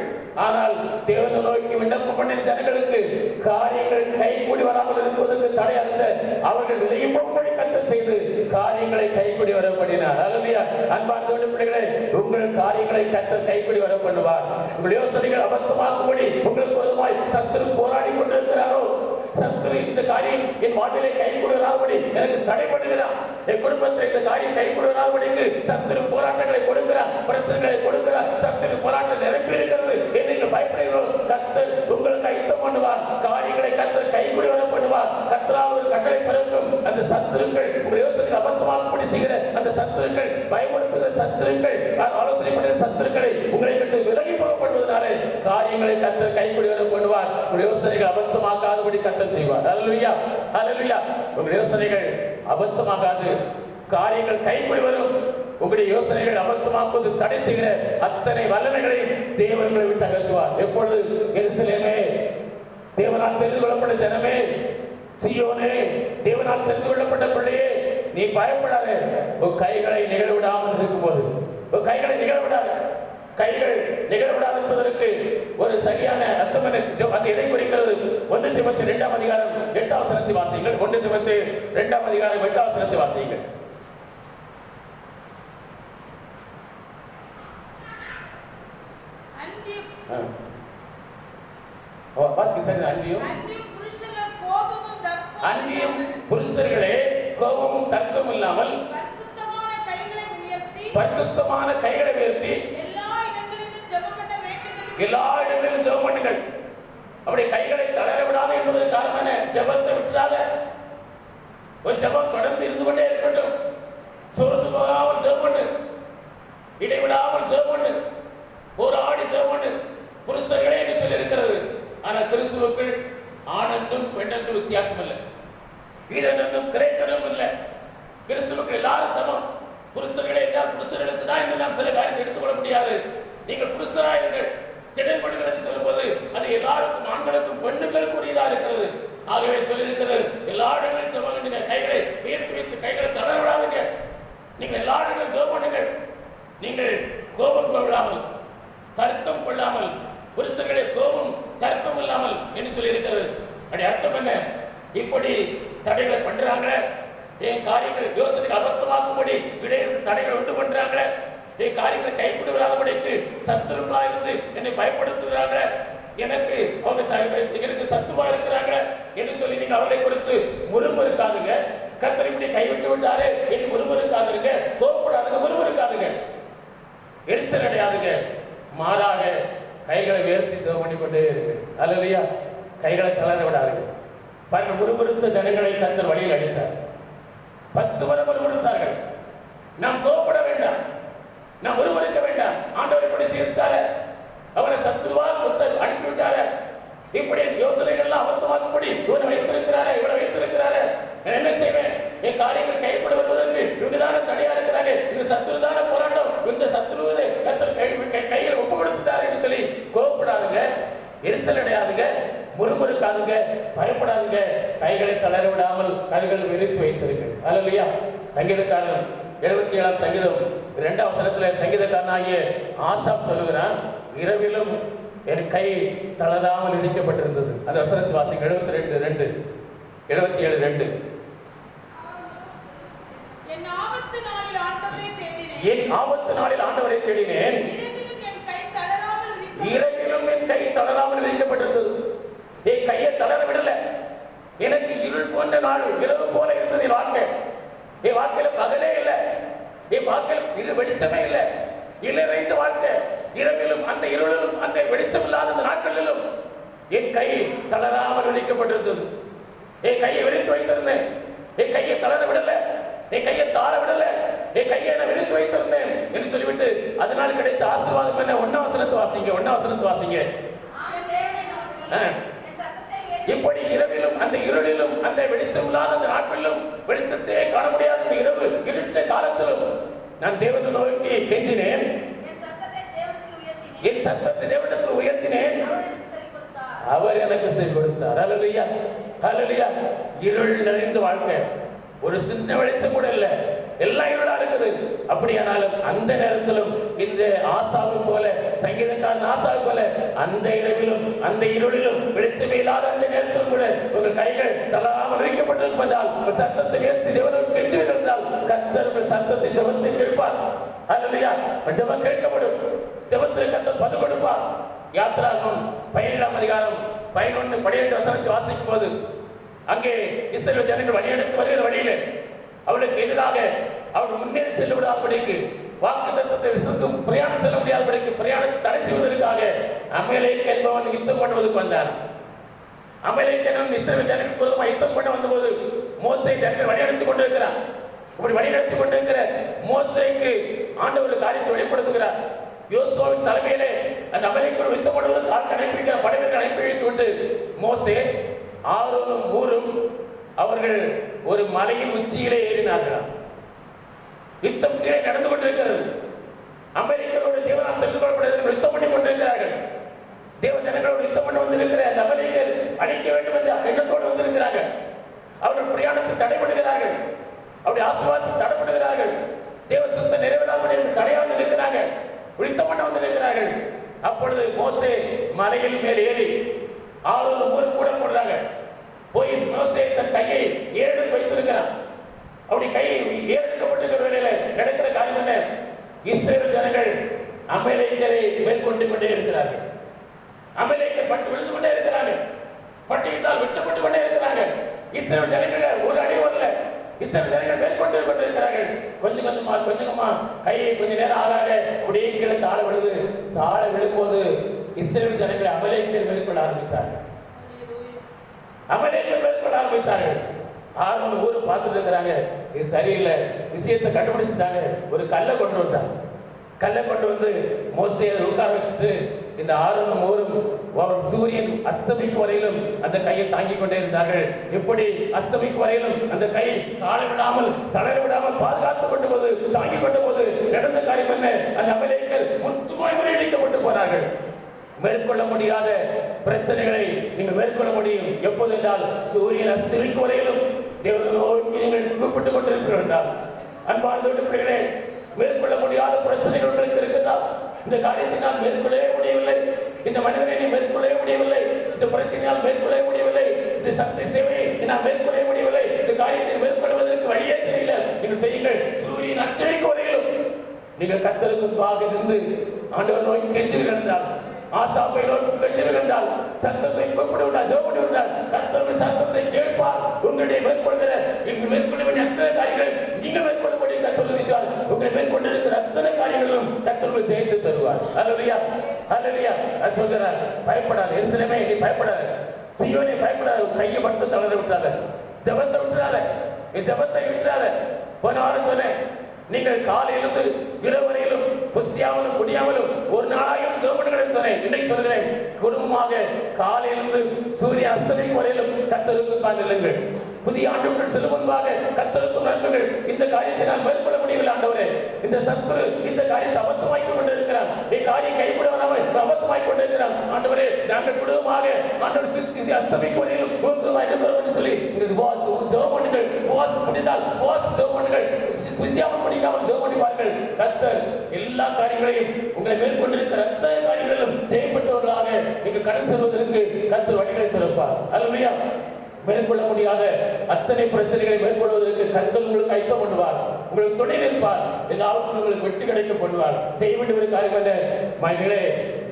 ஆனால் தேவனை நோக்கி விண்ணப்பம் பண்ணின ஜனங்களுக்கு காரியங்கள் கைகூடி வராமல் இருப்பதற்கு தடை அல்ல. அவர்கள் விலகி போகும்படி கர்த்தர் செய்து காரியங்களை கைகூடி வர பண்ணினார். அல்லேலூயா. அன்பார்ந்த பிள்ளைகளே, உங்கள் காரியங்களை கர்த்தர் கைகூடி வர பண்ணுவார். உங்கள் யோசனைகள் அபத்தமாக்கும்படி உங்களுக்கு விரோதமாய் சத்துரு போராடி கொண்டிருக்கிறாரோ, சத்துரு இந்த காரியம் என் வாழ்விலே கைகூடி வராதபடி எனக்கு தடைப்படுகிறார், என் குடும்பத்தில் இந்த காரியம் கைகூடி வராதபடிக்கு சத்துரு போராட்டங்களை கொடுக்கிறார், பிரச்சனைகளை கொடுக்கிறார், சத்துரு போராட்டம் நிரப்பி இருக்கிறது என்று நீங்கள் பயப்படுகிறோம். கர்த்தர் உங்களுக்கு யுத்தம் பண்ணுவார். காரியங்களை கர்த்தர் கைகூடி வர பண்ணுவார். கர்த்தரால் ஒரு கட்டளை பிறக்கும். அந்த சத்துருக்கள் உங்கள் யோசனைகள் அபத்தமாக்கும்படி செய்கிற அந்த சத்துருக்கள், பயப்படுத்துகிற சத்துருக்கள், ஆலோசனை பண்ணுகிற சத்துருக்களை உங்களை விட்டு விலகி போகப்படுவதனாலே காரியங்களை கர்த்தர் கைகூடி வர பண்ணுவார். உங்கள் யோசனைகள் அபத்தமாக்காதபடி கர்த்தர் செய்வார். அல்லேலூயா, அல்லேலூயா. உங்கள் யோசனைகள் அபத்தமாகாது, காரியங்கள் கைகூடி வரும். உங்களுடைய யோசனைகள் அபத்தமாக்குவது தடை செய்கிற அத்தனை வல்லமைகளை தேவன்களை விட்டு அகற்றுவார். எப்பொழுது? எருசலேமே, தேவனால் தெரிந்து கொள்ளப்பட்ட ஜனமே, சீயோனே, தேவனால் தெரிந்து கொள்ளப்பட்ட பிள்ளையே, நீ பயப்படாத. உன் கைகளை நிகழ்விடாமல் இருக்கும்போது, உன் கைகளை நிகழ்விடாத, கைகள் நிகழ்விடாது என்பதற்கு ஒரு சரியான அர்த்தம் அது எதை குறிக்கிறது? 1 தீமோத்தேயு 2ஆம் அதிகாரம் 8ஆம் வசனத்தை வாசியுங்கள். 1 தீமோத்தேயு 2ஆம் அதிகாரம் 8ஆம் வசனத்தை வாசியுங்கள். அன்பியும் புருஷர்களே கோபமும் தர்க்கமும் இல்லாமல் பரிசுத்தமான கைகளை உயர்த்தி எல்லா இடங்களிலும் ஜெபம் பண்ணுங்கள். அப்படி கைகளை தளர விடாத என்பதற்கு காரணம் என்ன? ஜெபத்தை விட்டுறாத. ஒரு ஜெபம் தொடர்ந்து இருந்து கொண்டே இருக்கட்டும். சோர்ந்து போகாமல் ஜெபம் பண்ணு, இடைவிடாமல் ஜெபம் பண்ணு, போராடி ஜெபம் பண்ணு. புருஷர்களே என்று சொல்லி இருக்கிறது. ஆனா கிறிஸ்துவுக்குள் ஆணென்றும் பெண்ணென்றும் வித்தியாசம் இல்லை, வீரனும் கிரேக்கனும் இல்லை. கிறிஸ்துவுக்குள் எல்லாரும் சமம். புருஷர்களே என்றால் புருஷர்களுக்கு தான் என்று நாம் சில காரியத்தை எடுத்துக்கொள்ள முடியாது. நீங்கள் புருஷராயிருங்கள், திடன்படுங்கள் என்று சொல்லும்போது அது எல்லாருக்கும், ஆண்களுக்கும் பெண்ணுகளுக்கும் உரியதா இருக்கிறது. ஆகவே சொல்லியிருக்கிறது, எல்லா இடங்களிலும் ஜெபம் பண்ணுங்க, கைகளை உயர்த்தி வைத்து கைகளை தளர விடாதுங்க. நீங்கள் எல்லா இடங்களிலும் ஜெபம் பண்ணுங்கள். நீங்கள் கோபம் கொள்ளாமல், தர்க்கம் கொள்ளாமல், புருஷர்களே கோபம் தர்க்கம் இல்லாமல் என்று சொல்லியிருக்கிறது. அப்படி அர்த்தம் என்ன? இப்படி தடைகளை பண்றாங்களே, என் காரியங்கள் யோசனை அபத்தமாக்கும்படி இடையில தடைகள் உண்டு பண்றாங்களே, என் காரியங்களை கை கொண்டு வராதபடிக்கு சத்துருக்களா இருந்து என்னை பயப்படுத்துகிறாங்களே, எனக்கு சத்துவா இருக்கிறாங்க என்று சொல்லி நீங்க அவர்களை குறித்து முறுமுறுக்காதுங்க. கர்த்தர் இப்படி கைவிட்டு விட்டாரு என்று முறுமுறுக்காதுங்க, கோபப்படாதுங்க, முறுமுறுக்காதுங்க, எரிச்சல் அடையாதுங்க. மாறாக கைகளை உயர்த்தி ஜெபம் பண்ணி கொண்டே இருக்கு. அல்லேலூயா. கைகளை தளர விடாதுங்க. பாருங்க, முறுமுறுத்த ஜனங்களை கர்த்தர் வழியில் அடித்தார். 10 முறை முறுமுறுத்தார்கள். நாம் கோபப்பட வேண்டாம், நாம் முறுமுறுக்க வேண்டாம். ஆண்டவர் இப்படி செய்தாரு, அவரை சத்துருவா புத்தர் அனுப்பிவிட்டாரு, இப்படி யோசனைகள்லாம் அபத்தமாக்கும்படி இவனை வைத்திருக்கிறாரு, இவனை வைத்திருக்கிறாரு, என்ன செய்வேன்? என் காரியங்கள் கைப்பட வருவதற்கு இவங்கதான தடையா இருக்கிறாங்க, இந்த சத்துருதான போராட்டம், இந்த சத்துருவதை கையில் ஒப்பு கொடுத்துட்டாரு என்று சொல்லி கோபப்படாதுங்க, எரிச்சல் அடையாதுங்க, முறுமுறுக்காதுங்க, பயப்படாதுங்க. கைகளை தளர விடாமல் கைகளை விரித்து வைத்திருங்கள். அல்லேலூயா. சங்கீதக்காரன் 77ஆம் சங்கீதம் 2ஆம் வசனத்துல சங்கீதக்காரனாகிய ஆசாப் சொல்லுகிறான், இரவிலும் என் கை தளராமல் இடிக்கப்பட்டிருந்தது. அந்த வசனத்தை வாசிங்க. 72:2, 77:2. என் ஆபத்து நாளில் ஆண்டவரை தேடினேன், இரவிலும் என் கை தளராமல் விரிக்கப்பட்டிருந்தது. என் கையை தளர விடல. எனக்கு இருள் போன்ற நாள், இரவு போல இருந்தது என் வாழ்க்கை. என் வாழ்க்கையில பகலே இல்லை, என் வாழ்க்கையில வெளிச்சமே இல்லை, நிறைந்த வாழ்க்கை. இரவிலும் அந்த இருளிலும் அந்த வெளிச்சம் இல்லாத அந்த நாட்களிலும் என் கை தளராமல் விரிக்கப்பட்டிருந்தது. என் கையை விரித்து வைத்திருந்தேன், என் கையை தளர விடல, என் கையை தாழ விடல, என் கையை நான் விரித்து வைத்திருந்தேன் என்று சொல்லிவிட்டு அதனால் கிடைத்த ஆசீர்வாதம் என்ன? 1ஆம் வசனத்தை வாசிங்க. 1ஆம் வசனத்தை வாசிங்க. இப்படி இரவிலும் அந்த இருளிலும் அந்த வெளிச்சம் இல்லாத அந்த நாட்களிலும் வெளிச்சத்தையே காண முடியாத இந்த இரவு இருட்ட காலத்திலும் நான் தேவனை நோக்கி கெஞ்சினேன், என் சத்தத்தை தேவனிடத்தில் உயர்த்தினேன், அவர் எனக்கு செவி கொடுத்தார். அல்லேலூயா, அல்லேலூயா. இருள் நிறைந்த வாழ்க்கை, ஒரு சின்ன வெளிச்சம் கூட இல்லை, எல்லாம் இருளா இருக்குது. அப்படியானாலும் அந்த நேரத்திலும் இந்த ஆசாவை போல, சங்கீதக்காரன் ஆசாவை போல, அந்த இரவிலும் அந்த இருளிலும் வெளிச்சமே இல்லாத அந்த நேரத்திலும் கூட உங்கள் கைகள் தளராமல் வைக்கப்பட்டிருப்பதால் உங்கள் சத்தத்தை உயர்த்தி தேவனுக்கு கெஞ்சுவதால் கர்த்தர் உங்கள் சத்தத்தை ஜெபத்தை கேட்பார். அல்லேலூயா. ஜெபம் கேட்கப்படும். ஜெபத்தில் கர்த்தர் பதில் கொடுப்பார். யாத்திராகமம் 17ஆம் அதிகாரம் 11-12 வசனத்தை வாசிக்கும் போது அங்கே இஸ்ரவேல் ஜனங்கள் வழியெடுத்து வருகிற வழியில அவளுக்கு எதிராக அவர்கள் முன்னேறி செல்ல விடாதபடிக்கு, வாக்குத்தத்தத்தை பிரயாணம் செல்ல முடியாதபடிக்கு பிரயாணத்தை தடை செய்வதற்காக அமலேக் என்பவன் யுத்தம் பண்ணுவதற்கு வந்தான். அமலேக் என்பவன் இஸ்ரவேல் ஜனங்களுக்கு விரோதமாக யுத்தம் பண்ண வந்தபோது மோசே ஜனங்கள் வழிநடத்திக் கொண்டிருக்கிறார். இப்படி வழிநடத்திக் கொண்டிருக்கிற மோசேக்கு ஆண்டவர் ஒரு காரியத்தை வெளிப்படுத்துகிறார். யோசுவாவின் தலைமையிலே அந்த அமலேக்கோடு யுத்தம் பண்ணுவதற்கு ஆட்கள் அனுப்பி வைக்கிற படைவீரர்கள் அனுப்பி வைத்து விட்டு மோசே ஆரோனும் ஊரும் அவர்கள் ஒரு மலையின் உச்சியிலே ஏறினார்களாம். யுத்தம் கீழே நடந்து கொண்டிருக்கிறது. அமெரிக்கரோடு தேவனால் தெரிந்து கொள்ளப்படுவதற்கு யுத்தம் பண்ணி கொண்டிருக்கிறார்கள். தேவ ஜனங்களோடு யுத்தம் பண்ணி வந்திருக்கிற அந்த அமெரிக்கர் அழிக்க வேண்டும் என்ற எண்ணத்தோடு வந்திருக்கிறார்கள். அவர்கள் பிரயாணத்தில் தடைபடுகிறார்கள், அவருடைய ஆசீர்வாதத்தில் தடைபடுகிறார்கள், தேவ சுத்தம் நிறைவேறாமல் தடையாக இருக்கிறார்கள், யுத்தம் பண்ண வந்திருக்கிறார்கள். அப்பொழுது மோசே மலையில் மேல் ஏறி ஆரோனும் ஊரும் கூட போடுறாங்க. போய் மோசே தன் கையை ஏறெடுத்து வைத்திருக்கிறான். அப்படி கையை ஏறெடுக்கப்பட்டிருக்கிற வேளையில நடக்கிற காரியம் என்ன? இஸ்ரவேல் ஜனங்கள் அமலேக்கரை மேற்கொண்டு கொண்டே இருக்கிறார்கள். அமலேக்கர் பட்டு விழுந்து கொண்டே இருக்கிறாங்க, பட்டியிட்டால் வெற்றப்பட்டு கொண்டே இருக்கிறாங்க. இஸ்ரவேல் ஜனங்கள் ஒரு அடி வரல, இஸ்ரவேல் ஜனங்கள் மேற்கொண்டு கொண்டிருக்கிறார்கள். கொஞ்சம் கொஞ்சமா கையை கொஞ்ச நேரம் ஆகாக அப்படியே கீழே தாழ விழுது. தாழ விழும்போது இஸ்ரவேல் ஜனங்களை அமலேக்கர் மேற்கொள்ள ஆரம்பித்தார்கள். அமலேக்கர் மேற்கொள்ள ஆரம்பித்தார்கள். ஆரோன் ஊரு பார்த்துட்டு இருக்கிறாங்க, இது சரியில்லை, விஷயத்தை கண்டுபிடிச்சிட்டாங்க. ஒரு கல்லை கொண்டு வந்தாங்க. கல்லை கொண்டு வந்து மோசேயை உட்கார வச்சுட்டு இந்த ஆரோனும் ஊரும் சூரியன் அஸ்தமிக்கு வரையிலும் அந்த கையை தாங்கிக் கொண்டே இருந்தார்கள். எப்படி அஸ்தமிக்கு வரையிலும் அந்த கை தாழ விடாமல் தளர விடாமல் பாதுகாத்துக் கொண்டு போது தாங்கிக் கொண்ட போது நடந்த காரியம் என்ன? அந்த அமலேக்கர் முற்றுமாய் முறியடிக்கப்பட்டு போனார்கள். மேற்கொள்ள முடியாத பிரச்சனைகளை நீங்கள் மேற்கொள்ள முடியும். எப்போது என்றால் சூரியன் அஸ்தமிக்கும் வரையிலும் தேவனை நோக்கி நீங்கள் கூப்பிட்டுக் கொண்டிருக்கிறீர்கள் என்றால், அன்பார்ந்த பிள்ளைகளே, மேற்கொள்ள முடியாத பிரச்சனைகள் உங்களுக்கு இருக்குதா? இந்த காரியத்தை நான் மேற்கொள்ளவே முடியவில்லை, இந்த மனிதனை மேற்கொள்ளவே முடியவில்லை, இந்த பிரச்சனையால் மேற்கொள்ளவே முடியவில்லை, இந்த சக்தி சேவையை நான் மேற்கொள்ளவே முடியவில்லை, இந்த காரியத்தை மேற்கொள்வதற்கு வழியே தெரியல. நீங்கள் செய்யுங்கள். சூரியன் அஸ்தமிக்கும் வரையிலும் நீங்கள் கர்த்தருக்கு முன்பாக நின்று ஆண்டவர் நோக்கி கெஞ்சுவீர்கள் என்றால், ஆசாப்பை நோக்கி கெஞ்சுவீர்கள் என்றால், சத்தத்தை கூப்பிடுவதால் ஜெபப்படுவதால் கர்த்தருடைய சத்தத்தை கேட்பார். உங்களுடைய மேற்கொள்கிற மேற்கொள்ள வேண்டிய அத்தனை காரியங்கள் நீங்கள் மேற்கொள்ளும்படி கர்த்தர் உதவிச்சார். உங்களை மேற்கொண்டிருக்கிற அத்தனை காரியங்களும் கர்த்தர் ஜெயித்து தருவார். ஹல்லேலூயா, ஹல்லேலூயா. அது சொல்கிறார், பயப்படாத எருசலேமே, நீ பயப்படாத, சீயோனே பயப்படாத, கையை மட்டும் தளர விட்டுறாத, ஜெபத்தை விட்டுறாத, நீ ஜெபத்தை விட்டுறாத. போன வாரம் சொன்னேன், நீங்கள் காலையிலிருந்து இரவு வரையிலும் புசியாமலும் குடியாமலும் ஒரு நாளாயிரம் ஜெபங்கள் சொன்னேன். இன்னைக்கு சொல்கிறேன், குடும்பமாக காலையிலிருந்து சூரிய அஸ்தமிக்கும் வரையிலும் கர்த்தருக்கு நில்லுங்கள். புதிய ஆண்டுகள் செல்லும் முன்பாக கர்த்தருக்கு நன்மைகள். இந்த காரியத்தை நான் மேற்கொள்ள முடியவில்லை ஆண்டவரே, இந்த சத்துரு இந்த காரியத்தை அபத்தமாக்கி கொண்டிருக்கிறான், நீ காரியம் கைவிடுவனாக அபத்தமாக்கி கொண்டிருக்கிறான். ஆண்டவரே, நாங்கள் குடும்பமாக ஆண்டவர் சுத்தி அஸ்தமிக்கும் வரையிலும் இருக்கிறோம் என்று சொல்லி ஜெபம் பண்ணுங்கள். வாஸ் முடிந்தால் வாஸ் ஜெபம் பண்ணுங்கள், புசியாமல் குடிக்காமல் ஜெபம் பண்ணிப்பார்கள். கர்த்தர் எல்லா காரியங்களையும் உங்களை மேற்கொண்டிருக்கிற அத்தனை காரியங்களிலும் ஜெயப்பட்டவர்களாக நீங்கள் கடன் செல்வதற்கு கர்த்தர் வழிகளை திறப்பார். அல்லேலூயா. மேற்கொள்ள முடியாத அத்தனை பிரச்சனைகளை மேற்கொள்வதற்கு கர்த்தர் உங்களுக்கு ஆயத்தம் பண்ணுவார், உங்களுக்கு துணை நிற்பார், எல்லாவற்றும் உங்களுக்கு வெற்றி கிடைக்க பண்ணுவார். செய்ய வேண்டிய ஒரு காரியம் என்ன? மகளே,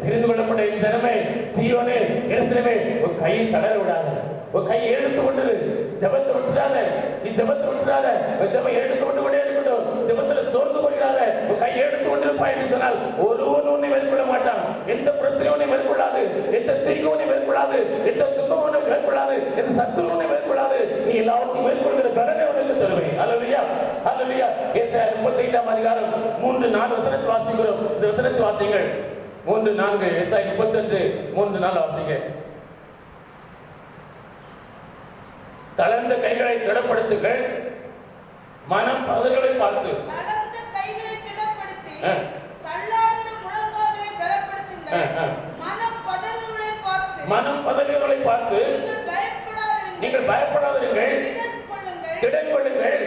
தெரிந்து கொள்ளப்பட்ட என் ஜனமே, சீயோனே, எருசலேமே, உன் கையை தளர விடாத, உன் கையை எடுத்து கொண்டது, ஜெபத்தை விட்டுறாத, நீ ஜெபத்தை விட்டுறாத, ஜெபம் எடுத்து கொண்டு கொண்டே இருக்கட்டும், ஜெபத்துல சோர்ந்து போயிடாத, உன் கையை எடுத்து கொண்டிருப்பாய் என்று சொன்னால் ஒருவன் உன்னை மேற்கொள்ள மாட்டான். எந்த பிரச்சனையும் உன்னை மேற்கொள்ளாது, எந்த தீங்கும் உன்னை மேற்கொள்ளாது, எந்த துன்பம் உன்னை மேற்கொள்ளாது, எந்த சத்துரு உன்னை மேற்கொள்ளாது. நீ எல்லாவற்றையும் மேற்கொள்கிற பலனை உனக்கு தருவேன். அல்லேலூயா, அல்லேலூயா. ஏசாயா 35ஆம் அதிகாரம் 3-4 வசனத்தை வாசிக்கிறோம். இந்த வசனத்தை வாசிங்கள். 3-4, ஏசாயா 35 3-4 வாசிங்க. தளர்ந்த கைகளை திடப்படுத்துங்கள், மனம் பதறுகளை பார்த்து. தளர்ந்த கைகளை திடப்படுத்தி தள்ளாடுகிற முழங்கால்களை பலப்படுத்துங்கள். மனம் பதறுகளை பார்த்து நீங்கள் பயப்படாதீர்கள், திடன் கொள்ளுங்கள்.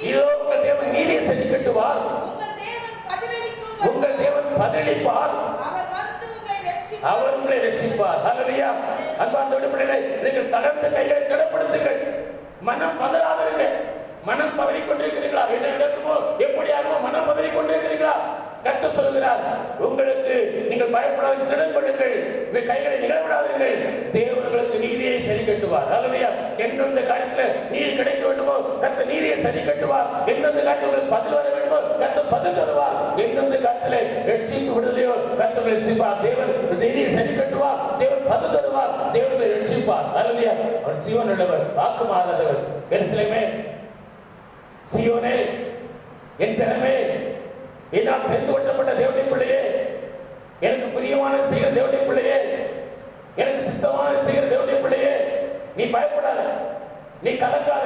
இதோ உங்கள் தேவன் நீதியை சரி கட்டுவார், உங்கள் தேவன் பதிலளிப்பார், அவர் உங்களை ரட்சிப்பார். ஹல்லேலூயா. அன்பார்ந்த பிள்ளைகளே, நீங்கள் தளர்ந்த கைகளை திடப்படுத்துங்கள், மனம் பதறாதீங்க. மனம் பதறிக் கொண்டிருக்கிறீர்களா? என்ன நடக்குமோ, எப்படி ஆகுமோ, மனம் பதறிக் கொண்டிருக்கிறீர்களா? கர்த்தர் சொல்கிறார், உங்களுக்கு நீங்கள் பயப்படாத திடன் கொள்ளுங்கள், உங்கள் கைகளை நிகழவிடாதீர்கள், தேவர்களுக்கு நீதியை சரி கட்டுவார். ஹல்லேலூயா. எந்தெந்த காரியத்துல நீதி கிடைக்க வேண்டுமோ கர்த்தர் நீதியை சரி கட்டுவார். எந்தெந்த காரியத்தில் பதில் வர வேண்டுமோ கர்த்தர் பதில் தருவார். எந்தெந்த காரியத்துல ரட்சிப்பு விடுதலையோ கர்த்தர் ரட்சிப்பார். தேவன் நீதியை சரி கட்டுவார், தேவன் பதில் தருவார், தேவனை ரட்சிப்பார். ஹல்லேலூயா. அவர் ஜீவன் உள்ளவர், வாக்கு மாறாதவர். எருசலேமே, சீயோனே, என் ஜனமே, என்னால் தெரிந்து கொள்ளப்பட்ட தேவனுடைய பிள்ளையே, எனக்கு பிரியமான செய்கிற தேவனுடைய பிள்ளையே, எனக்கு சித்தமான செய்கிற தேவனுடைய பிள்ளையே, நீ பயப்படாத, நீ கலங்காத.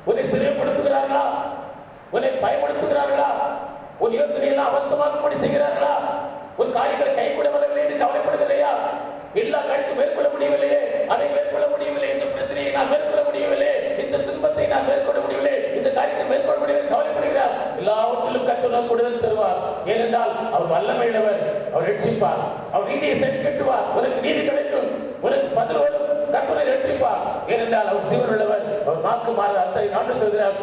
உன்னை சிறைப்படுத்துகிறார்களா? உன்னை பயப்படுத்துகிறார்களா? உன் யோசனையெல்லாம் அபத்தமாக்கும்படி செய்கிறார்களா? உன் காரியங்களை கை கூட வரவில்லை என்று கவலைப்படுகிறாயா? எல்லா காரியத்தையும் மேற்கொள்ள முடியவில்லையே, அதை மேற்கொள்ள முடியவில்லை, இந்த பிரச்சனையை நான் மேற்கொள்ள முடியவில்லை, இந்த துன்பத்தை நான் மேற்கொள்ள முடியவில்லை, இந்த காரியத்தை மேற்கொள்ள முடியவில்லை, கவலைப்படுகிறார். எல்லாவற்றிலும் கர்த்தர் கூடுதல் தருவார். ஏனென்றால் அவர் வல்லமையுள்ளவர், அவர் ரட்சிப்பார், அவர் நீதியை சரி கட்டுவார். உனக்கு நீதி கிடைக்கும், உனக்கு பதில் வரும், கர்த்தரை ரட்சிப்பார். ஏனென்றால் அவர் ஜீவன் உள்ளவர், அவர் வாக்கு மாற அத்தை ஆண்டு சொல்கிறார்.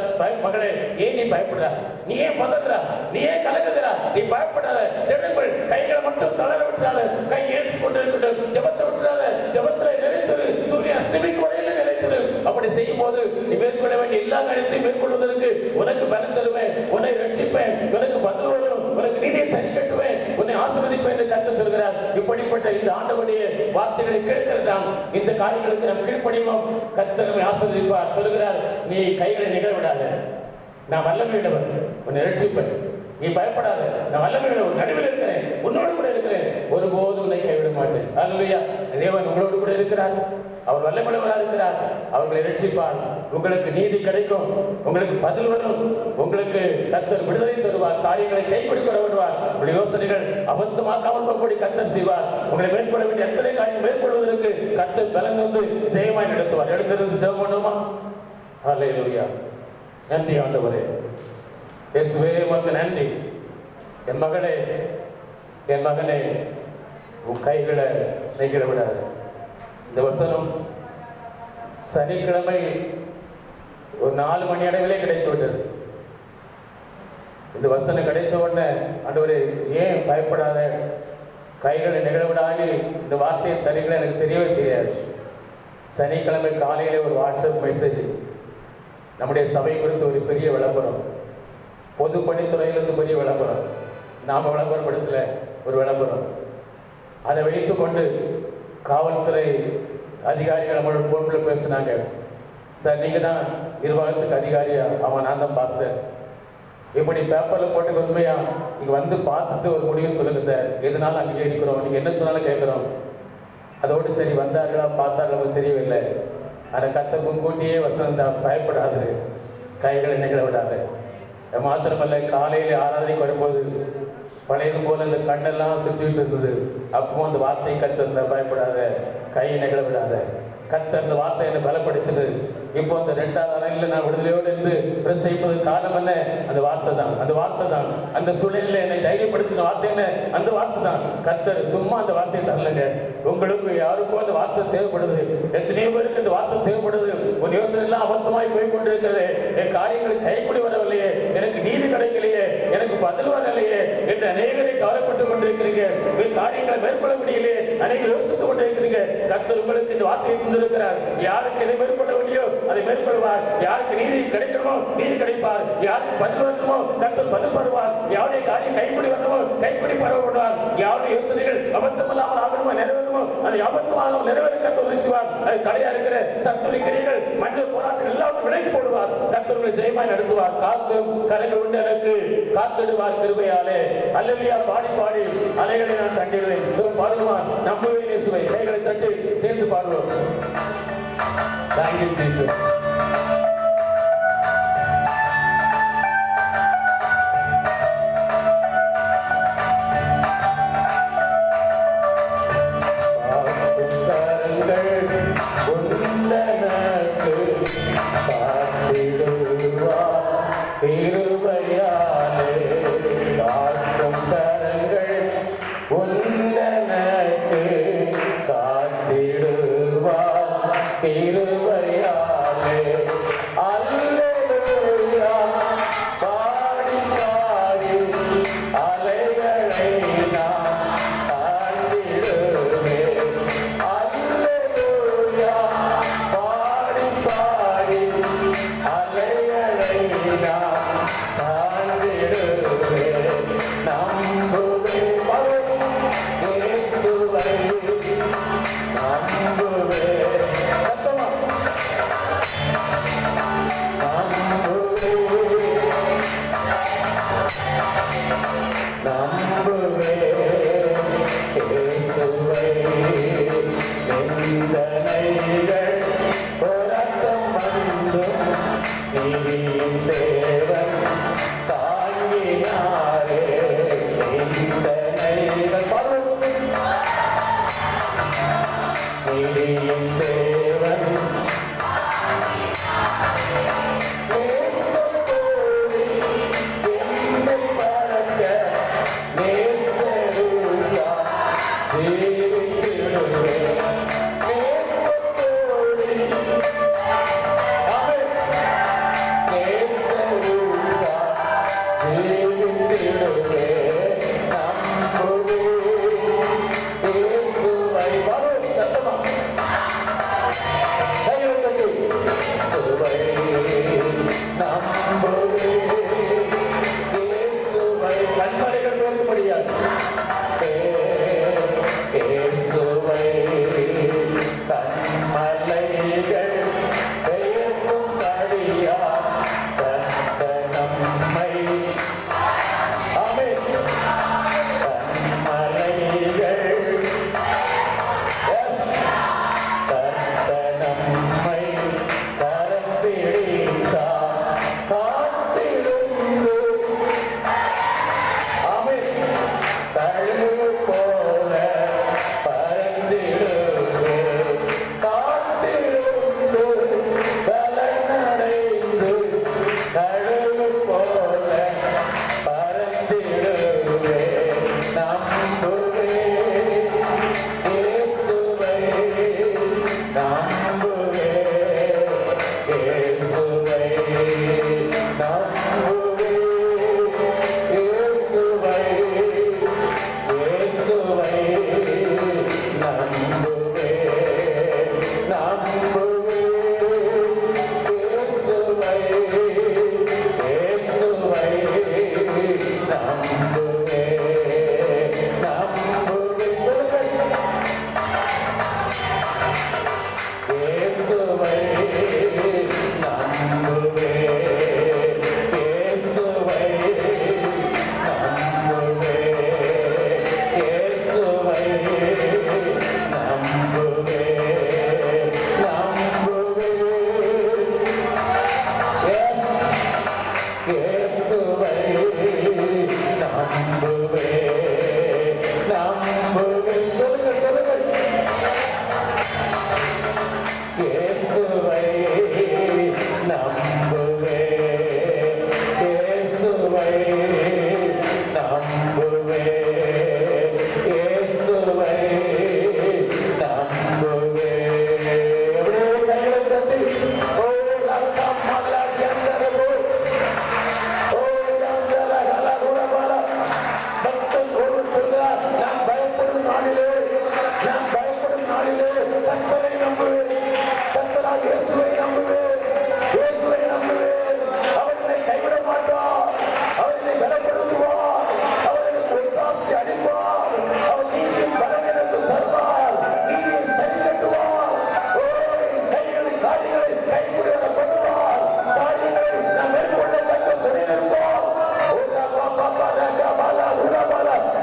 மகளே, ஏன் நீ பயப்படுற? நீ ஏன் பதற? நீ ஏன் கலங்குகிற? நீ பயப்படாத, திடங்கள் கைகளை மட்டும் தளர விட்டுறாத, கை ஏற்றி கொண்டு இருக்கட்டும், ஜெபத்தை விட்டுறாத, ஜெபத்திலே நிலைத்திரு, சூரியன் அஸ்தமிக்கும் வரையிலும் நிலைத்திரு. அப்படி செய்யும் போது நீ மேற்கொள்ள வேண்டிய எல்லா காரியத்தையும் மேற்கொள்வதற்கு உனக்கு பலன் தருவேன், உன்னை ரட்சிப்பேன், உனக்கு பதில் வரும், உனக்கு நீதியை சரி கட்டுவேன், உன்னை ஆசீர்வதிப்பேன் என்று கர்த்தர் சொல்கிறார். இப்படிப்பட்ட இந்த ஆண்டவருடைய வார்த்தைகளை கேட்கிறதாம் இந்த காரியங்களுக்கு நாம் கீழ்ப்படிவோம், கர்த்தர் நம்மை ஆசீர்வதிப்பார். சொல்கிறார், நீ கைகளை நிகழவிடாத, நான் வல்லமையுள்ளவர், உன்னை ரட்சிப்பேன், நீ பயப்படாத, நான் வல்லமையுள்ளவர், நடுவில் இருக்கிறேன், உன்னோடு கூட இருக்கிறேன், ஒருபோதும் உன்னை கைவிட மாட்டேன். அல்லேலூயா. தேவன் உங்களோடு கூட இருக்கிறார். அவர் வல்லமையுள்ளவராக இருக்கிறார். அவர்களை ரட்சிப்பார். உங்களுக்கு நீதி கிடைக்கும், உங்களுக்கு பதில் வரும், உங்களுக்கு கர்த்தர் விடுதலை தருவார், காரியங்களை கைப்பிடிக்க விடுவார். உங்களுடைய யோசனைகள் அபத்தமாக்காமல் போகக்கூடிய கர்த்தர் செய்வார். உங்களை மேற்கொள்ள வேண்டிய எத்தனை காரியம் மேற்கொள்வதற்கு கர்த்தர் பலன் வந்து ஜெயமாய் நடத்துவார். எழுந்திருந்து ஜெபம் பண்ணுமா? ஹல்லேலூயா. நன்றி ஆண்டவரே. இயேசுவே உமக்கு நன்றி. என் மகளே, என் மகனே, உன் கைகளை நெகிழ விடாது. இந்த வசனம் சனிக்கிழமை ஒரு 4 மணி அளவிலே கிடைத்து விட்டது. இந்த வசனம் கிடைச்ச உடனே ஆண்டவரே ஏன் பயப்படாத, கைகளை நிகழ விடாது இந்த வார்த்தையை தரீங்களா எனக்கு தெரியவே தெரியாது. சனிக்கிழமை காலையிலே ஒரு வாட்ஸ்அப் மெசேஜ், நம்முடைய சபை குறித்து ஒரு பெரிய விளம்பரம், பொதுப்பணித்துறையிலிருந்து பெரிய விளம்பரம், நாம விளம்பரப்படுத்தல, ஒரு விளம்பரம். அதை வைத்து கொண்டு காவல்துறை அதிகாரிகள் நம்மளோட போன்ல பேசினாங்க. சார் நீங்கள் தான் நிர்வாகத்துக்கு அதிகாரியா? ஆமாம், நான் தான் பாஸ்டர். இப்படி பேப்பரில் போட்டு உண்மையா நீங்கள் வந்து பார்த்துட்டு ஒரு முடிவு சொல்லுங்கள் சார், எதனால அங்கீகரிக்கிறோம், நீங்கள் என்ன சொன்னாலும் கேட்குறோம். அதோடு சரி, வந்தார்களா பார்த்தார்களோ தெரியவில்லை. அதை கர்த்தர் முன்கூட்டியே வசனம் தான், பயப்படாது, கைகளை நிகழ விடாது. மாத்திரமல்ல, காலையில் ஆராதனைக்கு வரும்போது பழையது போல இந்த கண்ணெல்லாம் சுற்றிட்டு இருந்தது. அப்பவும் அந்த வார்த்தையை கர்த்தர், பயப்படாத, கையை நிகழ விடாத. கர்த்தர் அந்த வார்த்தை என்னை பலப்படுத்துது. இப்போ அந்த 2வது அறையில் நான் விடுதலையோடு இருந்து செய்வதற்கு காரணம் என்ன? அந்த வார்த்தை தான், அந்த வார்த்தை தான். அந்த சூழலில் என்னை தைரியப்படுத்தின வார்த்தை என்ன? அந்த வார்த்தை தான். கர்த்தர் சும்மா அந்த வார்த்தையை தரலங்க. உங்களுக்கு யாருக்கும் அந்த வார்த்தை தேவைப்படுது. எத்தனையோ பேருக்கு இந்த வார்த்தை தேவைப்படுது. ஒரு யோசனை எல்லாம் அபத்தமாய் போய் கொண்டிருக்கிறது. என் காரியங்களுக்கு கைக்கூடி வரவில்லையே, எனக்கு நீதி கிடைக்கலையே, எனக்கு பதில் வரலையே என்று அநேகரை கவலைப்பட்டுக் கொண்டிருக்கிறீங்க. காரியங்களை மேற்கொள்ள முடியலையே, அநேகர் யோசித்துக் கொண்டிருக்கிறீங்க. கர்த்தர் உங்களுக்கு இந்த வார்த்தையை தந்திருக்கிறார். யாருக்கு எதை மேற்கொள்ள வேண்டியோ அதை மேற்கொள்வார். யாருக்கு நீதி கிடைக்கணுமோ நீதி கிடைப்பார். யாருக்கு பதில் வரணுமோ கர்த்தர் பதில் படுவார். யாருடைய காரியம் கைப்பிடி வரணுமோ கைப்பிடி பரவப்படுவார். யாருடைய யோசனைகள் அபத்தமில்லாமல் ஆகணுமோ நிறைவேறணுமோ அதை அபத்தமாக நிறைவேற கர்த்தர் உதவி செய்வார். அது தடையா இருக்கிற சத்துரு கிரிகள், மனித போராட்டங்கள் எல்லாரும் விலக்கி போடுவார். கர்த்தர்களை ஜெயமாய் நடத்துவார். காக்கும் கரைகள் உண்டு எனக்கு காத்திடுவார் கிருபையாலே. அல்லேலூயா. பாடி பாடி அலைகளை நான் தண்டிடுவேன். பாடுவார் நம்புவேன் இயேசுவை. கைகளை தட்டி சேர்ந்து பாடுவோம். Thank you, Jesus.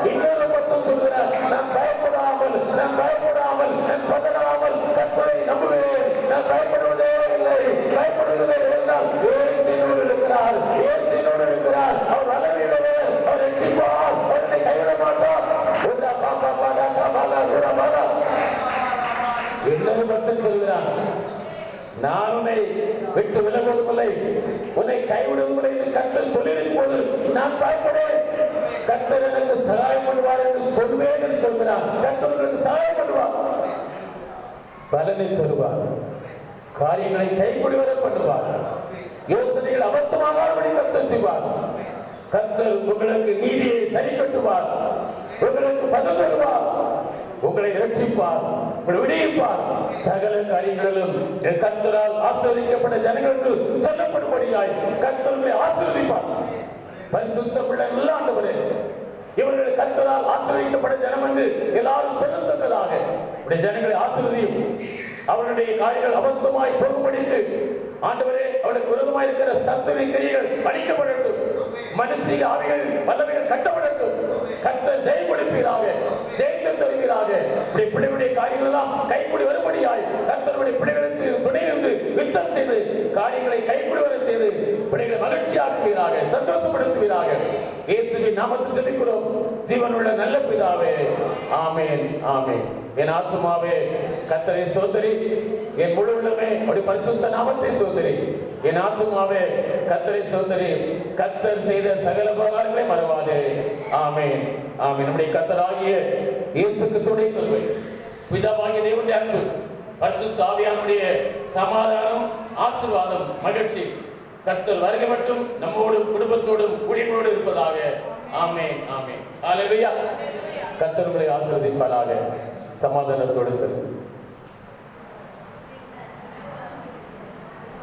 இன்னொரு மட்டும் சொல்கிறார், நான் பயப்படாமல் நான் பதறாமல் கர்த்தரை நம்புவேன். நான் பயப்படுவதே இல்லை. பயப்படுவதே என்றால் இயேசுவோடு இருக்கிறார். அவர் வல்லமையுள்ளவர். அவர் ரட்சிப்பார். அவர் என்னை கைவிட மாட்டார். இன்னொரு மட்டும் சொல்கிறான், நான் உன்னை விட்டு விலகுவதில்லை, உன்னை கைவிடுவதில்லை என்று கர்த்தர் சொல்லியிருக்கும் போது நான் பயப்படேன். கர்த்தர் எனக்கு சகாயம் பண்ணுவார் என்று சொல்வேன் என்று சொல்கிறார். கர்த்தர் உங்களுக்கு சகாயம் பண்ணுவார், பலனை தருவார், காரியங்களை கைப்பிடிவதை பண்ணுவார், யோசனைகள் அபத்தமாகாதபடி கர்த்தர் செய்வார். கர்த்தர் உங்களுக்கு நீதியை சரி கட்டுவார், உங்களுக்கு பதில் தருவார், உங்களை ரட்சிப்பார், உங்களை விடுவிப்பார். சகல காரியங்களிலும் கர்த்தரால் ஆசீர்வதிக்கப்பட்ட ஜனங்களுக்கு சொல்லப்படும்படியாய் கர்த்தரை ஆசீர்வதிப்பார். பரிசுத்த பிள்ளைகள் ஆண்டவரே, இவர்கள் கர்த்தரால் ஆசீர்வதிக்கப்பட்ட ஜனம் என்று எல்லாரும் சொல்லத்தக்கதாக உடைய ஜனங்களை ஆசீர்வதியும். அவருடைய காரியங்கள் அபத்தமாய் போகும்படிக்கு ஆண்டவரே, அவளுக்கு விரோதமாய் இருக்கிற சத்துருவின் கிரியைகள் அழிக்கப்படட்டும். மனுஷிய ஆவிகள் வல்லமைகள் கட்டப்படட்டும். கர்த்தர் ஜெயம் கொடுப்பீராக, ஜெயத்தை தருவீராக. பிள்ளைகளுடைய காரியங்கள் எல்லாம் கைக்கூடி வரும்படியாய் கர்த்தருடைய பிள்ளைகளுக்கு துணை நின்று யுத்தம் செய்து காரியங்களை கைக்கூடி வர செய்து பிள்ளைகளை மகிழ்ச்சியாக்குவீராக, சந்தோஷப்படுத்துவீராக. இயேசுவின் நாமத்தில் ஜெபிக்கிறோம் ஜீவனுள்ள நல்ல பிதாவே, ஆமென், ஆமென். என் ஆத்துமாவே கர்த்தரை ஸ்தோத்திரி, என் முழு உள்ளமே அவருடைய பரிசுத்த நாமத்தை ஸ்தோத்திரி. என் ஆத்துமாவே கர்த்தரை ஸ்தோத்திரி, கர்த்தர் செய்த சகல உபகாரங்களை மறவாதே. ஆமென், ஆமென். நம்முடைய கர்த்தராகிய இயேசு கிறிஸ்துவின் கிருபை, பிதாவாகிய தேவனுடைய அன்பு, பரிசுத்த ஆவியானுடைய சமாதானம், ஆசீர்வாதம், மகிழ்ச்சி கர்த்தர் வருகை மட்டும் நம்மோடும் குடும்பத்தோடும் குடிகளோடு இருப்பதாக. ஆமென், ஆமென். ஹல்லேலூயா. கர்த்தர் உங்களை ஆசீர்வதிப்பாராக. சமாதானத்தோடு செல்லுங்கள்.